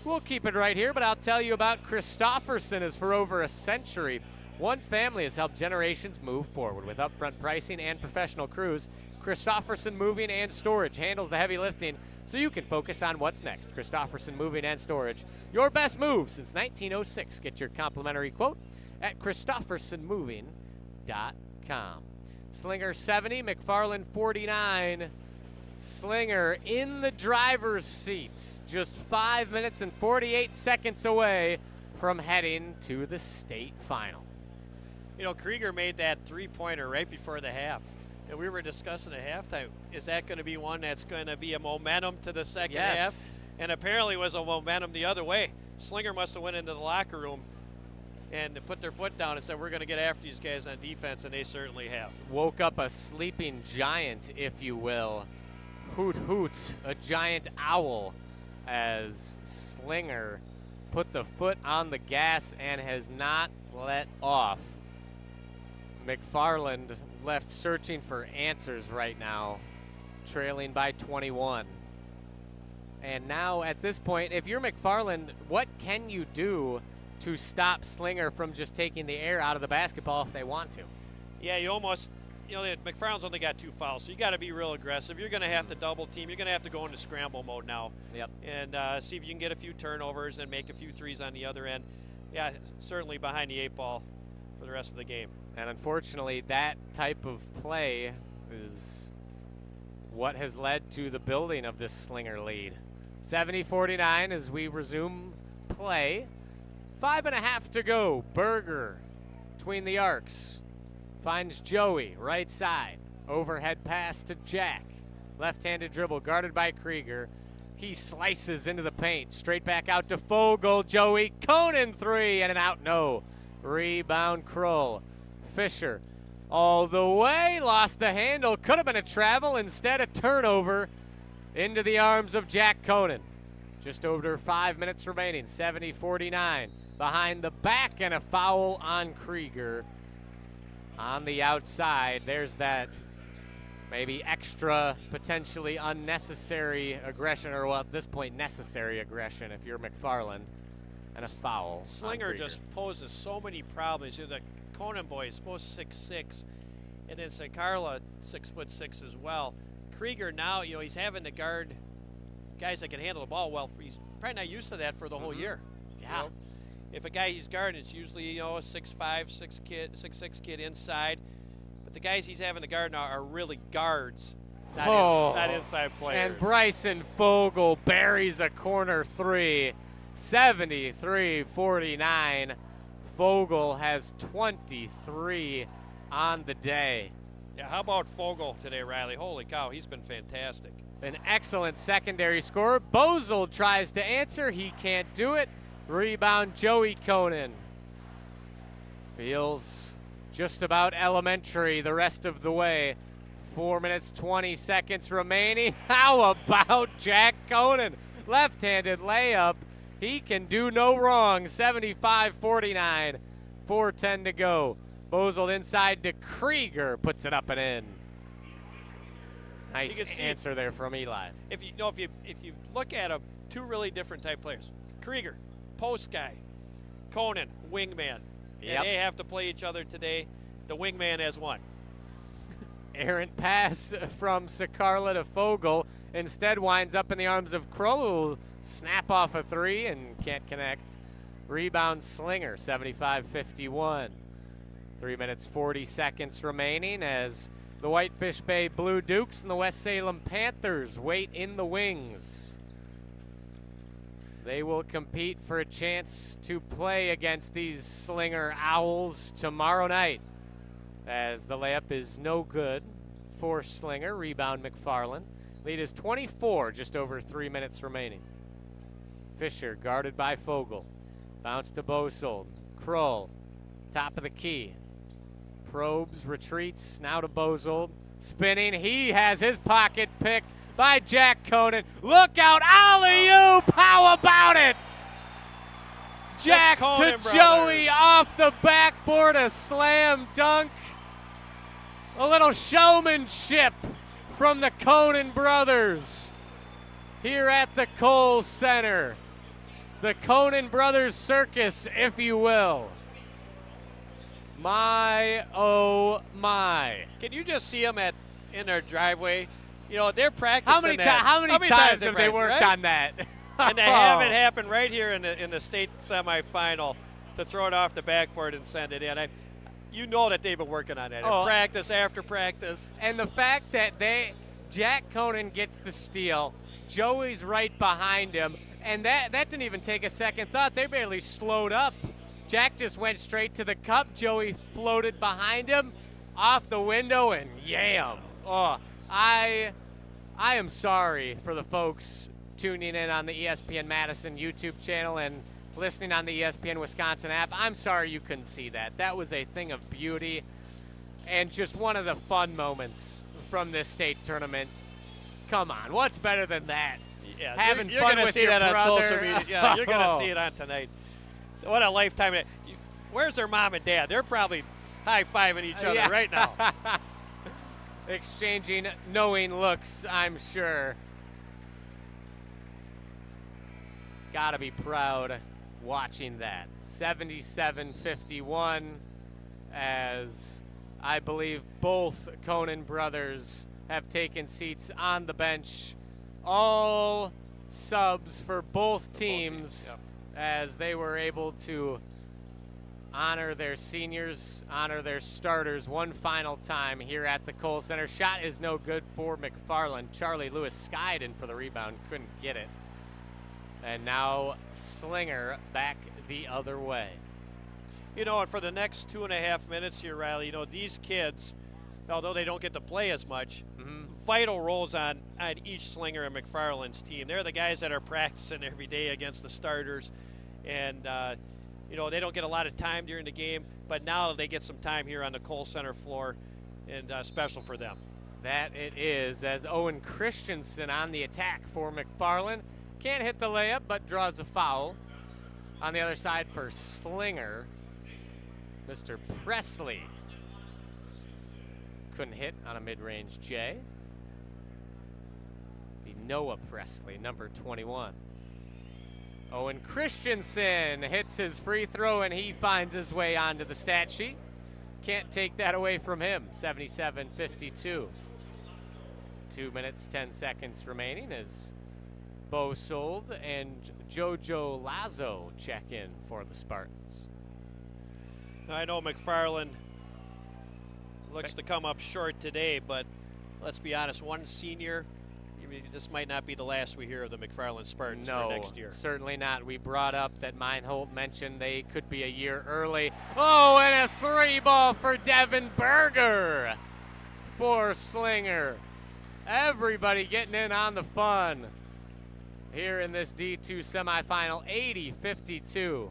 We'll keep it right here, but I'll tell you about Christofferson. As for over a century, one family has helped generations move forward. With upfront pricing and professional crews, Christofferson Moving and Storage handles the heavy lifting so you can focus on what's next. Christofferson Moving and Storage, your best move since 1906. Get your complimentary quote at ChristoffersonMoving.com. Slinger 70, McFarland 49. Slinger in the driver's seats, just 5 minutes and 48 seconds away from heading to the state final. You know, Krieger made that three-pointer right before the half. And we were discussing at halftime, is that going to be one that's going to be a momentum to the second half? And apparently it was a momentum the other way. Slinger must have went into the locker room and put their foot down and said, we're going to get after these guys on defense, and they certainly have. Woke up a sleeping giant, if you will. Hoot hoot, a giant owl, as Slinger put the foot on the gas and has not let off. McFarland left searching for answers right now, trailing by 21. And now at this point, if you're McFarland, what can you do to stop Slinger from just taking the air out of the basketball if they want to? Yeah, you almost, you know, McFarland's only got 2 fouls, so you got to be real aggressive. You're going to have to double team. You're going to have to go into scramble mode now. Yep. And see if you can get a few turnovers and make a few threes on the other end. Yeah, certainly behind the 8 ball for the rest of the game. And unfortunately, that type of play is what has led to the building of this Slinger lead. 70-49 as we resume play. 5.5 to go. Berger between the arcs. Finds Joey, right side. Overhead pass to Jack. Left-handed dribble guarded by Krieger. He slices into the paint. Straight back out to Fogle. Joey, Kohnen 3 and an out no. Rebound Krull. Fisher all the way. Lost the handle. Could have been a travel. Instead a turnover into the arms of Jack Kohnen. Just over 5 minutes remaining. 70-49. Behind the back and a foul on Krieger. On the outside, there's that maybe extra, potentially unnecessary aggression, or well, at this point, necessary aggression if you're McFarland, and a foul. Slinger just poses so many problems. You know, the Kohnen boy is supposed to 6'6", and then Sakarla 6'6" as well. Krieger now, you know, he's having to guard guys that can handle the ball well. He's probably not used to that for the whole year. Yeah. You know? If a guy he's guarding, it's usually, you know, a 6'5", 6'6" kid inside. But the guys he's having to guard now are really guards, not inside players. And Bryson Fogle buries a corner 3. 73-49. Fogle has 23 on the day. Yeah, how about Fogle today, Riley? Holy cow, he's been fantastic. An excellent secondary score. Bozold tries to answer. He can't do it. Rebound, Joey Kohnen. Feels just about elementary the rest of the way. 4 minutes, 20 seconds remaining. How about Jack Kohnen? Left-handed layup. He can do no wrong. 75-49. 4:10 to go. Bozold inside to Krieger. Puts it up and in. Nice answer there from Eli. If you look at them, two really different type players. Krieger, post guy. Kohnen, wingman. Yep. And they have to play each other today. The wingman has won. Errant pass from Sakarla to Fogle. Instead winds up in the arms of Crull, who will snap off a three and can't connect. Rebound Slinger, 75-51. 3 minutes, 40 seconds remaining as the Whitefish Bay Blue Dukes and the West Salem Panthers wait in the wings. They will compete for a chance to play against these Slinger Owls tomorrow night, as the layup is no good for Slinger. Rebound McFarland. Lead is 24, just over 3 minutes remaining. Fisher guarded by Fogle. Bounce to Bozold. Krull, top of the key. Probes, retreats, now to Bozold. Spinning, he has his pocket picked by Jack Kohnen. Look out, alley-oop, how about it? Jack to Joey off the backboard, a slam dunk. A little showmanship from the Kohnen brothers here at the Kohl Center. The Kohnen brothers circus, if you will. My, oh my. Can you just see them in their driveway? You know, they're practicing How many times have they worked on that? And to have it happen right here in the state semifinal, to throw it off the backboard and send it in. You know that they've been working on that. Practice after practice. And the fact that Jack Kohnen gets the steal, Joey's right behind him, and that didn't even take a second thought. They barely slowed up. Jack just went straight to the cup. Joey floated behind him, off the window, and yam. Oh, I am sorry for the folks tuning in on the ESPN Madison YouTube channel and listening on the ESPN Wisconsin app. I'm sorry you couldn't see that. That was a thing of beauty and just one of the fun moments from this state tournament. Come on, what's better than that? Yeah, having you're fun gonna with see your that brother. on social media. Yeah, you're going to see it on tonight. What a lifetime. Where's their mom and dad? They're probably high-fiving each other right now. Exchanging knowing looks, I'm sure. Gotta be proud watching that. 77-51, as I believe both Kohnen brothers have taken seats on the bench. All subs for both teams, as they were able to honor their seniors, honor their starters one final time here at the Kohl Center. Shot is no good for McFarland. Charlie Lewis skied in for the rebound, couldn't get it. And now Slinger back the other way. You know, and for the next 2.5 minutes here, Riley, you know, these kids, although they don't get to play as much, vital roles on each Slinger and McFarland's team. They're the guys that are practicing every day against the starters. And, you know, they don't get a lot of time during the game, but now they get some time here on the Kohl Center floor, and special for them. That it is, as Owen Christensen on the attack for McFarland. Can't hit the layup, but draws a foul. On the other side for Slinger, Mr. Presley couldn't hit on a mid-range J. The Noah Presley, number 21. Owen Christensen hits his free throw, and he finds his way onto the stat sheet. Can't take that away from him. 77-52. 2 minutes, 10 seconds remaining as Bozold and Jojo Lazo check in for the Spartans. I know McFarland looks to come up short today, but let's be honest, one senior, this might not be the last we hear of the McFarland Spartans for next year. Certainly not. We brought up that Meinholt mentioned they could be a year early. Oh, and a 3-ball for Devin Berger for Slinger. Everybody getting in on the fun here in this D2 semifinal, 80-52.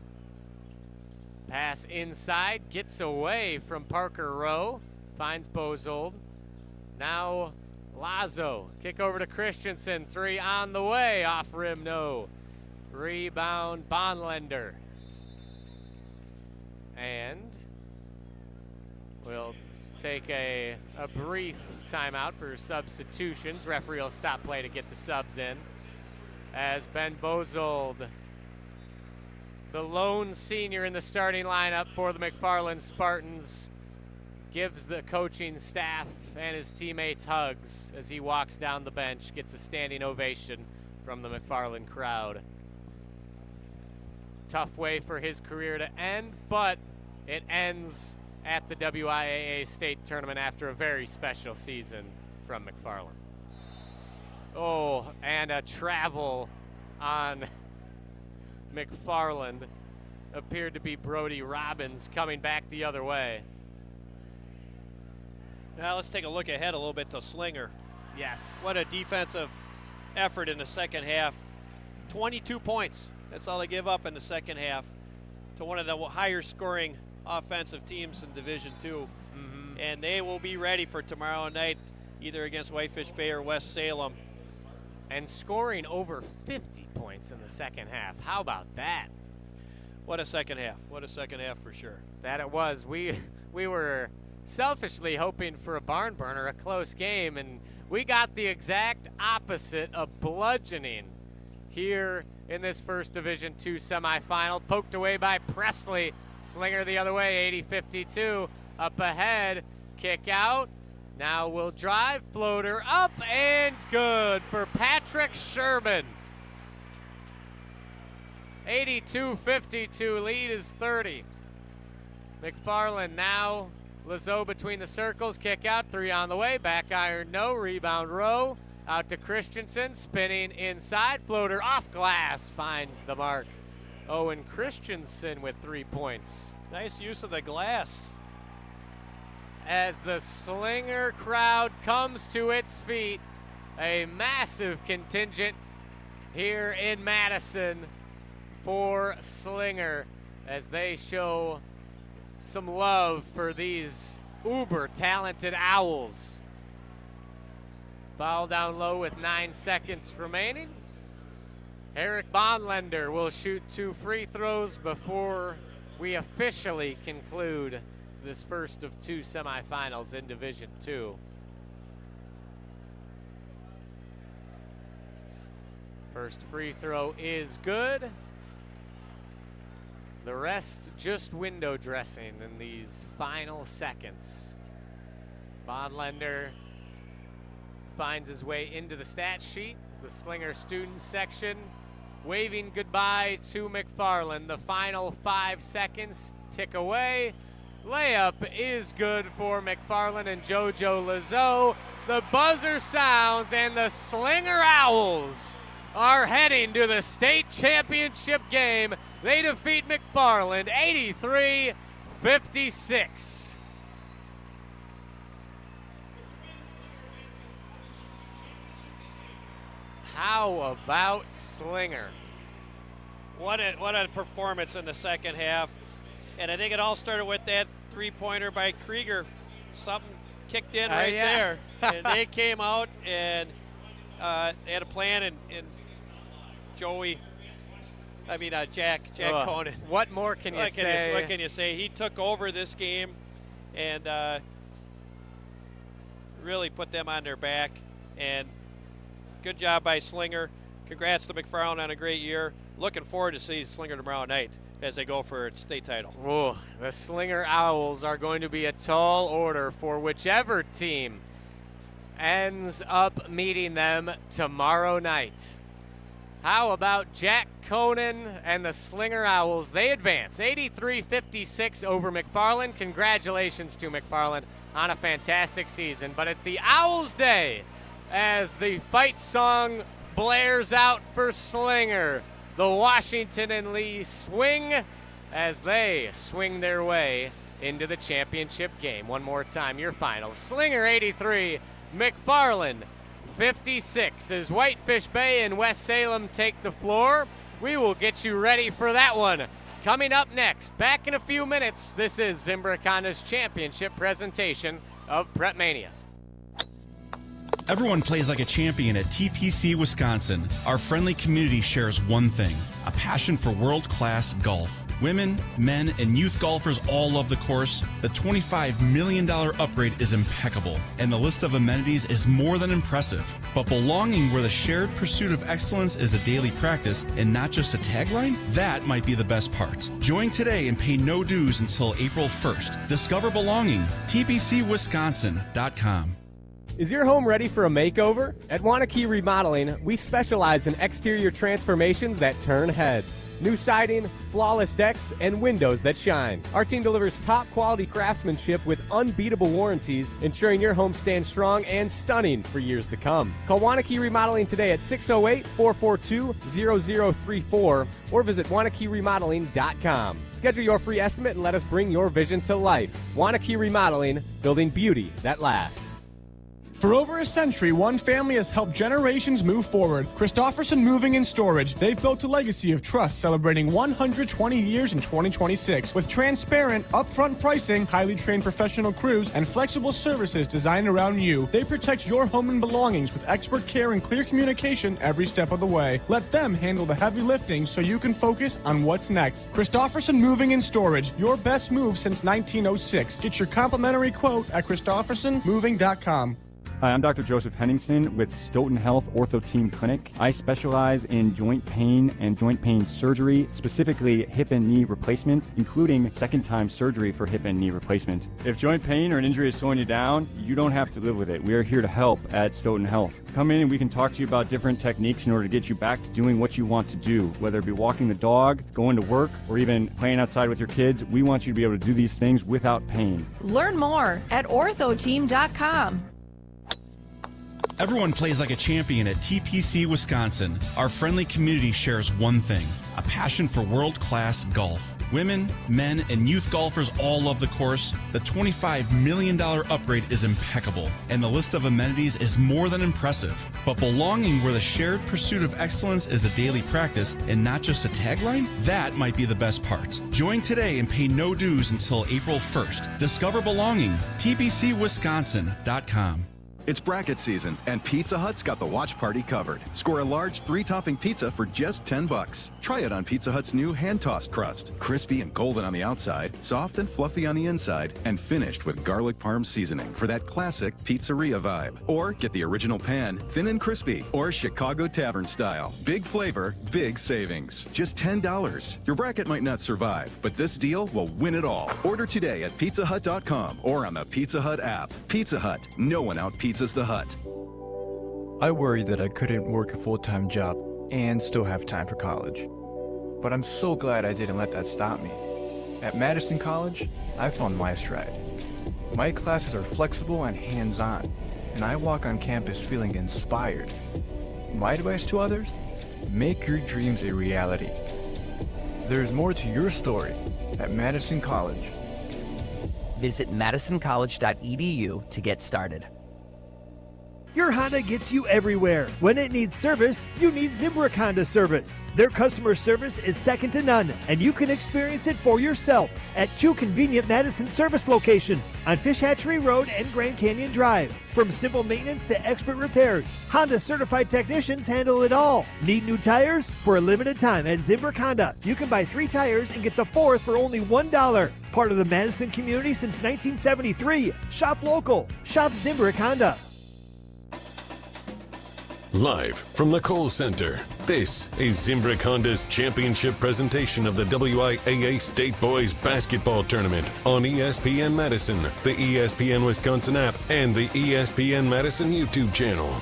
Pass inside, gets away from Parker Rowe, finds Bozold. Now Lazo, kick over to Christensen, 3 on the way, off rim, no. Rebound, Bonlender. And we'll take a brief timeout for substitutions. Referee will stop play to get the subs in. As Ben Bozold, the lone senior in the starting lineup for the McFarland Spartans, gives the coaching staff and his teammates hugs as he walks down the bench, gets a standing ovation from the McFarland crowd. Tough way for his career to end, but it ends at the WIAA state tournament after a very special season from McFarland. Oh, and a travel on McFarland. Appeared to be Brody Robbins coming back the other way. Now let's take a look ahead a little bit to Slinger. Yes. What a defensive effort in the second half. 22 points. That's all they give up in the second half to one of the higher scoring offensive teams in Division II. And they will be ready for tomorrow night, either against Whitefish Bay or West Salem. And scoring over 50 points in the second half. How about that? What a second half. What a second half for sure. That it was. We were selfishly hoping for a barn burner, a close game, and we got the exact opposite, of bludgeoning here in this first Division II semifinal. Poked away by Presley. Slinger the other way, 80-52. Up ahead, kick out. Now we'll drive, floater up and good for Patrick Sherman. 82-52, lead is 30. McFarland now, Lazo between the circles, kick out, 3 on the way, back iron, no, rebound Rowe, out to Christensen, spinning inside, floater off glass, finds the mark. Owen Christensen with 3 points. Nice use of the glass. As the Slinger crowd comes to its feet, a massive contingent here in Madison for Slinger as they show some love for these uber talented Owls. Foul down low with 9 seconds remaining. Eric Bonlender will shoot 2 free throws before we officially conclude this first of 2 semifinals in Division II. First free throw is good. The rest just window dressing in these final seconds. Bonlender finds his way into the stat sheet as the Slinger student section, waving goodbye to McFarland. The final 5 seconds tick away. Layup is good for McFarland and JoJo Lazo. The buzzer sounds and the Slinger Owls are heading to the state championship game. They defeat McFarland 83-56. How about Slinger? What a performance in the second half. And I think it all started with that 3-pointer by Krieger. Something kicked in right there. And they came out and they had a plan, and Jack Kohnen. What more can you say? What can you say? He took over this game and really put them on their back. And good job by Slinger. Congrats to McFarland on a great year. Looking forward to seeing Slinger tomorrow night as they go for its state title. Ooh, the Slinger Owls are going to be a tall order for whichever team ends up meeting them tomorrow night. How about Jack Kohnen and the Slinger Owls? They advance 83-56 over McFarland. Congratulations to McFarland on a fantastic season. But it's the Owls' day as the fight song blares out for Slinger. The Washington and Lee swing as they swing their way into the championship game. One more time, your final. Slinger 83, McFarland 56 as Whitefish Bay and West Salem take the floor. We will get you ready for that one. Coming up next, back in a few minutes, this is Zimbrick Honda's championship presentation of PrepMania. Everyone plays like a champion at TPC Wisconsin. Our friendly community shares one thing, a passion for world-class golf. Women, men, and youth golfers all love the course. The $25 million upgrade is impeccable, and the list of amenities is more than impressive. But belonging where the shared pursuit of excellence is a daily practice and not just a tagline? That might be the best part. Join today and pay no dues until April 1st. Discover belonging. TPCWisconsin.com. Is your home ready for a makeover? At WIAA Remodeling, we specialize in exterior transformations that turn heads. New siding, flawless decks, and windows that shine. Our team delivers top quality craftsmanship with unbeatable warranties, ensuring your home stands strong and stunning for years to come. Call WIAA Remodeling today at 608-442-0034 or visit WIAARemodeling.com. Schedule your free estimate and let us bring your vision to life. WIAA Remodeling, building beauty that lasts. For over a century, one family has helped generations move forward. Christofferson Moving and Storage. They've built a legacy of trust, celebrating 120 years in 2026. With transparent, upfront pricing, highly trained professional crews, and flexible services designed around you, they protect your home and belongings with expert care and clear communication every step of the way. Let them handle the heavy lifting so you can focus on what's next. Christofferson Moving and Storage, your best move since 1906. Get your complimentary quote at ChristoffersonMoving.com. Hi, I'm Dr. Joseph Henningsen with Stoughton Health Ortho Team Clinic. I specialize in joint pain and joint pain surgery, specifically hip and knee replacement, including second-time surgery for hip and knee replacement. If joint pain or an injury is slowing you down, you don't have to live with it. We are here to help at Stoughton Health. Come in and we can talk to you about different techniques in order to get you back to doing what you want to do, whether it be walking the dog, going to work, or even playing outside with your kids. We want you to be able to do these things without pain. Learn more at orthoteam.com. Everyone plays like a champion at TPC Wisconsin. Our friendly community shares one thing, a passion for world-class golf. Women, men, and youth golfers all love the course. The $25 million upgrade is impeccable, and the list of amenities is more than impressive. But belonging where the shared pursuit of excellence is a daily practice and not just a tagline? That might be the best part. Join today and pay no dues until April 1st. Discover belonging. TPCWisconsin.com. It's bracket season, and Pizza Hut's got the watch party covered. Score a large 3-topping pizza for just $10. Try it on Pizza Hut's new hand-tossed crust. Crispy and golden on the outside, soft and fluffy on the inside, and finished with garlic parm seasoning for that classic pizzeria vibe. Or get the original pan, thin and crispy, or Chicago Tavern style. Big flavor, big savings. Just $10. Your bracket might not survive, but this deal will win it all. Order today at pizzahut.com or on the Pizza Hut app. Pizza Hut, no one out-pizzas the Hut. I worried that I couldn't work a full-time job and still have time for college. But I'm so glad I didn't let that stop me. At Madison College, I found my stride. My classes are flexible and hands-on, and I walk on campus feeling inspired. My advice to others? Make your dreams a reality. There's more to your story at Madison College. Visit madisoncollege.edu to get started. Your Honda gets you everywhere. When it needs service, you need Zimbrick Honda service. Their customer service is second to none, and you can experience it for yourself at 2 convenient Madison service locations on Fish Hatchery Road and Grand Canyon Drive. From simple maintenance to expert repairs, Honda certified technicians handle it all. Need new tires? For a limited time at Zimbrick Honda, you can buy 3 tires and get the 4th for only $1. Part of the Madison community since 1973. Shop local. Shop Zimbrick Honda. Live from the Kohl Center, this is Zimbrick Honda's championship presentation of the WIAA State Boys Basketball Tournament on ESPN Madison, the ESPN Wisconsin app, and the ESPN Madison YouTube channel.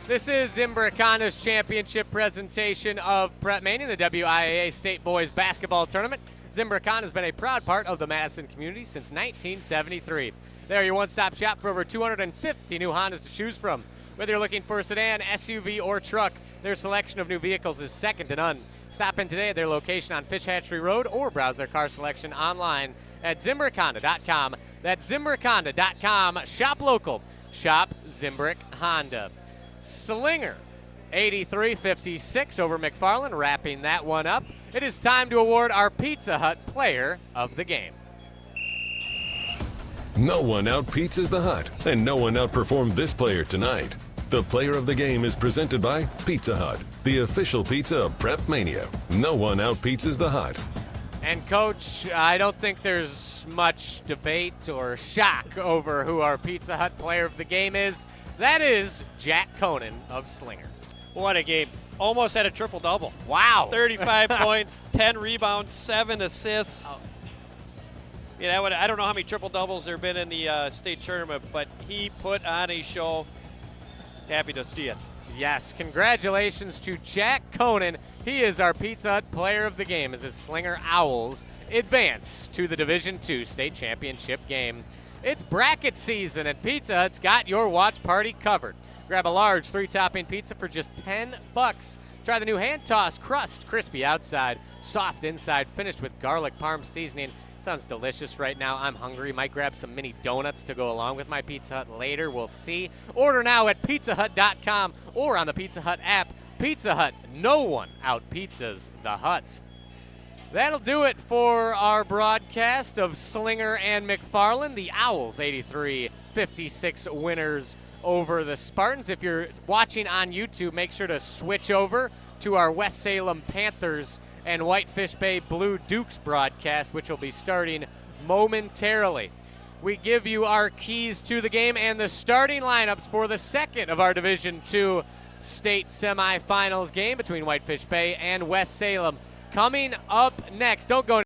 This is Zimbrick Honda's championship presentation of PrepMania, the WIAA State Boys Basketball Tournament. Zimbrick Honda has been a proud part of the Madison community since 1973. They're your one-stop shop for over 250 new Hondas to choose from. Whether you're looking for a sedan, SUV, or truck, their selection of new vehicles is second to none. Stop in today at their location on Fish Hatchery Road or browse their car selection online at ZimbrickHonda.com. That's ZimbrickHonda.com. Shop local. Shop Zimbrick Honda. Slinger, 83-56 over McFarland, wrapping that one up. It is time to award our Pizza Hut Player of the Game. No one out-pizzas the Hut, and no one outperformed this player tonight. The Player of the Game is presented by Pizza Hut, the official pizza of PrepMania. No one out-pizzas the Hut. And, Coach, I don't think there's much debate or shock over who our Pizza Hut Player of the Game is. That is Jack Kohnen of Slinger. What a game. Almost had a triple-double. Wow. 35 points, 10 rebounds, 7 assists. Oh. Yeah, I don't know how many triple-doubles there have been in the state tournament, but he put on a show. Happy to see it. Yes, congratulations to Jack Kohnen. He is our Pizza Hut Player of the Game as his Slinger Owls advance to the Division II State Championship game. It's bracket season, and Pizza Hut's got your watch party covered. Grab a large 3-topping pizza for just $10. Try the new hand-tossed crust, crispy outside, soft inside, finished with garlic parm seasoning. Sounds delicious right now. I'm hungry. Might grab some mini donuts to go along with my Pizza Hut later. We'll see. Order now at pizzahut.com or on the Pizza Hut app. Pizza Hut, no one out-pizzas the Huts. That'll do it for our broadcast of Slinger and McFarland. The Owls, 83-56 winners over the Spartans. If you're watching on YouTube, make sure to switch over to our West Salem Panthers and Whitefish Bay Blue Dukes broadcast, which will be starting momentarily. We give you our keys to the game and the starting lineups for the second of our Division II State Semifinals game between Whitefish Bay and West Salem. Coming up next, don't go